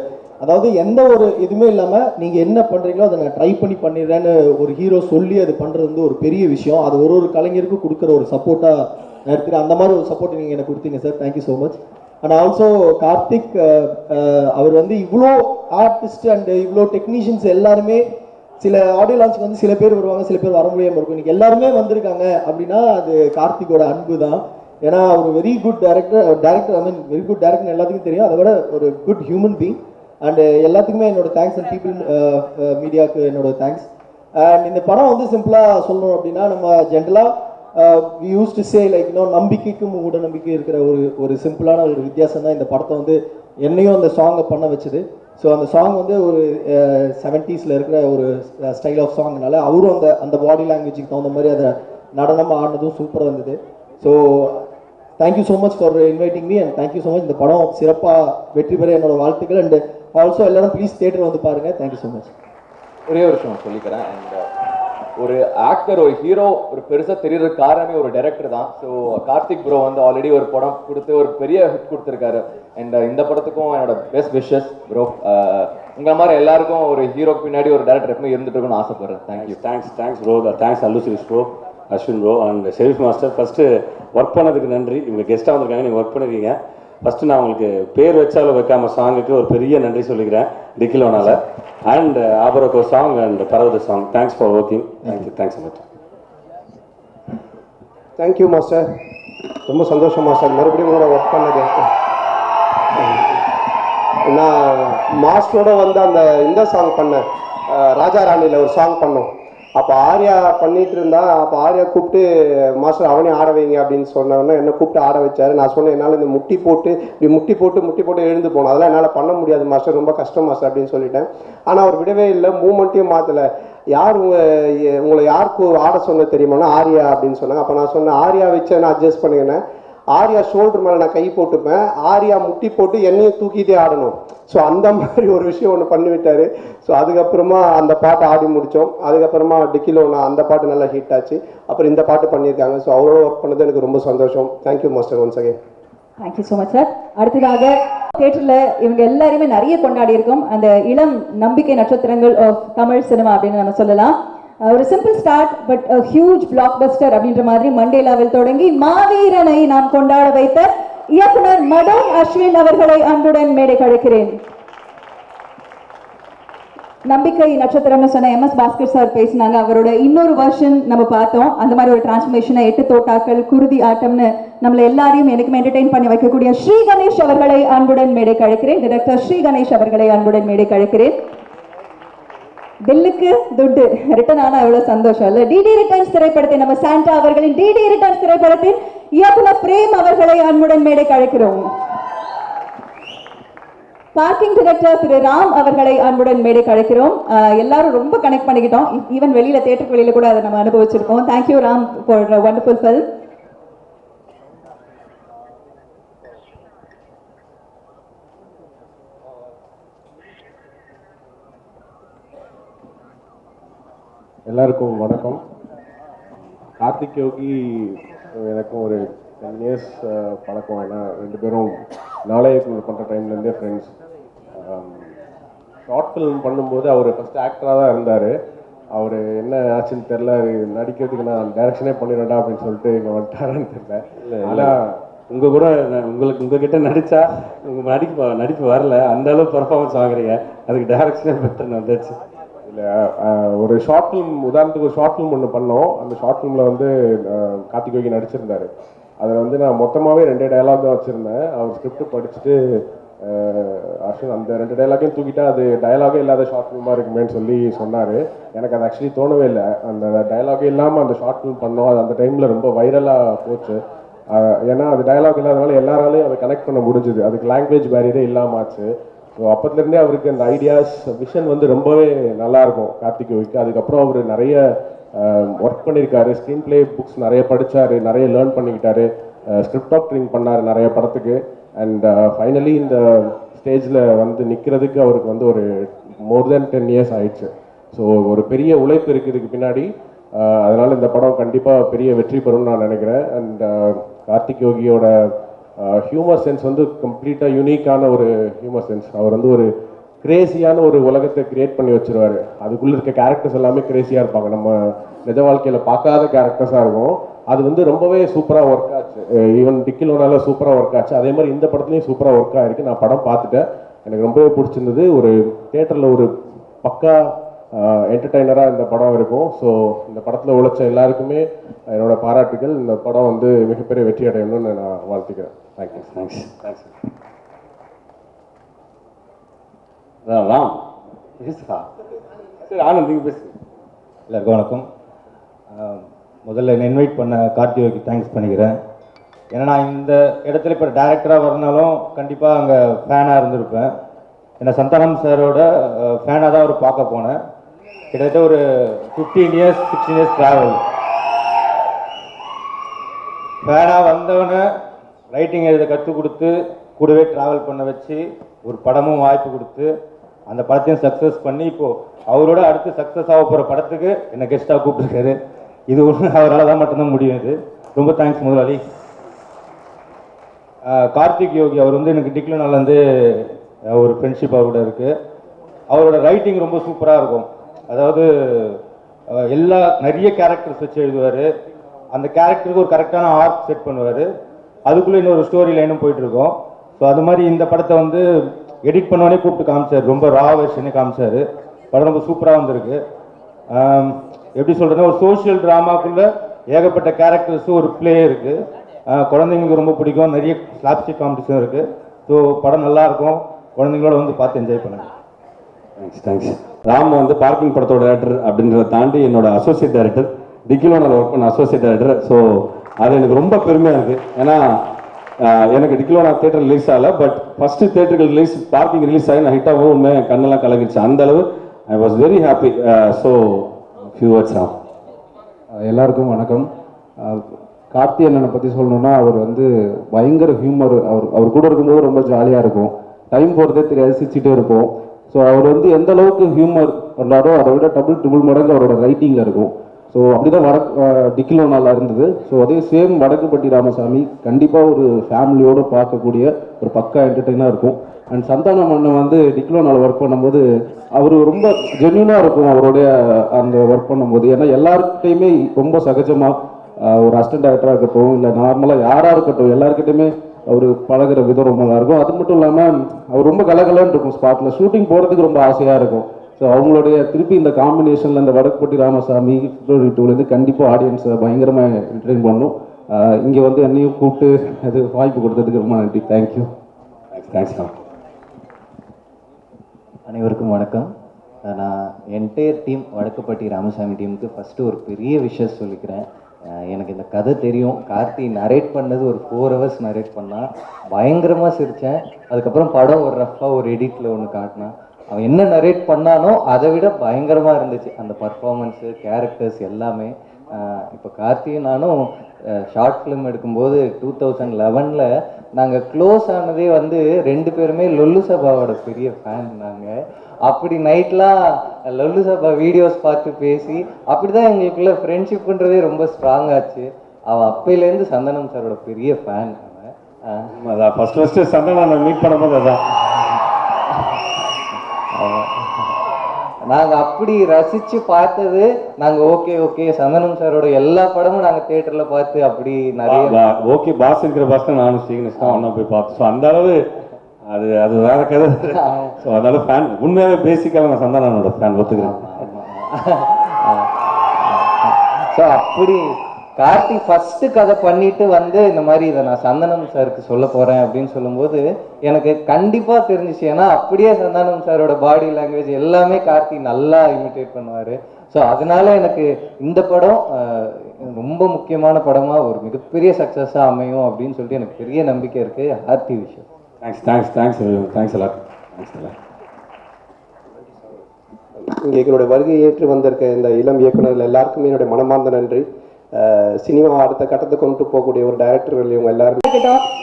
அதாவது எந்த ஒரு இதுவுமே இல்லாமல் நீங்கள் என்ன பண்ணுறீங்களோ அதை நான் ட்ரை பண்ணிடுறேன்னு ஒரு ஹீரோ சொல்லி அது பண்ணுறது வந்து ஒரு பெரிய விஷயம். அது ஒரு கலைஞருக்கும் கொடுக்குற ஒரு சப்போர்ட்டாக நான் எடுத்துக்கிறேன். அந்த மாதிரி ஒரு சப்போர்ட் நீங்கள் எனக்கு கொடுத்தீங்க sir. Thank you so much. And also Karthik, அவர் வந்து இவ்வளோ ஆர்டிஸ்ட் அண்ட் இவ்வளோ டெக்னீஷியன்ஸ் எல்லாருமே சில ஆடியோ லான்ச்சுக்கு வந்து சில பேர் வருவாங்க, சில பேர் வர முடியாமல் இருக்கும். இன்றைக்கி எல்லாருமே வந்திருக்காங்க அப்படின்னா அது கார்த்திக்கோட அன்பு தான். ஏன்னா ஒரு வெரி குட் டேரக்டர் ஐ மீன் வெரி குட் டேரக்டர் எல்லாத்துக்கும் தெரியும். அதை விட ஒரு குட் ஹியூமன் பீங். அண்டு எல்லாத்துக்குமே என்னோட தேங்க்ஸ். அண்ட் பீப்புள் மீடியாவுக்கு என்னோட தேங்க்ஸ். அண்ட் இந்த படம் வந்து சிம்பிளாக சொல்லணும் அப்படின்னா, நம்ம ஜென்ரலாக we use to say like நம்பிக்கைக்கும் மூட நம்பிக்கை இருக்கிற ஒரு சிம்பிளான ஒரு வித்தியாசம் தான் இந்த படத்தை வந்து என்னையும் அந்த சாங்கை பண்ண வச்சுது. ஸோ அந்த சாங் வந்து ஒரு 70s இருக்கிற ஒரு ஸ்டைல் ஆஃப் சாங்னால அவரும் அந்த பாடி லாங்குவேஜுக்கு தகுந்த மாதிரி அதை நடனமாக ஆடினதும் சூப்பராக இருந்தது. So thank you so much for inviting me. And thank you so much. இந்த படம் சிறப்பாக வெற்றி பெற என்னோட வாழ்த்துக்கள். அண்ட் ஆல்சோ எல்லாரும் ப்ளீஸ் தியேட்டர் வந்து பாருங்கள். Thank you so much. ஒரே ஒரு விஷயம் சொல்லிக்கிறேன். அண்ட் ஒரு ஆக்டர், ஒரு ஹீரோ ஒரு பெருசாக தெரியறதுக்கு காரணமே ஒரு டைரக்டர் தான். ஸோ கார்த்திக் ப்ரோ வந்து ஆல்ரெடி ஒரு படம் கொடுத்து ஒரு பெரிய ஹிட் கொடுத்துருக்காரு. அண்ட் இந்த படத்துக்கும் என்னோட பெஸ்ட் விஷஸ் ப்ரோ. உங்களை மாதிரி எல்லாருக்கும் ஒரு ஹீரோக்கு பின்னாடி ஒரு டைரக்டர் எப்பவுமே இருந்துட்டு இருக்குன்னு ஆசைப்படுறேன். Thank you. Thanks bro. Thanks Allu Sirish bro, Ashwin bro and Sherif master. First work பண்ணதுக்கு நன்றி. இவங்க கெஸ்ட்டாக வந்திருக்காங்க, நீங்கள் ஒர்க் பண்ணிருக்கீங்க. ஃபஸ்ட்டு நான் உங்களுக்கு பேர் வச்சாலும் வைக்காம சாங்குக்கு ஒரு பெரிய நன்றி சொல்லிக்கிறேன் டிக்கிலோனால. அண்ட் ஆபரோக்கோ சாங் அண்ட் பரவத song. Thanks for working. Thanks much. Thank you master. ரொம்ப சந்தோஷம் மாஸ்டர் மறுபடியும் உங்களோட ஒர்க் பண்ணது. நான் மாஸ்டரோட வந்து இந்த சாங் பண்ணேன், ராஜா ராணியில் ஒரு சாங் பண்ணோம். அப்போ ஆர்யா பண்ணிட்டு இருந்தா, அப்போ ஆர்யா கூப்பிட்டு மாஸ்டர் அவனே ஆட வைங்க அப்படின்னு சொன்னோன்னா என்ன கூப்பிட்டு ஆட வச்சாரு. நான் சொன்னேன் என்னால் இந்த முட்டி போட்டு எழுந்து போனோம், அதெல்லாம் என்னால் பண்ண முடியாது மாஸ்டர், ரொம்ப கஷ்டம் மாஸ்டர் அப்படின்னு சொல்லிட்டேன். ஆனால் அவர் விடவே இல்லை, மூமெண்ட்டையும் மாற்றலை. யார் உங்களை யாருக்கு ஆட சொன்ன தெரியுமானா ஆர்யா அப்படின்னு சொன்னாங்க. அப்போ நான் சொன்னேன் ஆர்யா வச்சு நான் அட்ஜஸ்ட் பண்ணிக்கினேன். ஆர்யா ஷோல்டர் மேலே நான் கை போட்டுப்பேன், ஆர்யா முட்டி போட்டு என்னையும் தூக்கிட்டே ஆடணும். ஸோ அந்த மாதிரி ஒரு விஷயம் ஒன்று பண்ணிவிட்டார். ஸோ அதுக்கப்புறமா அந்த பாட்டை ஆடி முடித்தோம். அதுக்கப்புறமா டிக்கிலோனா அந்த பாட்டு நல்லா ஹிட் ஆச்சு. அப்புறம் இந்த பாட்டு பண்ணியிருக்காங்க. ஸோ அவரோட ஒர்க் பண்ணது எனக்கு ரொம்ப சந்தோஷம். Thank you master once again. Thank you so much sir. அடுத்ததாக தியேட்டரில் இவங்க எல்லாருமே நிறைய கொண்டாடி இருக்கோம் அந்த இளம் நம்பிக்கை நட்சத்திரங்கள் ஆஃப் தமிழ் சினிமா அப்படின்னு நம்ம சொல்லலாம். ஒரு simple start but huge black Bastar அப்படின்ற மாதிரி மண்டேலாவில் தொடங்கி மாவீரனை நாம் கொண்டாட வைத்த இயக்குனர் மடோன் அஸ்வின் அவர்களை அன்புடன் மேடை கழிக்கிறேன். நம்பிக்கை நட்சத்திரம்னு சொன்ன MS பாஸ்கர் சார் பேசினாங்க. அவரோட இன்னொரு வெர்ஷன் நம்ம பார்த்தோம். அந்த மாதிரி ஒரு டிரான்ஸ்ஃபர்மேஷனை 8 தோட்டாக்கள் குருதி ஆட்டம்னு நம்மள எல்லாரையும் எனக்குமே என்டர்டெயின் பண்ணி வைக்கக்கூடிய ஸ்ரீ கணேஷ் அவர்களை அன்புடன் மேடை கழிக்கிறேன். டைரக்டர் ஸ்ரீ கணேஷ் அவர்களை அன்புடன் மேடை கழிக்கிறேன். பில்லுக்கு துட்டு ரிட்டர்ன் ஆனா எவ்வளவு சந்தோஷம் இல்ல. டிடி ரிட்டர்ன்ஸ் திரைப்படத்தை நம்ம சாண்டா அவர்களின் டிடி ரிட்டர்ன்ஸ் திரைப்படத்தின் இயக்குனர் பிரேம் அவர்களை அன்புடன் மேடை கழிக்கிறோம். பார்க்கிங் டைரக்டர் திரு ராம் அவர்களை அன்புடன் மேடை கழிக்கிறோம். எல்லாரும் ரொம்ப கனெக்ட் பண்ணிக்கிட்டோம். ஈவன் வெளியில தியேட்டருக்கு வெளியில கூட அதை நம்ம அனுபவிச்சிருக்கோம். Thank you Ram for wonderful film. எல்லாருக்கும் வணக்கம். கார்த்திக் யோகி எனக்கும் ஒரு 10 இயர்ஸ் பழக்கம். ஏன்னா 2 பேரும் நாளைக்கு பண்ணுற டைம்லேருந்தே ஃப்ரெண்ட்ஸ். ஷார்ட் ஃபிலிம் பண்ணும்போது அவர் ஃபஸ்ட்டு ஆக்டராக தான் இருந்தார். அவர் என்ன ஆச்சுன்னு தெரில, நடிக்கிறதுக்கு நான் டைரக்ஷனே பண்ணிடுறேன்டா அப்படின்னு சொல்லிட்டு இங்கே வந்துட்டாரான்னு தெரில. ஆனால் உங்கள் கூட உங்ககிட்ட நடித்தா நடிப்பு வரல, அந்த அளவு பர்ஃபார்மன்ஸ் வாங்குறீங்க, அதுக்கு டைரக்ஷனே பெட்டர் வந்துச்சு. இல்லை ஒரு ஷார்ட் ஃபிலிம், உதாரணத்துக்கு ஒரு ஷார்ட் ஃபிலிம் ஒன்று பண்ணோம். அந்த ஷார்ட் ஃபிலிமில் வந்து கார்த்திக் யோகி நடிச்சிருந்தார். அதில் வந்து நான் மொத்தமாகவே 2 டயலாக் தான் வச்சுருந்தேன். அவர் ஸ்கிரிப்ட் படிச்சுட்டு ஆக்சுவலி அந்த 2 டயலாக்கையும் தூக்கிட்டா அது டயலாகே இல்லாத ஷார்ட் ஃபிலிமாக இருக்குமேன்னு சொல்லி சொன்னார். எனக்கு அது ஆக்சுவலி தோணவே இல்லை. அந்த டயலாகே இல்லாமல் அந்த ஷார்ட் ஃபிலிம் பண்ணோம். அது அந்த டைமில் ரொம்ப வைரலாக போச்சு. ஏன்னா அது டயலாக் இல்லாதனால எல்லாராலையும் அதை கனெக்ட் பண்ண முடிஞ்சுது. அதுக்கு லாங்குவேஜ் பேரியரே இல்லாமல் ஆச்சு. ஸோ அப்போத்துலேருந்தே அவருக்கு அந்த ஐடியாஸ் விஷன் வந்து ரொம்பவே நல்லாயிருக்கும் கார்த்திக் யோகிக்கு. அதுக்கப்புறம் அவர் நிறைய ஒர்க் பண்ணியிருக்காரு. ஸ்க்ரீன் பிளே புக்ஸ் நிறைய படித்தார், நிறைய லேர்ன் பண்ணிக்கிட்டாரு, ஸ்கிரிப்ட் டாக்டரிங் பண்ணார் நிறைய படத்துக்கு. அண்ட் ஃபைனலி இந்த ஸ்டேஜில் வந்து நிற்கிறதுக்கு அவருக்கு வந்து ஒரு மோர் தென் 10 இயர்ஸ் ஆயிடுச்சு. ஸோ ஒரு பெரிய உழைப்பு இருக்குது இதுக்கு பின்னாடி. அதனால் இந்த படம் கண்டிப்பாக பெரிய வெற்றி பெறும்னு நான் நினைக்கிறேன். அண்ட் கார்த்திக் யோகியோட ஹியூமர் சென்ஸ் வந்து கம்ப்ளீட்டாக யூனிக்கான ஒரு ஹியூமர் சென்ஸ். அவர் வந்து ஒரு கிரேசியான ஒரு உலகத்தை கிரியேட் பண்ணி வச்சுருவார். அதுக்குள்ளே இருக்க கேரக்டர்ஸ் எல்லாமே கிரேசியாக இருப்பாங்க, நம்ம நிஜ வாழ்க்கையில் பார்க்காத கேரக்டர்ஸாக இருக்கும். அது வந்து ரொம்பவே சூப்பராக ஒர்க் ஆச்சு. ஈவன் டிக்கிலோனால சூப்பராக ஒர்க் ஆச்சு. அதே மாதிரி இந்த படத்துலையும் சூப்பராக ஒர்க் ஆகிருக்கு. நான் படம் பார்த்துட்டேன், எனக்கு ரொம்பவே பிடிச்சிருந்தது. ஒரு தியேட்டரில் ஒரு பக்கா என்டர்டெய்னராக இந்த படம் இருக்கும். ஸோ இந்த படத்தில் உழைச்ச எல்லாருக்குமே என்னோட பாராட்டுகள். இந்த படம் வந்து மிகப்பெரிய வெற்றி அடையணும்னு நான் வாழ்த்துக்கிறேன். தேங்க்யூ. தேங்க்ஸ். ராம் பேசுதா? சரி ஆனந்த் நீங்கள் பேசு. எல்லாருக்கும் வணக்கம். முதல்ல என்னை இன்வைட் பண்ண கார்த்தியோக்கு தேங்க்ஸ் பண்ணிக்கிறேன். ஏன்னா நான் இந்த இடத்துல இப்போ டேரக்டராக வரனாலும் கண்டிப்பாக அங்கே ஃபேனாக இருந்திருப்பேன். ஏன்னா சந்தானம் சாரோட ஃபேனாக தான் அவர் பார்க்க போனேன். கிட்டத்தட்ட ஒரு 15 இயர்ஸ் 16 இயர்ஸ் ட்ராவல். ஃபேனாக வந்தவனை ரைட்டிங் எழுத கற்றுக் கொடுத்து கூடவே ட்ராவல் பண்ண வச்சு ஒரு படமும் வாய்ப்பு கொடுத்து அந்த படத்தையும் சக்ஸஸ் பண்ணி இப்போது அவரோட அடுத்து சக்ஸஸ் ஆக போகிற படத்துக்கு என்னை கெஸ்ட்டாக கூப்பிட்டுருக்காரு. இது ஒன்று அவரால் தான் மட்டும்தான் முடியும். இது ரொம்ப தேங்க்ஸ் முதலாளி. கார்த்திக் யோகி அவர் வந்து எனக்கு டிக்லோனாலேருந்து ஒரு ஃப்ரெண்ட்ஷிப் அவரோட இருக்குது. அவரோட ரைட்டிங் ரொம்ப சூப்பராக இருக்கும். அதாவது நிறைய கேரக்டர்ஸ் வச்சு எழுதுவார். அந்த கேரக்டருக்கு ஒரு கரெக்டான ஆர்க் செட் பண்ணுவார். அதுக்குள்ளே இன்னொரு ஸ்டோரி லைனும் போயிட்டுருக்கோம். ஸோ அது மாதிரி இந்த படத்தை வந்து எடிட் பண்ணோடனே கூப்பிட்டு காமிச்சார். ரொம்ப ரா வெர்ஷனே காமிச்சார். படம் ரொம்ப சூப்பராக வந்திருக்கு. எப்படி சொல்கிறதுன்னா ஒரு சோஷியல் ட்ராமாக்குள்ளே ஏகப்பட்ட கேரக்டர்ஸு ஒரு ப்ளே இருக்குது. குழந்தைங்களுக்கு ரொம்ப பிடிக்கும். நிறைய ஸ்லாப்ஸ்டிக் காம்படிஷன் இருக்குது. ஸோ படம் நல்லாயிருக்கும். குழந்தைங்களோட வந்து பார்த்து என்ஜாய் பண்ணுங்கள். தேங்க்ஸ். ராம் வந்து பார்க்கிங் படத்தோட டேரக்டர் அப்படின்றத தாண்டி என்னோட அசோசியேட் டைரக்டர், டிக்கிலோனில் ஒர்க் பண்ண அசோசியேட் டைரக்டர். ஸோ அது எனக்கு ரொம்ப பெருமையாக இருக்குது. ஏன்னா எனக்கு டிக்கிலோனா தேட்டர் ரிலீஸ் ஆகலை, பட் ஃபஸ்ட்டு தேட்டருக்கு ரிலீஸ் பார்க்கிங் ரிலீஸ் ஆகி நான் ஹிட்டாகவும் உண்மையாக கண்ணெல்லாம் கலங்கிடுச்சு. அந்த அளவு I was very happy. So few words Ram. எல்லாருக்கும் வணக்கம். கார்த்தி அண்ணனை பற்றி சொல்லணும்னா அவர் வந்து பயங்கர ஹியூமர். அவர் கூட இருக்கும்போது ரொம்ப ஜாலியாக இருக்கும், டைம் போகிறதே தெரியாது, சிரிச்சுட்டே இருப்போம். ஸோ அவர் வந்து எந்த அளவுக்கு ஹியூமர் பண்ணாரோ அதை விட டபுள் மடங்கு அவரோட ரைட்டிங்கில் இருக்கும். ஸோ அப்படி தான் டிக்கிலோனால இருந்தது. ஸோ அதே சேம் வடக்குப்பட்டி ராமசாமி கண்டிப்பாக ஒரு ஃபேமிலியோடு பார்க்கக்கூடிய ஒரு பக்கா என்டர்டெயினாக இருக்கும். அண்ட் சந்தானம் அண்ணன் வந்து டிக்கிலோனால ஒர்க் பண்ணும்போது அவர் ரொம்ப ஜென்யூனாக இருக்கும் அவருடைய அந்த ஒர்க் பண்ணும்போது. ஏன்னா எல்லாருக்கிட்டையுமே ரொம்ப சகஜமாக ஒரு அசிஸ்டன்ட் டைரக்டராக இருக்கட்டும், இல்லை நார்மலாக யாராக இருக்கட்டும், எல்லாருக்கிட்டையுமே அவர் பழகிற விதம் ரொம்ப நல்லா இருக்கும். அது மட்டும் இல்லாமல் அவர் ரொம்ப கலகலன்னு இருக்கும். ஸ்பாட்டில் ஷூட்டிங் போகிறதுக்கு ரொம்ப ஆசையாக இருக்கும். ஸோ அவங்களுடைய திருப்பி இந்த காம்பினேஷனில் இந்த வடக்குப்பட்டி ராமசாமி பிப்ரவரி 2 கண்டிப்பாக ஆடியன்ஸை பயங்கரமாக என்டர்டெயின் பண்ணும். இங்கே வந்து என்னையும் கூப்பிட்டு அது வாய்ப்பு கொடுத்ததுக்கு ரொம்ப நன்றி. தேங்க்யூ. தேங்க்ஸ். அனைவருக்கும் வணக்கம். நான் என்டையர் டீம் வடக்குப்பட்டி ராமசாமி டீமுக்கு ஃபஸ்ட்டு ஒரு பெரிய விஷயம் சொல்லிக்கிறேன். எனக்கு இந்த கதை தெரியும். கார்த்தி நரேட் பண்ணது ஒரு 4 hours நரேட் பண்ணால் பயங்கரமாக சிரித்தேன். அதுக்கப்புறம் படம் ஒரு ரஃப்பாக ஒரு எடிட்டில் ஒன்று காட்டினான். அவன் என்ன நரேட் பண்ணானோ அதை விட பயங்கரமாக இருந்துச்சு அந்த பர்ஃபார்மன்ஸு, கேரக்டர்ஸ் எல்லாமே. இப்போ கார்த்தியும் நானும் ஷார்ட் ஃபிலிம் எடுக்கும்போது 2011 நாங்கள் க்ளோஸ் ஆனதே வந்து 2 பேருமே லொல்லு சபாவோட பெரிய ஃபேன். நாங்கள் அப்படி நைட்லாம் லொல்லு சபா வீடியோஸ் பார்த்து பேசி அப்படி தான் எங்களுக்குள்ள ஃப்ரெண்ட்ஷிப்புன்றதே ரொம்ப ஸ்ட்ராங் ஆச்சு. அவன் அப்பையிலேருந்து சந்தனம் சாரோட பெரிய ஃபேன். அவன் அதான் ஃபஸ்ட்டு சந்தனம் மீட் பண்ணும்போது அதான் நாங்கள் அப்படி ரசித்து பார்த்தது. நாங்கள் ஓகே சந்தனம் சாரோட எல்லா படமும் நாங்கள் தியேட்டரில் பார்த்து அப்படி நிறைய ஓகே பாஸ் இருக்கிற பாஸ் தான் நானும் ஸ்ரீகணேஷ் தான் ஒன்றா போய் பார்த்தோம். ஸோ அந்த அளவு அது வேற கதை. ஸோ அதனால ஃபேன் உண்மையாகவே பேசிக்காக நான் சந்தானனோட ஃபேன் ஒத்துக்கிறேன். ஸோ அப்படி கார்த்தி ஃபஸ்ட்டு கதை பண்ணிட்டு வந்து இந்த மாதிரி இதை நான் சந்தனம் சாருக்கு சொல்ல போகிறேன் அப்படின்னு சொல்லும்போது எனக்கு கண்டிப்பாக தெரிஞ்சிச்சு. ஏன்னா அப்படியே சந்தானம் சாரோட பாடி லாங்குவேஜ் எல்லாமே கார்த்தி நல்லா இமிட்டேட் பண்ணுவார். ஸோ அதனால எனக்கு இந்த படம் ரொம்ப முக்கியமான படமாக ஒரு மிகப்பெரிய சக்ஸஸாக அமையும் அப்படின்னு சொல்லிட்டு எனக்கு பெரிய நம்பிக்கை இருக்குது. ஹாப்பி விஷயம். தேங்க்ஸ் எல்லாம். இங்கே எங்களுடைய வருகை ஏற்று வந்திருக்க இந்த இளம் இயக்குநர்கள் எல்லாருக்குமே என்னுடைய மனமார்ந்த நன்றி. சினிமா அடுத்த கட்டத்தை கொண்டு போகக்கூடிய ஒரு டைரக்டர்கள் இவங்க எல்லாரும்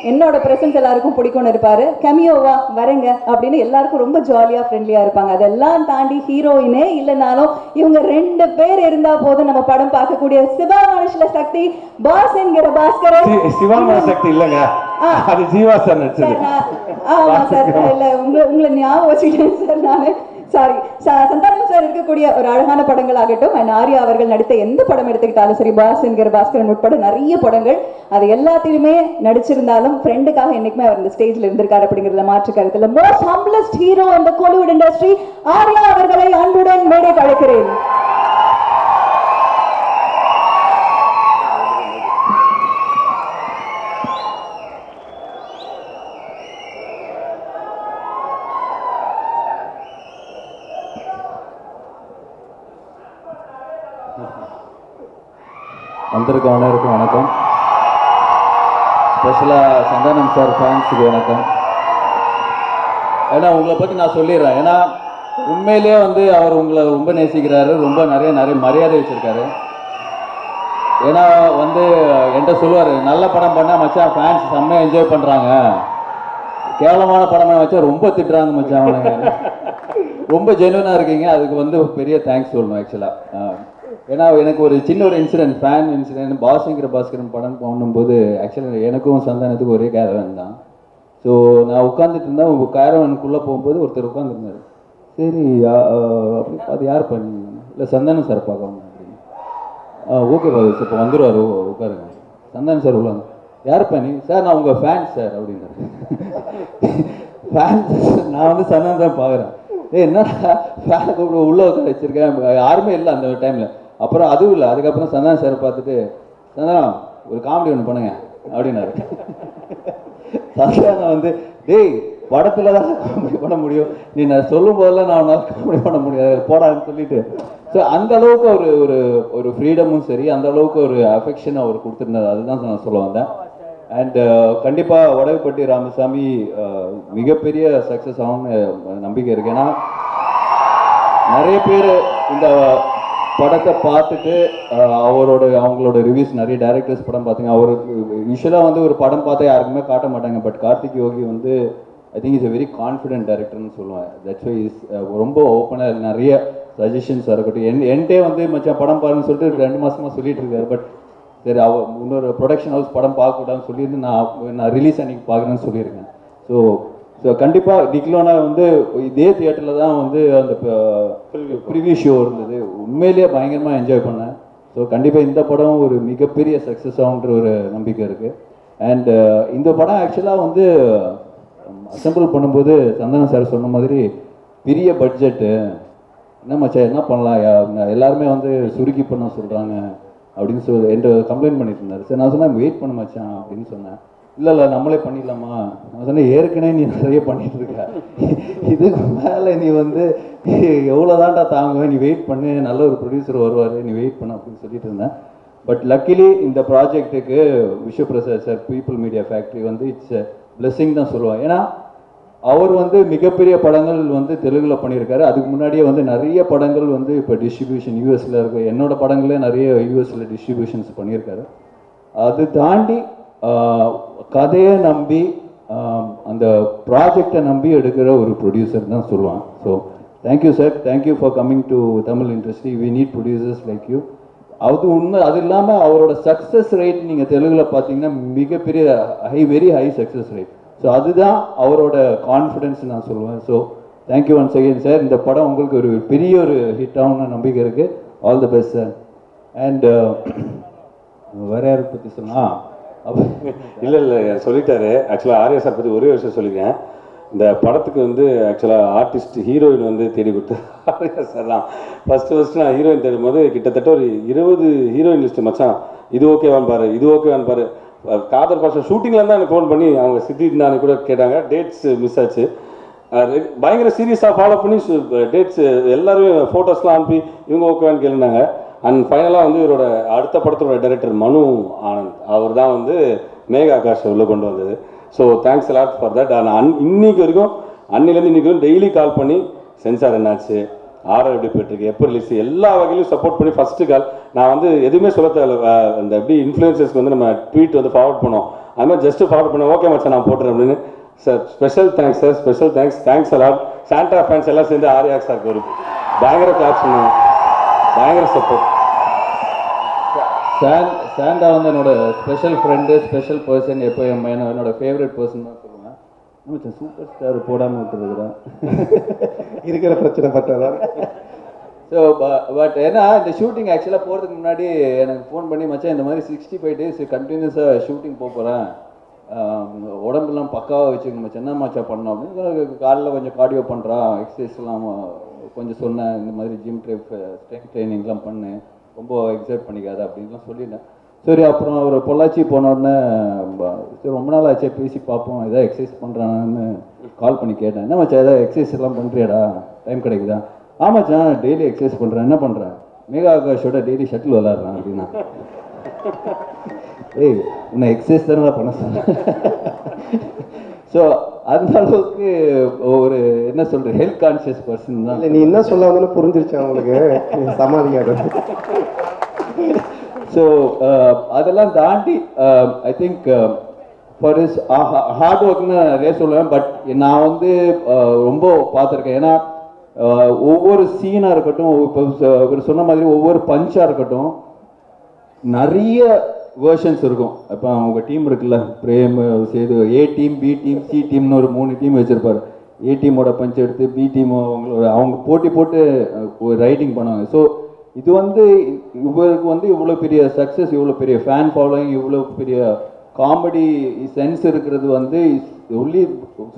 என்னோட பிரசன்ஸ் எல்லாருக்கும் பிடிக்கும்னு இருப்பாரு. கமியோவா வரங்க அப்படின்னு எல்லாருக்கும் ரொம்ப ஜாலியா ஃப்ரெண்ட்லியா இருப்பாங்க. அதெல்லாம் தாண்டி ஹீரோயினே இல்லைனாலும் இவங்க 2 பேர் இருந்தா போதும் நம்ம படம் பார்க்கக்கூடிய சிவா மனுஷல சக்தி பாஸ் என்கிற பாஸ்கரன். சிவா மனுஷ சக்தி இல்லைங்க, அது ஜீவா சார் நடிச்சது. ஆமா சார், இல்ல உங்களை ஞாபகம் வச்சுக்கிட்டேன் சார் நானு. சாரி. சந்தானம் சார் இருக்கக்கூடிய ஒரு அழகான படங்கள் ஆகட்டும், அண்ட் ஆர்யா அவர்கள் நடித்த எந்த படம் எடுத்துக்கிட்டாலும் சரி, பாஸ் என்கிற பாஸ்கரன் உட்பட நிறைய படங்கள், அது எல்லாத்திலுமே நடிச்சிருந்தாலும் ஃப்ரெண்டுக்காக என்னைக்குமே அவர் இந்த ஸ்டேஜ்ல இருந்திருக்காரு அப்படிங்கிறதுல மாற்று கருத்துல. மோஸ்ட் ஹம்பிளஸ்ட் ஹீரோ இந்த கோலிவுட் இண்டஸ்ட்ரி ஆர்யா அவர்களை அன்புடன் மேடை அழைக்கிறேன். வந்திருக்க அனைவருக்கும் வணக்கம். ஸ்பெஷலாக சந்தானம் சார் ஃபேன்ஸுக்கு வணக்கம். ஏன்னா உங்களை பற்றி நான் சொல்லிடுறேன். ஏன்னா உண்மையிலே வந்து அவர் உங்களை ரொம்ப நேசிக்கிறாரு, ரொம்ப நிறைய மரியாதை வச்சுருக்காரு. ஏன்னா வந்து என்கிட்ட சொல்லுவார், நல்ல படம் பண்ணால் மச்சான் ஃபேன்ஸ் செம்மையாக என்ஜாய் பண்ணுறாங்க, கேவலமான படமாக வச்சா ரொம்ப திட்டுறாங்க மச்சான் அவனுங்க. ரொம்ப ஜென்யூனாக இருக்கீங்க, அதுக்கு வந்து பெரிய தேங்க்ஸ் சொல்லணும் ஆக்சுவலாக. ஏன்னா எனக்கு ஒரு சின்ன ஒரு இன்சிடென்ட், ஃபேன் இன்சிடென்ட். பாஸுங்கிற பாஸ்கரன் படம் பண்ணும்போது ஆக்சுவலாக எனக்கும் சந்தானத்துக்கும் ஒரே கேரவன் தான். ஸோ நான் உட்காந்துட்டு இருந்தேன். உங்கள் கேரவனுக்குள்ளே போகும்போது ஒருத்தர் உட்காந்துருந்தார். சரி அப்படி அது யார் பண்ணி? இல்லை சந்தானம் சார் பார்க்கணும் அப்படின்னு. ஓகே பாஸ் இப்போ வந்துடுவார், உட்காருங்க. சந்தானம் சார் உள்ள யார் பண்ணி? சார் நான் உங்கள் ஃபேன் சார் அப்படின்னாரு. ஃபேன் நான் வந்து சந்தானம் தான் பார்க்குறேன். என்னடா ஃபேனை கூப்பிட்டு உள்ளே உட்கார வச்சுருக்கேன், யாருமே இல்லை அந்த டைமில். அப்புறம் அதுவும் இல்லை, அதுக்கப்புறம் சந்தானம் சார் பார்த்துட்டு சந்தானம் ஒரு காமெடி ஒன்று பண்ணுங்க அப்படின்னாரு. சந்தானம் வந்து டேய் படத்தில் தான் காமெடி பண்ண முடியும், நீ நான் சொல்லும் போதெல்லாம் நான் உன்னால் காமெடி பண்ண முடியாது போடான்னு சொல்லிட்டு. ஸோ அந்த அளவுக்கு ஒரு ஒரு ஒரு ஃப்ரீடமும் சரி, அந்த அளவுக்கு ஒரு அஃபெக்ஷன் அவர் கொடுத்துருந்தார். அதுதான் நான் சொல்ல வந்தேன். அண்ட் கண்டிப்பாக வடகுப்பட்டி ராமசாமி மிகப்பெரிய சக்ஸஸ் ஆகும்னு நம்பிக்கை இருக்கு. ஏன்னா நிறைய பேர் இந்த படத்தை பார்த்துட்டு அவங்களோட ரிவ்யூஸ், நிறைய டைரக்டர்ஸ் படம் பார்த்தீங்க. அவருக்கு யூஸ்வலாக வந்து ஒரு படம் பார்த்தா யாருக்குமே காட்ட மாட்டாங்க. பட் கார்த்திக் யோகி வந்து I think is a very confident டைரக்டர்னு சொல்லுவேன். தட்ஸ் வை இஸ் ரொம்ப ஓப்பனாக நிறைய சஜஷன்ஸாக இருக்கட்டும். என்கிட்டே வந்து மச்சான் படம் பாருன்னு சொல்லிட்டு 2 மாதமாக சொல்லிட்டு இருக்காரு. பட் சரி, இன்னொரு ப்ரொடக்ஷன் ஹவுஸ் படம் பார்க்கக்கூடாதுன்னு சொல்லியிருந்து நான் ரிலீஸ் அன்னைக்கு பார்க்குறேன்னு சொல்லியிருக்கேன். ஸோ கண்டிப்பாக டிக்லோனா வந்து இதே தியேட்டரில் தான் வந்து அந்த ப்ரிவியூ ஷோ இருந்தது. உண்மையிலேயே பயங்கரமாக என்ஜாய் பண்ணேன். ஸோ கண்டிப்பாக இந்த படம் ஒரு மிகப்பெரிய சக்ஸஸ் ஆகுன்ற ஒரு நம்பிக்கை இருக்குது. அண்ட் இந்த படம் ஆக்சுவலாக வந்து அசம்பிள் பண்ணும்போது சந்தன சார் சொன்ன மாதிரி பெரிய பட்ஜெட்டு, என்ன மச்சான் என்ன பண்ணலாம், எல்லாருமே வந்து சுருக்கி பண்ண சொல்கிறாங்க அப்படின்னு என்கிட்ட கம்ப்ளைண்ட் பண்ணிட்டு இருந்தார். சரி, நான் சொன்னேன் வெயிட் பண்ண மச்சான் அப்படின்னு சொன்னேன். இல்லை நம்மளே பண்ணிடலாமா, நான் சொன்னேன் ஏற்கனவே நீ நிறைய பண்ணிட்டு இருக்க, இதுக்கு மேலே நீ வந்து எவ்வளோதான்டா தாங்குவேன், நீ வெயிட் பண்ணு, நல்ல ஒரு ப்ரொடியூசர் வருவார், நீ வெயிட் பண்ண அப்படின்னு சொல்லிட்டு இருந்தேன். பட் லக்கிலி இந்த ப்ராஜெக்ட்டுக்கு Vishwaprasad sir people media factory வந்து இட்ஸ் பிளெஸிங் தான் சொல்லுவாள். ஏன்னா அவர் வந்து மிகப்பெரிய படங்கள் வந்து தெலுங்கில் பண்ணியிருக்காரு. அதுக்கு முன்னாடியே வந்து நிறைய படங்கள் வந்து இப்போ டிஸ்ட்ரிபியூஷன் யூஎஸில் இருக்கு. என்னோட படங்களே நிறைய யூஎஸில் டிஸ்ட்ரிபியூஷன்ஸ் பண்ணியிருக்காரு. அது தாண்டி கதையை நம்பி அந்த ப்ராஜெக்டை நம்பி எடுக்கிற ஒரு ப்ரொடியூசர் தான் சொல்லுவான். So thank you sir, thank you for coming to Tamil industry. We need producers like you. அது உண்மை. அது இல்லாமல் அவரோட சக்ஸஸ் ரேட் நீங்கள் தெலுங்கில் பார்த்தீங்கன்னா மிகப்பெரிய very high success rate. So அதுதான் அவரோட கான்ஃபிடென்ஸ் நான் சொல்லுவேன். So thank you once again sir. இந்த படம் உங்களுக்கு ஒரு பெரிய ஒரு ஹிட் ஆகும்னு நம்பிக்கை இருக்குது. All the best sir. And வேற யாரை பற்றி சொன்னா இல்லை சொல்லிட்டாரு. ஆக்சுவலாக ஆர்யா சார் பற்றி ஒரே விஷயம் சொல்லியிருக்கேன். இந்த படத்துக்கு வந்து ஆக்சுவலாக ஆர்டிஸ்ட் ஹீரோயின் வந்து தேடி கொடுத்து ஆர்யா சார் தான். ஃபஸ்ட்டு நான் ஹீரோயின் தேடும் போது கிட்டத்தட்ட ஒரு 20 ஹீரோயின் லிஸ்ட்டு மச்சான், இது ஓகேவான்னு பாரு, இது ஓகேவான்னு பாரு. காதல் பாஷம் ஷூட்டிங்கில் இருந்தால் எனக்கு ஃபோன் பண்ணி அவங்க சித்தி நான் கூட கேட்டாங்க. டேட்ஸ் மிஸ் ஆச்சு. பயங்கர சீரியஸாக ஃபாலோ பண்ணி டேட்ஸ் எல்லாருமே ஃபோட்டோஸ்லாம் அனுப்பி இவங்க ஓகேவான்னு கேளுனாங்க. அண்ட் ஃபைனலாக வந்து இவரோட அடுத்த படத்தோட டைரக்டர் மனு ஆனந்த், அவர் தான் வந்து மேகா ஆகாஷ் உள்ள கொண்டு வந்தது. So thanks a lot for that. ஆனால் இன்னைக்கு வரைக்கும் அன்னிலேருந்து இன்னைக்கு வரைக்கும் டெய்லி கால் பண்ணி சென்சார் என்னாச்சு, ஆர்டர் எப்படி போயிட்டுருக்கு, எப்போ ரிலீஸ், எல்லா வகையிலும் சப்போர்ட் பண்ணி ஃபஸ்ட்டு கால். நான் வந்து எதுவுமே சொல்ல தேவையில்ல. அந்த எப்படி இன்ஃப்ளூயன்சர்ஸ்க்கு வந்து நம்ம ட்வீட் வந்து ஃபார்வர்ட் பண்ணோம், அது மாதிரி ஜஸ்ட்டு ஃபார்வர்ட் பண்ணோம். ஓகே மச்சான் நான் போட்டுறேன் அப்படின்னு. Sir special thanks sir, special thanks a lot. Santa fans எல்லாம் சேர்ந்து ஆர்யா சாருக்கு ஒரு பயங்கர கிளாப்ஸ் பண்ணுவோம், பயங்கர சப்போர்ட். சாண்டா வந்து என்னோட ஸ்பெஷல் ஃப்ரெண்டு, ஸ்பெஷல் பர்சன், எப்போ என்னோட ஃபேவரட் பர்சன் தான் சொல்லுவேன். மச்சான் சூப்பர் ஸ்டார் போடாமல் விட்டுருக்குறேன் இருக்கிற பிரச்சனை பார்த்ததான். ஸோ பட் ஏன்னா இந்த ஷூட்டிங் ஆக்சுவலாக போகிறதுக்கு முன்னாடி எனக்கு ஃபோன் பண்ணி மச்சான் இந்த மாதிரி 65 days கண்டினியூஸாக ஷூட்டிங் போகிறேன், உடம்புலாம் பக்காவாக வச்சுக்கணும் மச்சான், என்ன மச்சா பண்ணோம் அப்படின்னு. காலையில் கொஞ்சம் கார்டியோ பண்ணுறான், எக்ஸசைஸ்லாம் கொஞ்சம் சொன்னேன், இந்த மாதிரி ஜிம் ஸ்ட்ரென்த் ட்ரைனிங்லாம் பண்ணு, ரொம்ப எக்ஸைட் பண்ணிக்காத அப்படின்லாம் சொல்லிட்டேன். சரி, அப்புறம் ஒரு பொள்ளாச்சி போனோடனே சரி ரொம்ப நாள் ஆச்சே பேசி பார்ப்போம், எதாவது எக்ஸசைஸ் பண்ணுறான்னு கால் பண்ணி கேட்டேன். என்ன மச்சா எதாவது எக்ஸசைஸ் எல்லாம் பண்ணுறியாடா, டைம் கிடைக்குதா? ஆமாச்சான் டெய்லி எக்ஸசைஸ் பண்ணுறேன். என்ன பண்ணுறேன்? மேகா ஆகாஷோட டெய்லி ஷட்டில் விளாட்றேன் அப்படின்னா. ஏய் உன்னை எக்ஸசைஸ் தானே பண்ண சொன்னேன். ஸோ அந்த அளவுக்கு ஒரு என்ன சொல்கிறது ஹெல்த் கான்ஷியஸ் பர்சன் தான். இல்லை நீ என்ன சொல்ல வந்து புரிஞ்சிருச்சு அவங்களுக்கு, சமாளிக்காது. ஸோ அதெல்லாம் தாண்டி I think for is hard ஒர்க்னு நிறைய சொல்லுவேன். பட் நான் வந்து ரொம்ப பார்த்துருக்கேன். ஏன்னா ஒவ்வொரு சீனாக இருக்கட்டும், இப்போ இவர் சொன்ன மாதிரி ஒவ்வொரு பஞ்சாக இருக்கட்டும், நிறைய வேர்ஷன்ஸ் இருக்கும். இப்போ அவங்க டீம் இருக்குல்ல, Prem Sethu, A team, B team, C டீம்னு ஒரு 3 டீம் வச்சுருப்பார். ஏ டீமோட பஞ்ச் எடுத்து பி டீம் அவங்க போட்டி போட்டு ரைட்டிங் பண்ணுவாங்க. ஸோ இது வந்து இவருக்கு வந்து இவ்வளோ பெரிய சக்ஸஸ், இவ்வளோ பெரிய ஃபேன் ஃபாலோயிங், இவ்வளோ பெரிய காமெடி சென்ஸ் இருக்கிறது வந்து ஒன்லி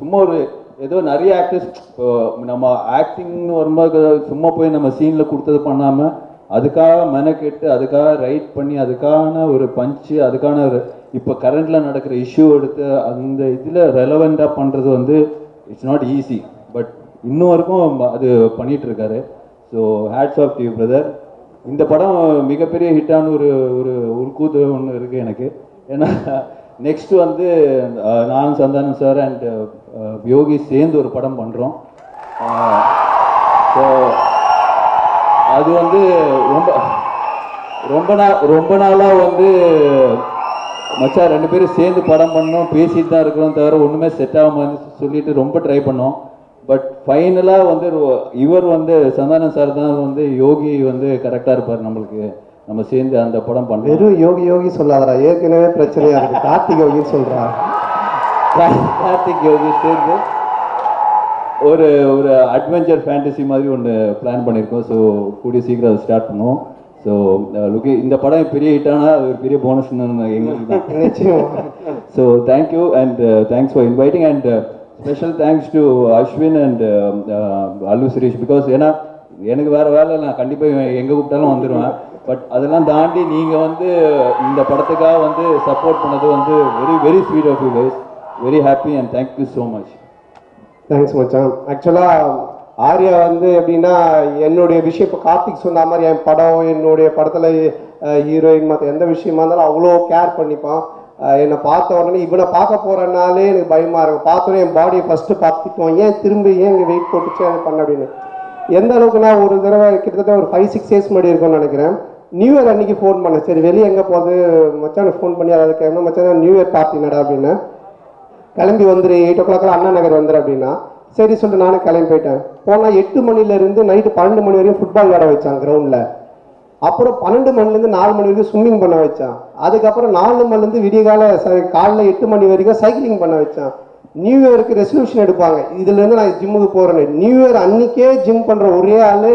சும்மா ஒரு ஏதோ நிறைய ஆக்டர்ஸ் இப்போ நம்ம ஆக்டிங்னு வரும்போது சும்மா போய் நம்ம சீனில் கொடுத்தது பண்ணாமல் அதுக்காக மெனக்கெட்டு அதுக்காக ரைட் பண்ணி அதுக்கான ஒரு பஞ்சு அதுக்கான ஒரு இப்போ கரண்டில் நடக்கிற இஷ்யூ எடுத்து அந்த இதில் ரெலவெண்ட்டாக பண்ணுறது வந்து இட்ஸ் நாட் ஈஸி, பட் இன்னும் வரைக்கும் அது பண்ணிட்டு இருக்காரு. So hats off you brother. இந்த படம் மிகப்பெரிய ஹிட்டான ஒரு ஒரு உள்கூத்து ஒன்று இருக்குது எனக்கு. ஏன்னா நெக்ஸ்ட் வந்து நான் சந்தானம் சார் அண்ட் யோகி சேர்ந்து ஒரு படம் பண்ணுறோம். ஸோ அது வந்து ரொம்ப நாளாக வந்து மச்சான் 2 பேரும் சேர்ந்து படம் பண்ணோம், பேசிட்டு தான் இருக்கிறோம், தவிர ஒன்றுமே செட் ஆகாமல் சொல்லிட்டு ரொம்ப ட்ரை பண்ணோம். பட் ஃபைனலாக வந்து இவர் வந்து சந்தானம் சார் தான் வந்து யோகி வந்து கரெக்டாக இருப்பார் நம்மளுக்கு, நம்ம சேர்ந்து அந்த படம் பண்ணுறோம். வெறும் யோகி சொல்லாதரா, ஏற்கனவே பிரச்சனையாக இருக்குது. கார்த்திக் யோகின்னு சொல்கிறா. கார்த்திக் யோகி சேர்ந்து ஒரு ஒரு அட்வென்ச்சர் ஃபேண்டசி மாதிரி ஒன்று பிளான் பண்ணியிருக்கோம். ஸோ கூடிய சீக்கிரம் அதை ஸ்டார்ட் பண்ணுவோம். ஸோ இந்த படம் பெரிய ஹிட்டானா அது ஒரு பெரிய போனஸ்ன்னு எங்களுக்கு தான். நிச்சயம். So thank you and thanks for inviting and special thanks to Ashwin and Allu Suresh. Because ஏன்னா எனக்கு வேறு வேலை, நான் கண்டிப்பாக எங்கே கூப்பிட்டாலும் வந்துடுவேன். பட் அதெல்லாம் தாண்டி நீங்கள் வந்து இந்த படத்துக்காக வந்து சப்போர்ட் பண்ணது வந்து very very sweet of you guys. Very happy and thank you so much. Thanks மச்சான். ஆக்சுவலாக ஆர்யா வந்து எப்படின்னா என்னுடைய விஷயம் இப்போ கார்த்திக் சொன்ன மாதிரி என் படம் என்னுடைய படத்தில் ஹீரோயின் மற்ற எந்த விஷயமா இருந்தாலும் அவ்வளோ கேர் பண்ணிப்பான். என்னை பார்த்த உடனே இவனை பார்க்க போகிறனாலே எனக்கு பயமாக இருக்கும். பார்த்தோன்னே என் பாடியை ஃபஸ்ட்டு பார்த்துக்குவோம், ஏன் திரும்பி ஏன் இங்கே வெயிட் போட்டுச்சு அது பண்ண அப்படின்னு. எந்த அளவுக்கு நான் ஒரு தடவை கிட்டத்தட்ட ஒரு 5-6 இயர்ஸ் முன்னாடி இருக்கும்னு நினைக்கிறேன். நியூ இயர் அன்றைக்கி ஃபோன் பண்ணேன். சரி வெளியே எங்கே போகுது மச்சான் ஃபோன் பண்ணி அதாவது கேட்கணும் மச்சான் நியூ இயர் பார்ட்டி நடா அப்படின்னு. கிளம்பி வந்துரு 8 o'clock அண்ணா நகர் வந்துரு அப்படின்னா சரி சொல்லிட்டு நானும் கிளம்பி போயிட்டேன். போனால் 8 மணிலேருந்து நைட்டு 12 மணி வரையும் ஃபுட்பால் விளையாட வச்சான் கிரவுண்டில். அப்புறம் 12 மணிலேருந்து 4 மணி வரைக்கும் ஸ்விம்மிங் பண்ண வச்சான். அதுக்கப்புறம் 4 மணிலேருந்து விடிய காலைல 8 மணி வரைக்கும் சைக்கிளிங் பண்ண வச்சான். நியூ இயருக்கு ரெசல்யூஷன் எடுப்பாங்க, இதுலேருந்து நான் ஜிம்முக்கு போகிறேன்னு. நியூ இயர் அன்றைக்கே ஜிம் பண்ணுற ஒரே ஆள்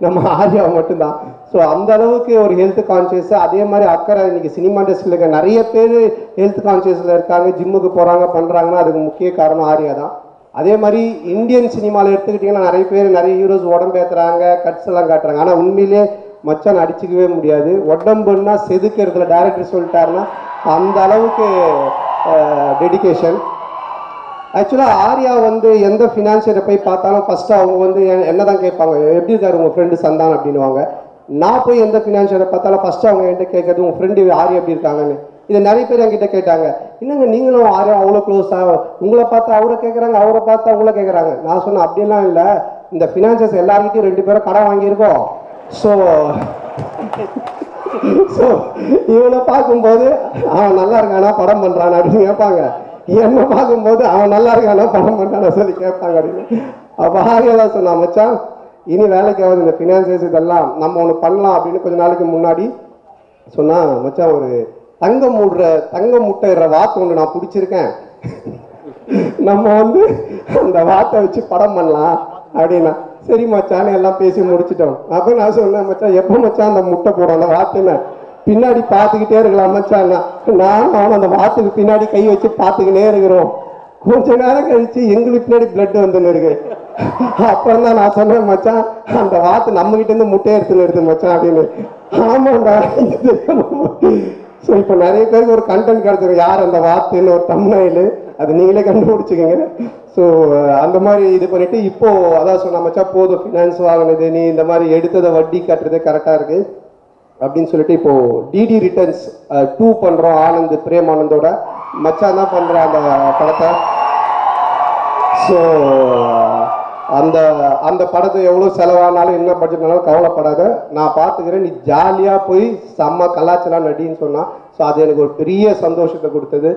நம்ம ஆர்யா மட்டும்தான். ஸோ அந்த அளவுக்கு ஒரு ஹெல்த் கான்ஷியஸ், அதே மாதிரி அக்கறை. இன்னைக்கு சினிமா இண்டஸ்ட்ரியில் இருக்க நிறைய பேர் ஹெல்த் கான்ஷியஸில் இருக்காங்க, ஜிம்முக்கு போகிறாங்க பண்ணுறாங்கன்னா அதுக்கு முக்கிய காரணம் ஆர்யா தான். அதே மாதிரி இந்தியன் சினிமாவில் எடுத்துக்கிட்டிங்கன்னா நிறைய பேர் நிறைய ஹீரோஸ் உடம்பேற்றுறாங்க, கட்ஸ் எல்லாம் காட்டுறாங்க. ஆனால் உண்மையிலே மச்சான் அடிச்சுக்கவே முடியாது. உடம்புன்னா செதுக்கிறதுல டைரக்டர் சொல்லிட்டாருன்னா அந்த அளவுக்கு டெடிகேஷன். ஆக்சுவலாக ஆர்யா வந்து எந்த ஃபினான்ஷியரை போய் பார்த்தாலும் ஃபஸ்ட்டு அவங்க வந்து என்ன தான் கேட்பாங்க, எப்படி இருக்காரு உங்கள் ஃப்ரெண்டு சந்தான் அப்படின்வாங்க. நான் போய் எந்த ஃபினான்ஷியரை பார்த்தாலும் ஃபஸ்ட்டு அவங்க என்கிட்ட கேட்கறது உங்கள் ஃப்ரெண்டு ஆர்யா எப்படி இருக்காங்கன்னு. இதை நிறைய பேர் என்கிட்ட கேட்டாங்க, என்னங்க நீங்களும் ஆர்யா அவ்வளோ க்ளோஸாக, உங்களை பார்த்தா அவரை கேட்குறாங்க, அவரை பார்த்தா அவங்கள கேட்குறாங்க. நான் சொன்னேன் அப்படிலாம் இல்லை, இந்த ஃபினான்ஷியர்ஸ் எல்லாருக்கிட்டையும் 2 பேரும் கடன் வாங்கியிருக்கோம். ஸோ இவனை பார்க்கும்போது அவன் நல்லா இருக்கானா படம் பண்ணுறான் அப்படின்னு கேட்பாங்க. என்னை பார்க்கும்போது அவன் நல்லா இருக்கானா படம் பண்ணுறான்னு சொல்லி கேட்பாங்க அப்படின்னு. அப்போ ஆர்யா தான் சொன்னான், மச்சான் இனி வேலைக்கு ஆகுது இந்த ஃபினான்சியர்ஸ் இதெல்லாம் நம்ம ஒன்று பண்ணலாம் அப்படின்னு கொஞ்ச நாளைக்கு முன்னாடி சொன்னால், மச்சான் ஒரு தங்க முட்டைற வாத்து ஒன்று நான் பிடிச்சிருக்கேன், நம்ம வந்து அந்த வாத்தை வச்சு படம் பண்ணலாம் அப்படின்னா. சரி மச்சான்னு எல்லாம் பேசி முடிச்சிட்டோம். அப்போ நான் சொன்னேன், மச்சான் எப்போ மச்சான் அந்த முட்டை போடும் அந்த வாத்துன்னு பின்னாடி பார்த்துக்கிட்டே இருக்கலாம் மச்சான். நானும் அவன் அந்த வாத்துக்கு பின்னாடி கை வச்சு பார்த்துக்கினே இருக்கிறோம். கொஞ்ச நேரம் கழிச்சு எங்களுக்கு பின்னாடி பிளட் வந்துன்னு இருக்கு. அப்புறம் தான் நான் சொன்னேன், மச்சான் அந்த வாத்து நம்ம கிட்ட இருந்து முட்டையை எடுத்துன்னு எடுத்து மச்சான் அப்படின்னு. ஆமாண்டா. ஸோ இப்போ நிறைய பேருக்கு ஒரு கண்டென்ட் கிடச்சிருக்கு, யார் அந்த வாத்துன்னு ஒரு தம்ப்நெயில், அது நீங்களே கண்டுபிடிச்சிக்கோங்க. ஸோ அந்த மாதிரி இது பண்ணிட்டு இப்போ அதான் சொன்ன, மச்சான் போதும் ஃபினான்ஸ் வாங்கினது, நீ இந்த மாதிரி எடுத்ததை வட்டி கட்டுறது கரெக்டாக இருக்கு அப்படின்னு சொல்லிட்டு இப்போ டிடி ரிட்டர்ன்ஸ் 2 பண்ணுறோம். ஆனந்த் பிரேம் ஆனந்தோட மச்சான் தான் பண்ணுற அந்த படத்தை. ஸோ அந்த படத்தை எவ்வளோ செலவானாலும் என்ன பட்ஜெட்னாலும் கவலைப்படாத, நான் பார்த்துக்கிறேன், நீ ஜாலியாக போய் செம்ம கலாச்சலாம் நடின்னு சொன்னான். ஸோ அது எனக்கு ஒரு பெரிய சந்தோஷத்தை கொடுத்தது.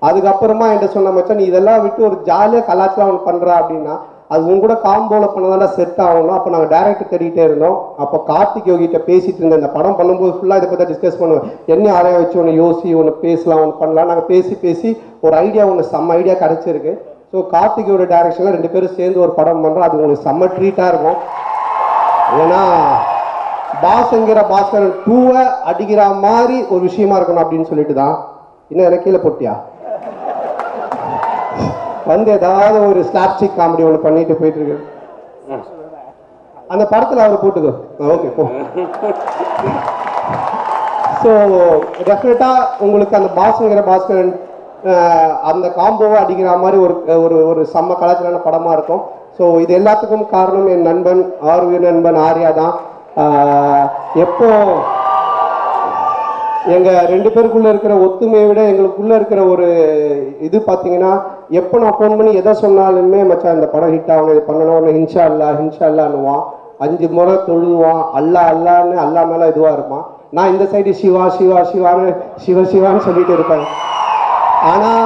அதுக்கப்புறமா என்கிட்ட சொன்ன, மச்சான் நீ இதெல்லாம் விட்டு ஒரு ஜாலியாக கலாச்சலாம் ஒன்று பண்ணுறா அப்படின்னா அது உங்க கூட காம்போவில் பண்ணதாண்டா செட் ஆகணும். அப்போ நாங்கள் டைரக்டர் தேடிக்கிட்டே இருந்தோம். அப்போ கார்த்திக் யோகிட்ட பேசிட்டு இருந்தேன், இந்த படம் பண்ணும்போது ஃபுல்லாக இதை பற்றி டிஸ்கஸ் பண்ணுவேன், என்ன ஆரையா வச்சு ஒன்று யோசி ஒன்று பேசலாம் ஒன்று பண்ணலாம். நாங்கள் பேசி ஒரு ஐடியா ஒன்று செம்ம ஐடியா கிடச்சிருக்கு. ஸோ கார்த்திகோட டைரக்ஷனில் 2 பேரும் சேர்ந்து ஒரு படம் பண்ணுறோம். அது உங்களுக்கு செம்ம ட்ரீட்டாக இருக்கும். ஏன்னா பாஸ்ங்கிற பாஸ்கரன் 2 அடிக்கிற மாதிரி ஒரு விஷயமா இருக்கணும் அப்படின்னு சொல்லிட்டு தான். இன்னும் எனக்கு கீழே போட்டியா வந்து ஏதாவது ஒரு ஸ்லாப்ஸ்டிக் காமெடி ஒன்று பண்ணிட்டு போயிட்டு இருக்கு. அந்த படத்தில் அவர் போட்டுக்கோ. ஓகே போ. ஸோ டெஃபினட்டாக உங்களுக்கு அந்த பாஸ்ங்கிற பாஸ்கரன் அந்த காம்போவை அடிக்கிற மாதிரி ஒரு ஒரு ஒரு செம்ம கலாச்சாரான படமாக இருக்கும். ஸோ இது எல்லாத்துக்கும் காரணம் என் நண்பன் நண்பன் ஆர்யா தான். எப்போ எங்கள் 2 பேருக்குள்ளே இருக்கிற ஒத்துமையை விட எங்களுக்குள்ளே இருக்கிற ஒரு இது பார்த்தீங்கன்னா, எப்போ நான் ஃபோன் பண்ணி எதை சொன்னாலுமே மச்சான் இந்த படம் ஹிட் ஆகணும், இது பண்ணணும், ஹின்ஷா அல்லான்னுவான். 5 முறை தொழுவான், அல்லான்னு அல்லா மேலே இதுவாக இருப்பான். நான் இந்த சைடு சிவான்னு சொல்லிட்டு இருப்பேன். ஆனால்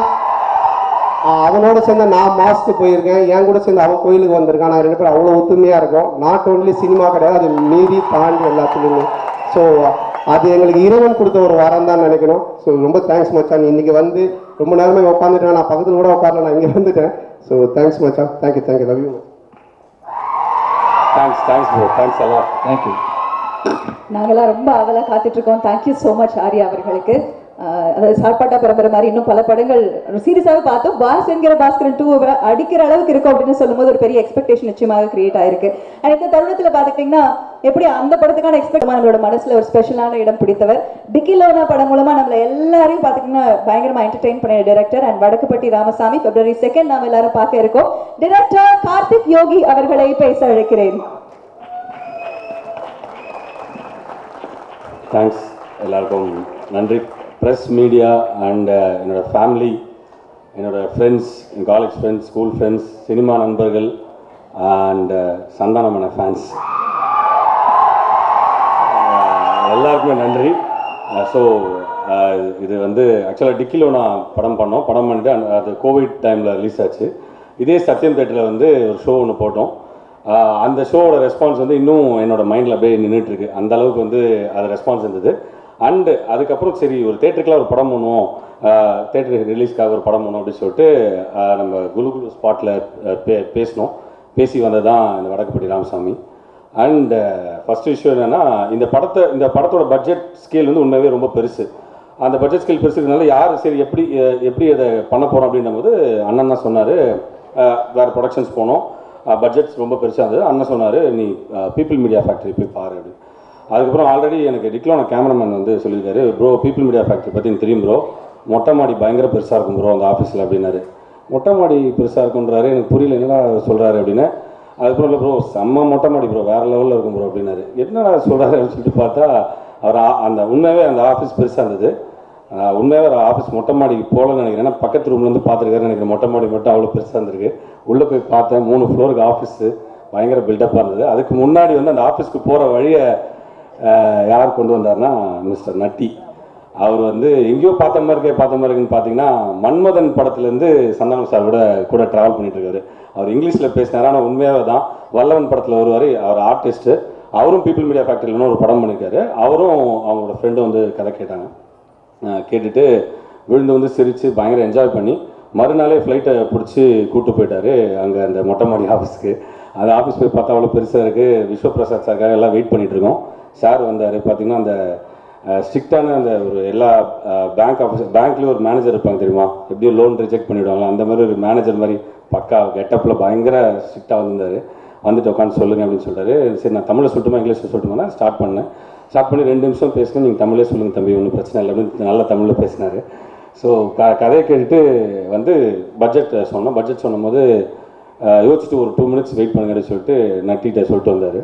அவனோட சேர்ந்து நான் மாஸ்க்கு போயிருக்கேன், என் கூட சேர்ந்து அவன் கோயிலுக்கு வந்திருக்கான். நான் 2 பேரும் அவ்வளோ ஒத்துமையாக இருக்கும். நாட் ஓன்லி சினிமா கிடையாது, அது மீறி தாண்டி எல்லாத்துலேயுமே. ஸோ அது எங்களுக்கு இறைவன் கொடுத்த ஒரு வாரம் தான் நினைக்கணும். ஸோ ரொம்ப தேங்க்ஸ் மச்சான். இன்னைக்கு வந்து ரொம்ப நேரமே உட்காந்துட்டேன், நான் பக்கத்தில் கூட உட்காரல, நான் இங்கே வந்துட்டேன். ஸோ தேங்க்ஸ் மச்சான். Thank you love you. Thanks bro, thanks எல்லாம். தேங்க்யூ. நாங்களாம் ரொம்ப ஆவலாக காத்துட்ருக்கோம். தேங்க்யூ ஸோ மச் ஆர்யா அவர்களுக்கு. அதாவது சாப்பாட்டா பரம்பரை மாதிரி இன்னும் பல படங்கள் சீரியஸாகவே பார்த்தோம். பாஸ் என்கிற பாஸ்கரன் 2 அடிக்கிற அளவுக்கு இருக்கும் அப்படின்னு சொல்லும்போது ஒரு பெரிய எக்ஸ்பெக்டேஷன் நிச்சயமாக கிரியேட் ஆயிருக்கு. அண்ட் இந்த தருணத்தில் பார்த்துக்கிட்டிங்கன்னா எப்படி அந்த படத்துக்கான எக்ஸ்பெக்ட் நம்மளோட மனசில் ஒரு ஸ்பெஷலான இடம் பிடித்தவர். டிக்கிலோனா படம் மூலமாக நம்மளை எல்லாரையும் பார்த்துக்கிட்டிங்கன்னா பயங்கரமாக என்டர்டெயின் பண்ண director and Vadakkupatti Ramasamy. February 2 நாம் எல்லாரும் பார்க்க இருக்கோம். டைரக்டர் கார்த்திக் யோகி அவர்களை பேச அழைக்கிறேன். தேங்க்ஸ் எல்லாருக்கும் நன்றி. ப்ரெஸ், மீடியா அண்ட் என்னோடய ஃபேமிலி, என்னோடய ஃப்ரெண்ட்ஸ், என் college friends, school friends, cinema நண்பர்கள் அண்ட் சந்தானமான ஃபேன்ஸ் எல்லாருக்குமே நன்றி. ஸோ இது வந்து ஆக்சுவலாக டிக்கிலோனா படம் பண்ணிட்டு அது கோவிட் டைமில் ரிலீஸ் ஆச்சு. இதே சத்யம் தேட்டரில் வந்து ஒரு ஷோ ஒன்று போட்டோம். அந்த ஷோவோட ரெஸ்பான்ஸ் வந்து இன்னும் என்னோட மைண்டில் அப்படியே நின்றுட்டுருக்கு. அந்த அளவுக்கு வந்து அது ரெஸ்பான்ஸ் இருந்தது. அண்டு அதுக்கப்புறம் சரி ஒரு தேட்டருக்குலாம் ஒரு படம் பண்ணுவோம், தேட்டருக்கு ரிலீஸ்க்காக ஒரு படம் பண்ணுவோம் அப்படின்னு சொல்லிட்டு நம்ம குலு ஸ்பாட்டில் பேசினோம். பேசி வந்தது தான் இந்த வடக்குப்பட்டி ராமசாமி. அண்ட் ஃபஸ்ட்டு விஷயம் என்னென்னா, இந்த படத்தோட பட்ஜெட் ஸ்கேல் வந்து உண்மையாகவே ரொம்ப பெருசு. அந்த பட்ஜெட் ஸ்கேல் பெருசுனால யார் சரி எப்படி அதை பண்ண போகிறோம் அப்படின்னும்போது அண்ணன் தான் சொன்னார், வேறு ப்ரொடக்ஷன்ஸ் போனோம், பட்ஜெட்ஸ் ரொம்ப பெருசாக இருந்தது. அண்ணன் சொன்னார், நீ பீப்புள் மீடியா ஃபேக்ட்ரி போய் பாரு அப்படின்னு. அதுக்கப்புறம் ஆல்ரெடி எனக்கு டிக்லோன கேமராமேன் வந்து சொல்லியிருக்காரு, ப்ரோ பீப்புள் மீடியா ஃபேக்ட்ரி பற்றி எனக்கு தெரியும் ப்ரோ, மொட்டை மாடி பயங்கர பெருசாக இருக்கும் ப்ரோ அந்த ஆஃபீஸில் அப்படின்னாரு. மொட்டை மாடி பெருசாக இருக்குன்றாரு, எனக்கு புரியல என்னடா சொல்கிறாரு அப்படின்னு. அதுக்கப்புறம் இல்லை ப்ரோ செம்ம மொட்டை மாடி ப்ரோ வேறு லெவலில் இருக்கும் ப்ரோ அப்படின்னாரு. என்னடா சொல்கிறாரு அப்படின்னு சொல்லிட்டு பார்த்தா அவர் அந்த உண்மையாகவே அந்த ஆஃபீஸ் பெருசாக இருந்தது. உண்மையாகவே ஆஃபீஸ் மொட்டை மாடிக்கு போகலன்னு நினைக்கிறேன். ஏன்னா பக்கத்து ரூம்லேருந்து பார்த்துருக்காரு நினைக்கிறேன். மொட்டை மாடி மட்டும் அவ்வளோ பெருசாக இருந்திருக்கு. உள்ளே போய் பார்த்தேன், 3 ஃப்ளோருக்கு ஆஃபீஸு பயங்கர பில்டப்பாக இருந்தது. அதுக்கு முன்னாடி வந்து அந்த ஆஃபீஸ்க்கு போகிற வழியை யார் கொண்டு வந்தார்னா மிஸ்டர் நட்டி. அவர் வந்து எங்கேயோ பார்த்த மாதிரி இருக்குன்னு பார்த்தீங்கன்னா மன்மதன் படத்துலேருந்து சந்தானம் சார் கூட ட்ராவல் பண்ணிட்டு இருக்காரு. அவர் இங்கிலீஷில் பேசினார், ஆனால் உண்மையாகவே தான் வல்லவன் படத்தில் வருவார். அவர் ஆர்டிஸ்ட்டு, அவரும் பீப்புள் மீடியா ஃபேக்ட்ரியில் ஒரு படம் பண்ணியிருக்காரு. அவரும் அவங்களோட ஃப்ரெண்டும் வந்து கதை கேட்டாங்க. கேட்டுட்டு விழுந்து வந்து சிரித்து பயங்கர என்ஜாய் பண்ணி மறுநாளே ஃப்ளைட்டை பிடிச்சி கூப்பிட்டு போயிட்டார் அங்கே அந்த மொட்டை மாடி ஆஃபீஸ்க்கு. அந்த ஆஃபீஸ் போய் பார்த்தா அவ்வளோ பெருசாக இருக்குது. விஸ்வபிரசாத் சாருக்காக எல்லாம் வெயிட் பண்ணிகிட்ருக்கோம். சார் வந்தார். பார்த்திங்கன்னா அந்த ஸ்ட்ரிக்டான அந்த ஒரு எல்லா பேங்க்லேயும் ஒரு மேனேஜர் இருப்பாங்க தெரியுமா, எப்படியும் லோன் ரிஜெக்ட் பண்ணிவிடுவாங்க, அந்த மாதிரி ஒரு மேனேஜர் மாதிரி பக்கா கெட்டப்பில் பயங்கர ஸ்ட்ரிக்டாக வந்திருந்தார். வந்துட்டு உட்காந்து சொல்லுங்கள் அப்படின்னு சொல்லிட்டாரு. சரி நான் தமிழில் சொல்லட்டுமா இங்கிலீஷில் சொல்லட்டுமா ஸ்டார்ட் பண்ணி 2 நிமிஷம் பேசுங்க, நீங்கள் தமிழே சொல்லுங்கள் தம்பி, ஒன்றும் பிரச்சனை இல்லை அப்படின்னு நல்ல தமிழில் பேசினார். ஸோ கதையை கேட்டுட்டு வந்து பட்ஜெட் சொன்னும் போது யோசிச்சுட்டு ஒரு 2 மினிட்ஸ் வெயிட் பண்ணுங்கன்னு சொல்லிட்டு நட்டிகிட்ட சொல்லிட்டு வந்தார்.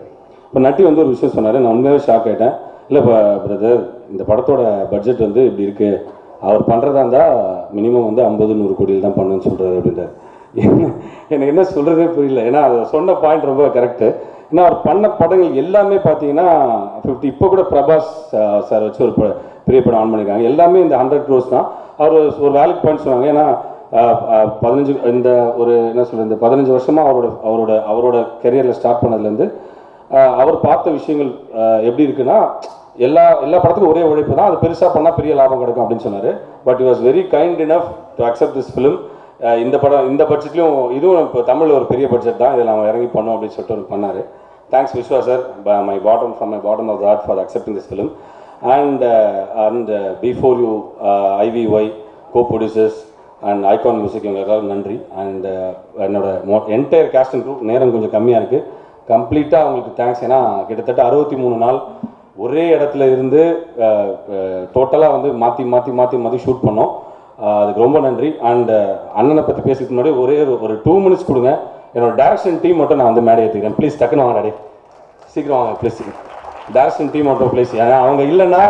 இப்போ நட்டி வந்து ஒரு விஷயம் சொன்னார், நான் உண்மையாகவே ஷாக் ஆகிட்டேன். இல்லை பிரதர், இந்த படத்தோட பட்ஜெட் வந்து இப்படி இருக்குது, அவர் பண்ணுறதா இருந்தால் மினிமம் வந்து 50-100 கோடியில் தான் பண்ணுன்னு சொல்கிறாரு அப்படின்றார். எனக்கு என்ன சொல்கிறதே புரியல. ஏன்னா அதை சொன்ன பாயிண்ட் ரொம்ப கரெக்டு. ஏன்னா அவர் பண்ண படங்கள் எல்லாமே பார்த்தீங்கன்னா 50, இப்போ கூட பிரபாஸ் சார் வச்சு ஒரு பெரிய படம் ஆன் பண்ணியிருக்காங்க, எல்லாமே இந்த 100 crores தான். அவர் ஒரு வேலிட் பாயிண்ட் சொன்னாங்க. ஏன்னா 15 வருஷமாக அவரோட கெரியரில் ஸ்டார்ட் பண்ணதுலேருந்து அவர் பார்த்த விஷயங்கள் எப்படி இருக்குன்னா, எல்லா படத்துக்கும் ஒரே உழைப்பு தான், அது பெருசாக பண்ணால் பெரிய லாபம் கிடைக்கும் அப்படின்னு சொன்னார். But he was very kind enough to accept this film. இந்த பட்ஜெட்லையும் இதுவும் இப்போ தமிழில் ஒரு பெரிய பட்ஜெட் தான், இதில் நம்ம இறங்கி பண்ணோம் அப்படின்னு சொல்லிட்டு ஒரு பண்ணார். Thanks Vishwa sir, from my bottom of the heart for accepting this film. And before you IVY co-producers and Icon Music இவங்க எல்லாரும் நன்றி. அண்ட் என்னோட என்டையர் கேஸ்ட் அண்ட் குரூப், நேரம் கொஞ்சம் கம்மியாக இருக்குது, கம்ப்ளீட்டாக அவங்களுக்கு தேங்க்ஸ். ஏன்னா கிட்டத்தட்ட 63 நாள் ஒரே இடத்துல இருந்து டோட்டலாக வந்து மாற்றி ஷூட் பண்ணோம். அதுக்கு ரொம்ப நன்றி. அண்ட் அண்ணனை பற்றி பேசுறதுக்கு முன்னாடி ஒரே ஒரு 2 மினிட்ஸ் கொடுங்க. என்னோட டேரக்ஷன் டீம் மட்டும் நான் வந்து மேடை ஏற்றிக்கிறேன். ப்ளீஸ் டக்குன்னு வாங்க டாடி, சீக்கிரம் வாங்க ப்ளீஸ். டேரக்ஷன் டீம் மட்டும் ப்ளீஸ். ஏன்னா அவங்க இல்லைன்னா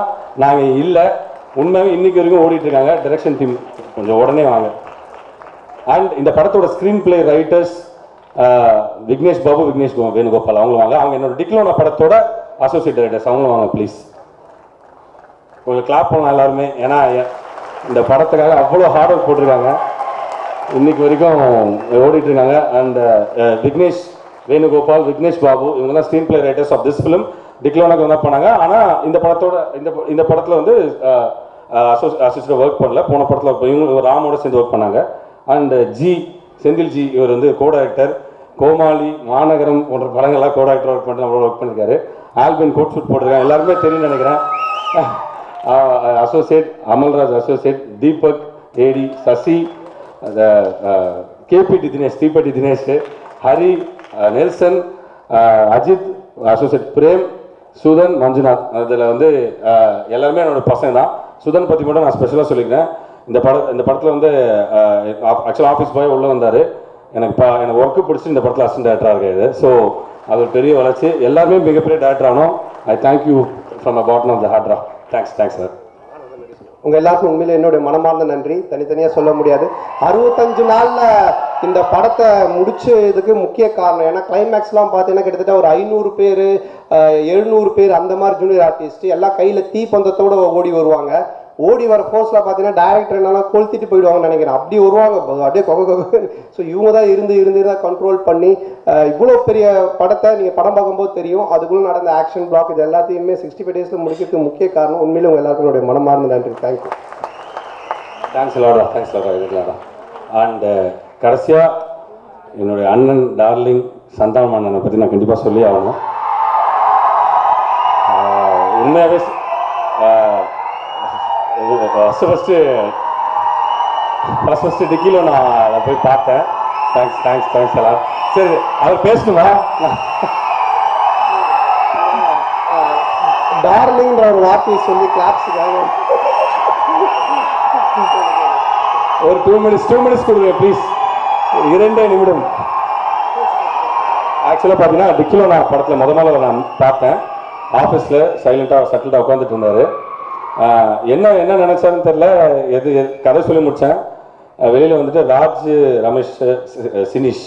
நாங்கள் இல்லை. உண்மையாகவே இன்னைக்கு வரைக்கும் ஓடிட்டு இருக்காங்க. டைரக்ஷன் டீம் கொஞ்சம் உடனே வாங்க. அண்ட் இந்த படத்தோட screenplay writers Vignesh Babu, Vignesh Venugopal அவங்களும் வாங்க. அவங்க என்னோட டிக்லோனா படத்தோட அசோசியேட் டைரக்டர்ஸ் அவங்களும் வாங்க ப்ளீஸ். கொஞ்சம் கிளாப் பண்ணலாம் எல்லாருமே. ஏன்னா இந்த படத்துக்காக அவ்வளோ ஹார்ட் ஒர்க் போட்டிருக்காங்க, இன்னைக்கு வரைக்கும் ஓடிட்டு இருக்காங்க. அண்ட் விக்னேஷ் வேணுகோபால், விக்னேஷ் பாபு இவங்கெல்லாம் screenplay writers of this film. டிக்லோனாக்கு என்ன பண்ணாங்க, ஆனால் இந்த படத்தோட இந்த படத்தில் வந்து அசோசியேட் ஒர்க் பண்ணல. போன படத்தில் இவங்க ராமோட சேர்ந்து ஒர்க் பண்ணாங்க. அண்ட் செந்தில் ஜி இவர் வந்து கோ டைரக்டர். கோமாளி, மாநகரம் போன்ற படங்கள்லாம் கோ டைரக்டர் ஒர்க் பண்ணியிருக்காரு. ஆல்பின் கோட் ஷூட் போட்டிருக்காங்க, எல்லாருமே தெரியும் நினைக்கிறேன். Associate Amalraj, associate Deepak, AD Sasi, கேபிடி தினேஷ், தீபட்டி தினேஷ், ஹரி, நெல்சன், அஜித், அசோசியேட் பிரேம், சுதன், மஞ்சுநாத். அதில் வந்து எல்லாருமே என்னோட பசங்க தான். சுதன் பற்றி மட்டும் நான் ஸ்பெஷலாக சொல்லிக்கிறேன். இந்த படத்தில் வந்து ஆக்சுவலாக ஆஃபீஸ் பாய் உள்ளே வந்தார். எனக்கு ஒர்க்கு பிடிச்சி இந்த படத்தில் அசிஸ்டன்ட் டேரக்டராக இருக்காது. ஸோ அது ஒரு பெரிய வளர்ச்சி. எல்லாருமே மிகப்பெரிய டேரக்டர் ஆகணும். I thank you from the bottom of the ஹார்ட்ரா. Thanks sir. உங்கள் எல்லாருக்கும் உண்மையிலே என்னுடைய மனமார்ந்த நன்றி. தனித்தனியாக சொல்ல முடியாது. 65 நாளில் இந்த படத்தை முடிச்சதுக்கு முக்கிய காரணம், ஏன்னா கிளைமேக்ஸ்லாம் பார்த்தீங்கன்னா கிட்டத்தட்ட ஒரு 500 பேர் 700 பேர் அந்த மாதிரி ஜூனியர் ஆர்டிஸ்ட் எல்லாம் கையில் தீப்பந்தத்தோடு ஓடி வருவாங்க. ஓடி வர ஃபோர்ஸில் பார்த்தீங்கன்னா டைரக்டர் என்னன்னா கொளுத்திட்டு போயிடுவாங்கன்னு நினைக்கிறேன். அப்படி வருவாங்க, அப்படியே கொக. ஸோ இவங்க தான் இருந்து தான் கண்ட்ரோல் பண்ணி இவ்வளோ பெரிய படத்தை நீங்கள் படம் பார்க்கும்போது தெரியும். அதுக்குள்ளே நடந்த ஆக்ஷன் பிளாக் இது எல்லாத்தையுமே 65 டேஸில் முடிக்கிறதுக்கு முக்கிய காரணம். உண்மையிலே உங்கள் எல்லாருக்கும் என்னுடைய மனமார்ந்த நன்றி. தேங்க்யூ. தேங்க்ஸ் லாடா. அண்ட் கடைசியாக என்னுடைய அண்ணன் டார்லிங் சந்தானம் அண்ணனை பற்றி நான் கண்டிப்பாக சொல்லி ஆகணும். உண்மையாகவே ஃபஸ்ட்டு டிக்கிலோ நான் அதை போய் பார்த்தேன். தேங்க்ஸ் எல்லாம். சரி, அவர் பேசணுமா? டார்லிங்ன்ற ஒரு வார்த்தையை சொல்லி கிளாப்ஸுக்காக ஒரு 2 மினிட்ஸ் கொடுங்க ப்ளீஸ். 2 நிமிடம். ஆக்சுவலாக பார்த்தீங்கன்னா டிக்கிலோ நான் படத்தில் முதல்ல நான் பார்த்தேன். ஆஃபீஸில் சைலண்ட்டாக செட்டில்டாக உட்காந்துட்டு இருந்தார். என்ன நினைச்சாருன்னு தெரியல. கதை சொல்லி முடித்தேன். வெளியில் வந்துட்டு ராஜ், ரமேஷ், சினிஷ்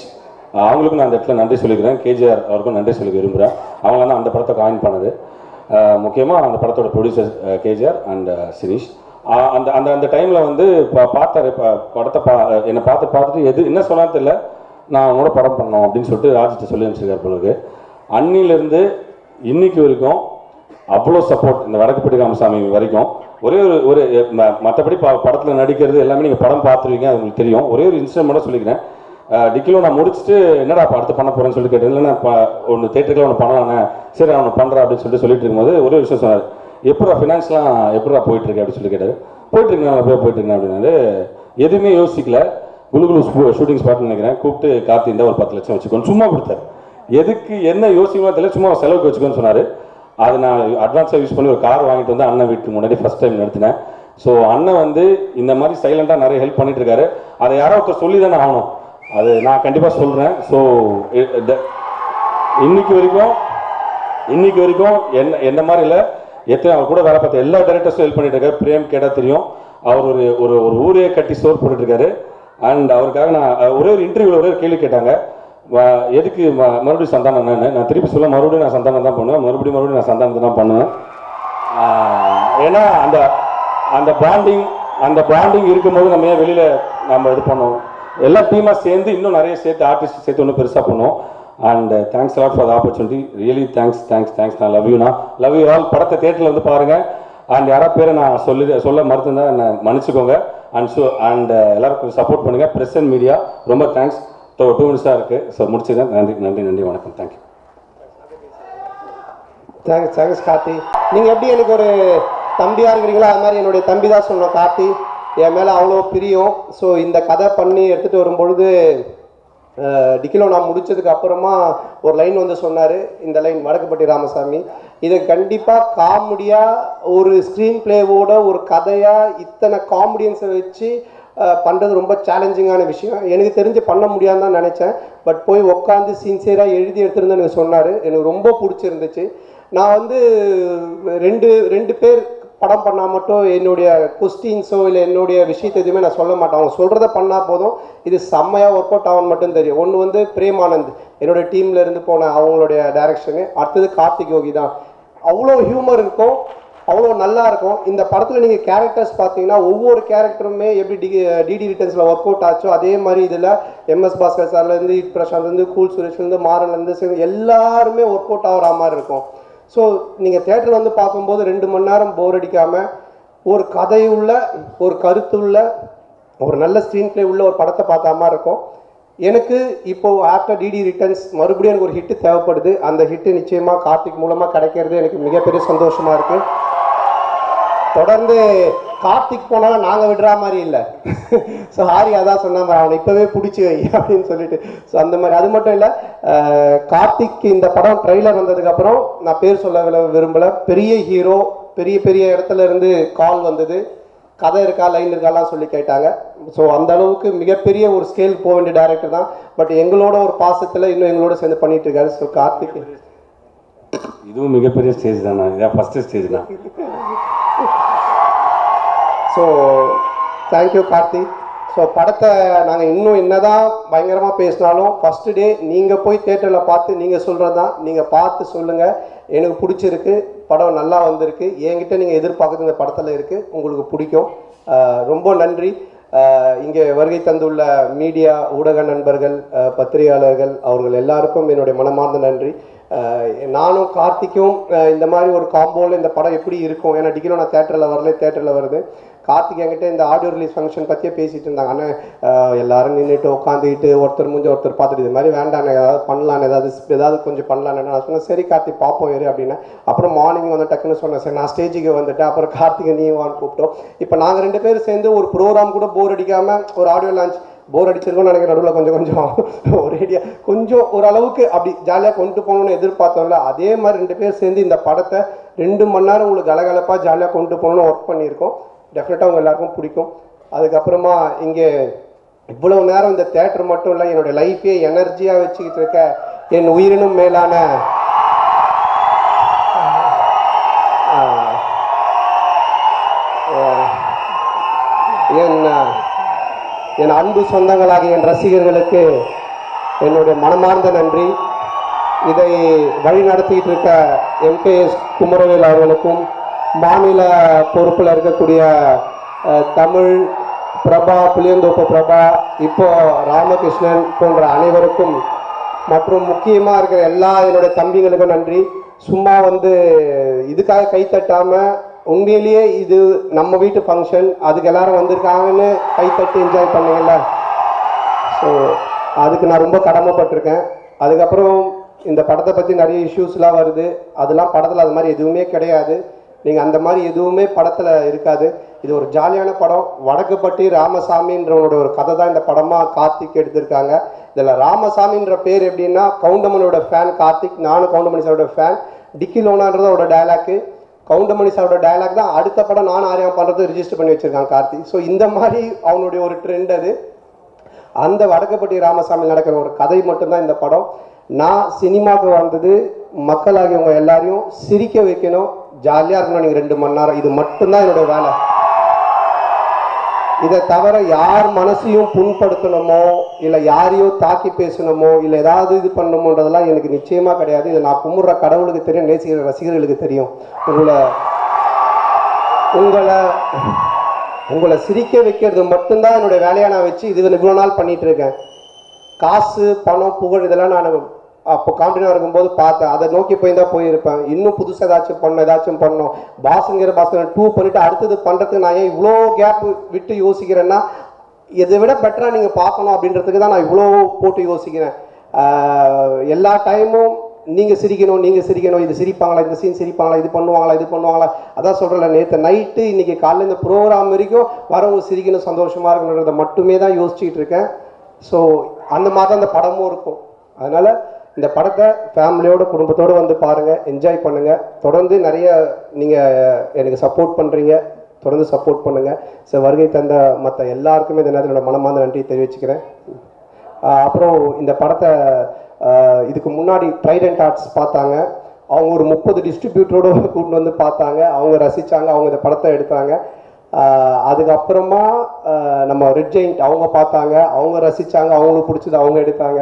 அவங்களுக்கும் நான் அந்த இடத்துல நன்றி சொல்லிக்கிறேன். கேஜிஆர் அவருக்கும் நன்றி சொல்லிக்க விரும்புகிறேன். அவங்க தான் அந்த படத்தை காயின் பண்ணது. முக்கியமாக அந்த படத்தோட ப்ரொடியூசர் கேஜிஆர் அண்ட் சினிஷ். அந்த டைமில் வந்து பார்த்தாரு படத்தை என்னை பார்த்துட்டு என்ன சொன்னான்னு தெரியல, நான் உங்களோட படம் பண்ணோம் அப்படின்னு சொல்லிட்டு ராஜ்கிட்ட சொல்லி அனுப்பிச்சிருக்காரு பொழுது. அன்னிலிருந்து இன்னைக்கு வரைக்கும் அவ்வளோ சப்போர்ட் இந்த வடக்குப்பட்டி ராமசாமி வரைக்கும். ஒரே ஒரு மற்றபடி படத்தில் நடிக்கிறது எல்லாமே நீங்கள் படம் பார்த்துருவீங்க, அது உங்களுக்கு தெரியும். ஒரே ஒரு இன்சிடென்ட் மட்டும் சொல்லிக்கிறேன். டிக்கிலோ நான் முடிச்சுட்டு என்னடா அடுத்து பண்ண போகிறேன்னு சொல்லி கேட்டேன். இல்லைன்னா ஒன்று தேட்டருக்குள்ள ஒன்று பண்ணலானே, சரி அவனை பண்ணுறேன் அப்படின்னு சொல்லிட்டு இருக்கும்போது ஒரே விஷயம் சொன்னார். எப்படா ஃபினான்ஸ்லாம் எப்படா போயிட்டுருக்கு அப்படின்னு சொல்லி கேட்டார். போயிட்டுருக்கேன், நான் அப்படியே போயிட்டுருக்கேன் அப்படின்னாரு. எதுவுமே யோசிக்கல. குலுகுலு ஷூட்டிங் ஸ்பாட்னு நினைக்கிறேன். கூப்பிட்டு கார்த்தி இருந்தால் ஒரு 10 லட்சம் வச்சுக்கோன்னு சும்மா கொடுத்தாரு. எதுக்கு என்ன யோசிக்கணும் தெரியல, சும்மா செலவுக்கு வச்சுக்கோன்னு சொன்னார். அது நான் அட்வான்ஸாக யூஸ் பண்ணி ஒரு கார் வாங்கிட்டு வந்து அண்ணன் வீட்டுக்கு முன்னாடி ஃபஸ்ட் டைம் நடத்தினேன். ஸோ அண்ணன் வந்து இந்த மாதிரி சைலண்டாக நிறைய ஹெல்ப் பண்ணிட்டு இருக்காரு. அதை யாரோ ஒருத்தர் சொல்லி தானே ஆகணும். அது நான் கண்டிப்பாக சொல்கிறேன். ஸோ இன்னைக்கு வரைக்கும் என்ன மாதிரி இல்லை, எத்தனை அவர் கூட வேலை பார்த்த எல்லா டைரக்டர்ஸும் ஹெல்ப் பண்ணிட்டு இருக்காரு. பிரேம் கேட்டால் தெரியும், அவர் ஒரு ஊரே கட்டி ஸ்டோர் போட்டுட்டு இருக்காரு. அண்ட் அவருக்காக நான் ஒரே ஒரு இன்டர்வியூவில் ஒரே ஒரு கேள்வி கேட்டாங்க, எதுக்கு மறுபடியும் சந்தானம்? நான் திருப்பி சொல்ல மறுபடியும் நான் சந்தானம் தான் பண்ணுவேன், மறுபடியும் நான் சந்தானத்தை தான் பண்ணுவேன். ஏன்னா அந்த பிராண்டிங் இருக்கும்போது நம்ம ஏன் வெளியில் நம்ம இது பண்ணோம், எல்லா டீமாக சேர்ந்து இன்னும் நிறைய சேர்த்து ஆர்டிஸ்ட் சேர்த்து இன்னும் பெருசாக பண்ணுவோம். And thanks a lot for the opportunity. Really thanks. நான் லவ் யூ ஆல். படத்தை தேட்டரில் வந்து பாருங்கள். அண்ட் யாராவது பேரை நான் சொல்ல மறுத்துருந்தா என்னை மன்னிச்சுக்கோங்க. அண்ட் எல்லாரும் கொஞ்சம் சப்போர்ட் பண்ணுங்கள். ப்ரெஸ் அண்ட் மீடியா ரொம்ப தேங்க்ஸ். 2 மினிட்ஸாக இருக்குது. ஸோ முடிச்சுக்கிறேன். நன்றி, வணக்கம். தேங்க்யூ. தேங்க்ஸ் கார்த்தி. நீங்கள் எப்படி எனக்கு ஒரு தம்பியாக இருக்கிறீங்களோ அது மாதிரி என்னுடைய தம்பி தான் சொன்னோம் கார்த்தி. என் மேலே அவ்வளோ பிரியம். ஸோ இந்த கதை பண்ணி எடுத்துகிட்டு வரும்பொழுது டிக்கிலோ நான் முடித்ததுக்கு அப்புறமா ஒரு லைன் வந்து சொன்னார். இந்த லைன் வடக்குப்பட்டி ராமசாமி, இது கண்டிப்பாக காமெடியாக ஒரு ஸ்க்ரீன் பிளேவோட ஒரு கதையாக இத்தனை காமெடியன்ஸை வச்சு பண்ணுறது ரொம்ப சேலஞ்சிங்கான விஷயம். எனக்கு தெரிஞ்சு பண்ண முடியாதுன்னு தான் நினச்சேன். பட் போய் உட்காந்து சின்சியராக எழுதி எடுத்துருந்து எனக்கு சொன்னார். எனக்கு ரொம்ப பிடிச்சிருந்துச்சு. நான் வந்து ரெண்டு பேர் படம் பண்ணால் மட்டும் என்னுடைய கொஸ்டின்ஸோ இல்லை என்னுடைய விஷயத்தை எதுவுமே நான் சொல்ல மாட்டேன். அவங்க சொல்கிறத பண்ணால் போதும், இது செம்மையாக ஒர்க் அவுட் ஆகும்னு மட்டும் தெரியும். ஒன்று வந்து பிரேமானந்த் என்னோடய டீமில் இருந்து போன அவங்களுடைய டைரக்ஷனு, அடுத்தது கார்த்திக் யோகி தான். அவ்வளோ ஹியூமர் இருக்கும், அவ்வளோ நல்லா இருக்கும். இந்த படத்தில் நீங்கள் கேரக்டர்ஸ் பார்த்தீங்கன்னா ஒவ்வொரு கேரக்டருமே எப்படி டிடி ரிட்டர்ன்ஸில் ஒர்க் அவுட் ஆச்சோ அதே மாதிரி இதில் எம்எஸ் பாஸ்கர் சார்லேருந்து பிரசாந்த்லேருந்து கூல் சுரேஷ்லேருந்து மாறன்லேருந்து எல்லாருமே ஒர்க் அவுட் ஆகிற மாதிரி இருக்கும். ஸோ நீங்கள் தேட்டரில் வந்து பார்க்கும்போது 2 மணி நேரம் போர் அடிக்காமல் ஒரு கதையுள்ள ஒரு கருத்துள்ள ஒரு நல்ல ஸ்க்ரீன் பிளே உள்ள ஒரு படத்தை பார்த்த மாதிரி இருக்கும். எனக்கு இப்போது ஆஃப்டர் டிடி ரிட்டர்ன்ஸ் மறுபடியும் எனக்கு ஒரு ஹிட்டு தேவைப்படுது. அந்த ஹிட்டு நிச்சயமாக கார்த்திக் மூலமாக கிடைக்கிறது எனக்கு மிகப்பெரிய சந்தோஷமாக இருக்குது. தொடர்ந்து கார்த்திக் போனாலும் நாங்கள் விடுற மாதிரி இல்லை. ஸோ ஹாரி அதான் சொன்னாங்க, அவனை இப்போவே பிடிச்சி வை அப்படின்னு சொல்லிட்டு. ஸோ அந்த மாதிரி அது மட்டும் இல்லை, கார்த்திக் இந்த படம் ட்ரெய்லர் வந்ததுக்கப்புறம் நான் பேர் சொல்ல விரும்பலை, பெரிய ஹீரோ, பெரிய பெரிய இடத்துல இருந்து கால் வந்தது, கதை இருக்கா லைன் இருக்காலாம் சொல்லி கேட்டாங்க. ஸோ அந்த அளவுக்கு மிகப்பெரிய ஒரு ஸ்கேல் போக வேண்டிய டைரக்டர் தான். பட் எங்களோட ஒரு பாசத்தில் இன்னும் எங்களோட சேர்ந்து பண்ணிட்டு இருக்காரு. ஸோ கார்த்திக் இதுவும் மிகப்பெரிய ஸ்டேஜ் தான். இதான் ஃபஸ்ட்டு ஸ்டேஜ் தான். So thank you Karthik. ஸோ படத்தை நாங்கள் இன்னும் என்னதான் பயங்கரமாக பேசினாலும் ஃபஸ்ட்டு டே நீங்கள் போய் தேட்டரில் பார்த்து நீங்கள் சொல்கிறது தான். நீங்கள் பார்த்து சொல்லுங்கள், எனக்கு பிடிச்சிருக்கு, படம் நல்லா வந்திருக்கு, என்கிட்ட நீங்கள் எதிர்பார்க்குறது இந்த படத்தில் இருக்குது, உங்களுக்கு பிடிக்கும். ரொம்ப நன்றி. இங்கே வருகை தந்துள்ள மீடியா ஊடக நண்பர்கள், பத்திரிகையாளர்கள், அவர்கள் எல்லாருக்கும் என்னுடைய மனமார்ந்த நன்றி. நானும் கார்த்திக்கும் இந்த மாதிரி ஒரு காம்போவில் இந்த படம் எப்படி இருக்கும், ஏன்னா டிகிலோ நான் தேட்டரில் வரல, தேட்டரில் வருது. கார்த்திக் என்கிட்ட இந்த ஆடியோ ரிலீஸ் ஃபங்க்ஷன் பற்றியே பேசிகிட்டு இருந்தாங்க. ஆனால் எல்லாரும் நின்றுட்டு உட்காந்துக்கிட்டு ஒருத்தர் முடிஞ்ச ஒருத்தர் பார்த்துட்டு இது மாதிரி வேண்டாம், ஏதாவது பண்ணலான்னு, ஏதாவது கொஞ்சம் பண்ணலான்னு நான் சொன்னேன். சரி கார்த்திக் பார்ப்போம் ஏறு அப்படின்னா. அப்புறம் மார்னிங் வந்து டக்குன்னு சொன்னேன், சரி நான் ஸ்டேஜுக்கு வந்துட்டேன். அப்புறம் கார்த்திகை நீ வான்னு கூப்பிட்டோம். இப்போ நாங்கள் 2 பேரும் சேர்ந்து ஒரு ப்ரோக்ராம் கூட போர் அடிக்காமல், ஒரு ஆடியோ லான்ச் போர் அடிச்சிருக்கோம்னு நினைக்கிற நடுவில் கொஞ்சம் ஒரேடியாக கொஞ்சம் ஓரளவுக்கு அப்படி ஜாலியாக கொண்டு போகணும்னு எதிர்பார்த்தோம்ல, அதே மாதிரி 2 பேர் சேர்ந்து இந்த படத்தை 2 மணி நேரம் உங்களுக்கு கலகலப்பாக ஜாலியாக கொண்டு போகணும்னு ஒர்க் பண்ணியிருக்கோம். டெஃபினட்டாக அவங்க எல்லாருக்கும் பிடிக்கும். அதுக்கப்புறமா இங்கே இவ்வளோ நேரம் இந்த தேட்டர் மட்டும் இல்லை, என்னுடைய லைஃபே எனர்ஜியாக வச்சுக்கிட்டு இருக்க என் உயிரினும் மேலான என் அன்பு சொந்தங்களாகிய என் ரசிகர்களுக்கு என்னுடைய மனமார்ந்த நன்றி. இதை வழி நடத்திக்கிட்டு இருக்க MKS குமரவேல் அவர்களுக்கும், மாநில பொறுப்பில் இருக்கக்கூடிய தமிழ் பிரபா, புளியந்தோப்பு பிரபா, இப்போ ராமகிருஷ்ணன் போன்ற அனைவருக்கும், மற்றும் முக்கியமாக இருக்கிற எல்லா என்னுடைய தம்பிகளுக்கும் நன்றி. சும்மா வந்து இதுக்காக கைத்தட்டாமல் உண்மையிலேயே இது நம்ம வீட்டு ஃபங்க்ஷன், அதுக்கு எல்லாரும் வந்திருக்காங்கன்னு கைத்தட்டி என்ஜாய் பண்ணுங்கள்ல. ஸோ அதுக்கு நான் ரொம்ப கடமைப்பட்டிருக்கேன். அதுக்கப்புறம் இந்த படத்தை பற்றி நிறைய இஷ்யூஸ்லாம் வருது, அதெல்லாம் படத்தில் அது மாதிரி எதுவுமே கிடையாது. நீங்கள் அந்த மாதிரி எதுவுமே படத்தில் இருக்காது. இது ஒரு ஜாலியான படம். வடக்குப்பட்டி ராமசாமின்றவனோட ஒரு கதை தான் இந்த படமாக கார்த்திக் எடுத்திருக்காங்க. இதில் ராமசாமின்ற பேர் எப்படின்னா, கவுண்டமணியோட ஃபேன் கார்த்திக், நானும் கவுண்டமணி சாரோட ஃபேன். டிக்கிலோனான்றதோட டைலாக்கு, கவுண்டமணி சாரோட டைலாக் தான் அடுத்த படம் நானும் ஆரியம் பண்ணுறது ரிஜிஸ்டர் பண்ணி வச்சுருக்காங்க கார்த்திக். ஸோ இந்த மாதிரி அவனுடைய ஒரு ட்ரெண்ட் அது. அந்த வடக்குப்பட்டி ராமசாமி நடக்கிற ஒரு கதை மட்டும்தான் இந்த படம். நான் சினிமாவுக்கு வந்தது மக்களாகியவங்க எல்லாரையும் சிரிக்க வைக்கணும், ஜாலியாக இருக்கணும். நீங்கள் 2 மணி நேரம், இது மட்டும்தான் என்னுடைய வேலை. இதை தவிர யார் மனசையும் புண்படுத்தணுமோ, இல்லை யாரையும் தாக்கி பேசணுமோ, இல்லை ஏதாவது இது பண்ணணுமோன்றதெல்லாம் எனக்கு நிச்சயமாக கிடையாது. இதை நான் கும்பிட்ற கடவுளுக்கு தெரியும், நேசிக்கிற ரசிகர்களுக்கு தெரியும். உங்களை சிரிக்க வைக்கிறது மட்டும்தான் என்னுடைய வேலையாக நான் வச்சு இது இவ்வளோ நாள் பண்ணிகிட்டு இருக்கேன். காசு, பணம், புகழ் இதெல்லாம் நான் அப்போ காம்படினாக இருக்கும்போது பார்த்தேன், அதை நோக்கி போய் தான் போயிருப்பேன். இன்னும் புதுசாக ஏதாச்சும் பண்ணணும். பாஸுங்கிற 2 பண்ணிவிட்டு அடுத்தது பண்ணுறதுக்கு நான் ஏன் இவ்வளோ கேப் விட்டு யோசிக்கிறேன்னா, இதை விட பெட்டராக நீங்கள் பார்க்கணும் அப்படின்றதுக்கு தான் நான் இவ்வளோ போட்டு யோசிக்கிறேன். எல்லா டைமும் நீங்கள் சிரிக்கணும், இது சிரிப்பாங்களா, இந்த சீன் சிரிப்பாங்களா, இது பண்ணுவாங்களா, அதான் சொல்கிறேன். நேற்று நைட்டு இன்றைக்கி காலையில் இந்த ப்ரோக்ராம் வரைக்கும் வரவங்க சிரிக்கணும், சந்தோஷமாக இருக்கணுன்றதை மட்டுமே தான் யோசிச்சுக்கிட்டு இருக்கேன். ஸோ அந்த மாதிரி தான் அந்த படமும் இருக்கும். அதனால் இந்த படத்தை ஃபேமிலியோட குடும்பத்தோடு வந்து பாருங்கள், என்ஜாய் பண்ணுங்கள். தொடர்ந்து நிறைய நீங்கள் எனக்கு சப்போர்ட் பண்ணுறீங்க, தொடர்ந்து சப்போர்ட் பண்ணுங்கள். ஸோ வருகை தந்த மற்ற எல்லாருக்குமே இந்த நேரத்தில் என்னோட மனமார்ந்த நன்றி தெரிவிச்சுக்கிறேன். அப்புறம் இந்த படத்தை இதுக்கு முன்னாடி ட்ரைடன்ட் ஆர்ட்ஸ் பார்த்தாங்க, அவங்க ஒரு 30 டிஸ்ட்ரிபியூட்டரோடு கூப்பிட்டு வந்து பார்த்தாங்க, அவங்க ரசித்தாங்க, அவங்க இந்த படத்தை எடுத்தாங்க. அதுக்கப்புறமா நம்ம ரெட் ஜெயிண்ட் அவங்க பார்த்தாங்க, அவங்க ரசித்தாங்க, அவங்களுக்கு பிடிச்சது அவங்க எடுத்தாங்க.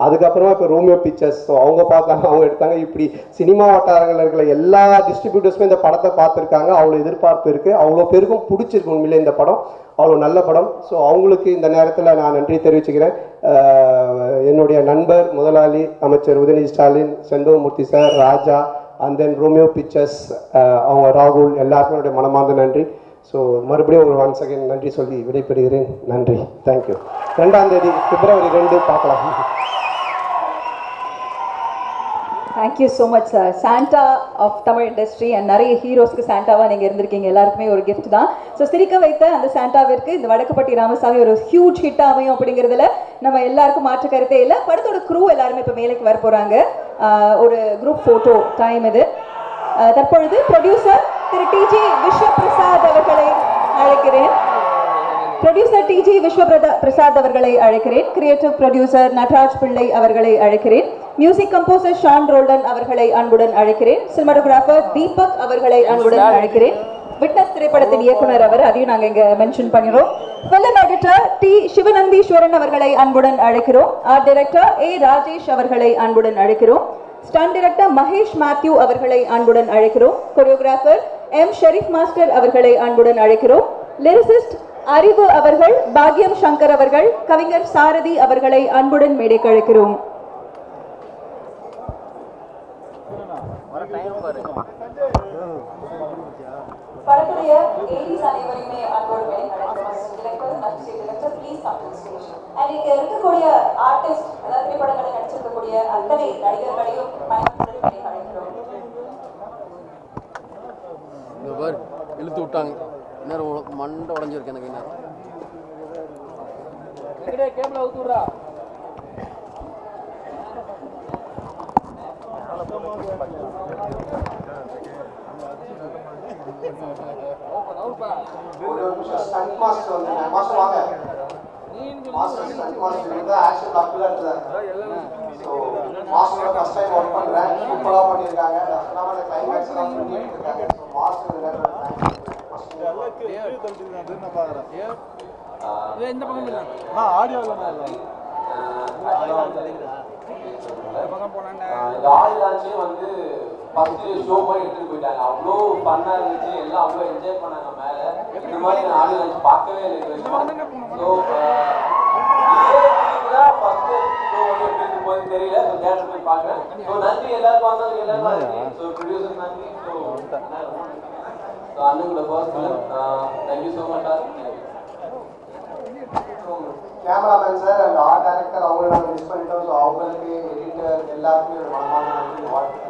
அதுக்கப்புறமா இப்போ ரோமியோ பிக்சர்ஸ் அவங்க பார்த்தாங்க, அவங்க எடுத்தாங்க. இப்படி சினிமா வட்டாரங்களில் இருக்கிற எல்லா டிஸ்ட்ரிபியூட்டர்ஸுமே இந்த படத்தை பார்த்துருக்காங்க. அவ்வளோ எதிர்பார்ப்பு இருக்குது, அவ்வளோ பேருக்கும் பிடிச்சிருக்கு உண்மையிலே இந்த படம், அவ்வளோ நல்ல படம். ஸோ அவங்களுக்கு இந்த நேரத்தில் நான் நன்றி தெரிவிச்சுக்கிறேன். என்னுடைய நண்பர் முதலாளி அமைச்சர் Udhayanidhi Stalin, Senthoormoorthy sir, Raja, and then Romeo pictures அவங்க ராகுல், எல்லாருக்கும் என்னுடைய மனமார்ந்த நன்றி. ஸோ மறுபடியும் ஒரு ஒன்ஸ் அகைன் நன்றி சொல்லி விடைபெறுகிறேன். நன்றி, தேங்க்யூ. 2ஆம் தேதி பிப்ரவரி 2 பார்க்கலாம். Thank you so much sir. Santa of Tamil industry and நிறைய ஹீரோஸ்க்கு சாண்டாவாக நீங்கள் இருந்திருக்கீங்க, எல்லாருக்குமே ஒரு கிஃப்ட் தான். ஸோ சிரிக்க வைத்த அந்த சாண்டாவிற்கு இந்த வடக்குப்பட்டி ராமசாமி ஒரு ஹியூஜ் ஹிட் அமையும் அப்படிங்கிறதுல நம்ம எல்லாருக்கும் மாற்று கருத்தே இல்லை. படத்தோட க்ரூ எல்லாருமே இப்போ மேலுக்கு வர போகிறாங்க. ஒரு குரூப் ஃபோட்டோ டைம் இது. தற்பொழுது ப்ரொடியூசர் திரு டிஜி விஸ்வபிரசாத் அவர்களை அழைக்கிறேன். ப்ரொடியூசர் டிஜி விஸ்வபிரசாத் அவர்களை அழைக்கிறேன். கிரியேட்டிவ் ப்ரொடியூசர் நட்ராஜ் பிள்ளை அவர்களை அழைக்கிறேன். மியூசிக் கம்போசர் ஷான் ரோல்டன் அவர்களை அன்புடன் அழைக்கிறேன். சினிமாட்டோகிராஃபர் தீபக் அவர்களை அன்புடன் அழைக்கிறேன். விட்னஸ் திரைப்படத்தின் இயக்குனர் அவர், அதையும் நாங்கள் இங்கே மென்ஷன் பண்ணிடுறோம். ஃபிலிம் எடிட்டர் டி சிவநந்தீஸ்வரன் அவர்களை அன்புடன் அழைக்கிறோம். ஆர்ட் டைரக்டர் ஏ ராஜேஷ் அவர்களை அன்புடன் அழைக்கிறோம். ஸ்டண்ட் டைரக்டர் மகேஷ் மேத்யூ அவர்களை அன்புடன் அழைக்கிறோம். கொரியோகிராஃபர் எம் ஷெரீப் மாஸ்டர் அவர்களை அன்புடன் அழைக்கிறோம். லிரிசிஸ்ட் அறிவு அவர்கள், பாக்யம் சங்கர் அவர்கள், கவிஞர் சாரதி அவர்களை அன்புடன் மேடைக்கு அழைக்கிறோம். படத்துடைய ஏடிஸ் அனைவரையுமே அன்போடு இங்க இருக்கக்கூடிய ஆர்டிஸ்ட், அதாவது திரைப்படங்களை நடிச்சிருக்கக்கூடிய அத்தனை நடிகர்களையும் அழைக்கிறோம். இழுத்து விட்டாங்க, நேரம் மண்டை உடஞ்சிருக்கு எனக்கு. கேமரா ஊத்துறா. வந்து ஃபர்ஸ்ட் ஷோ மாதிரி எடுத்துட்டு போயிட்டாங்க. அவ்வளோ ஃபன்னா இருந்துச்சு, எல்லாம் அவ்வளோ என்ஜாய் பண்ணாங்க. மேல இந்த மாதிரி நான் ஆடியோ லான்ச் பார்க்கவே இல்லை. ஸோ ஃபர்ஸ்ட் ஷோ வந்து எப்படி இருக்கும் போது தெரியல. ஸோ தேட்டர் போய் பார்க்குறேன். ஸோ நன்றி எல்லாருக்கும் வந்தவங்க எல்லாருக்கும். ஸோ ப்ரொடியூசர் நன்றி. ஸோ அண்ணங்களோட first film. Thank you so much sir. Cameraman sir and art director அவங்களை நாங்கள் மிஸ் பண்ணிட்டோம். ஸோ அவங்களுக்கு எடிட்டர் எல்லாருக்குமே ஒரு மனமான நன்றி, வாழ்த்து.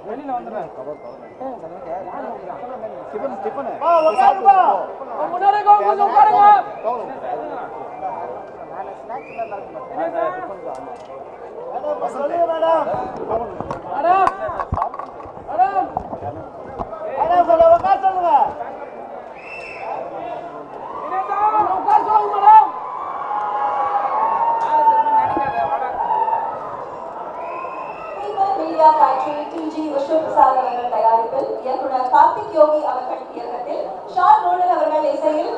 வெளியில வந்துடுறேன். முன்னாடி கொஞ்சம் உட்காருங்க. மீடியா ஃபேக்டரி டிஜி விஸ்வபிரசாத் அவர்கள் தயாரிப்பில் இயக்குனர் கார்த்திக் யோகி அவர்கள் இயக்கத்தில் ஷான் ரோலர் அவர்கள் இசையில்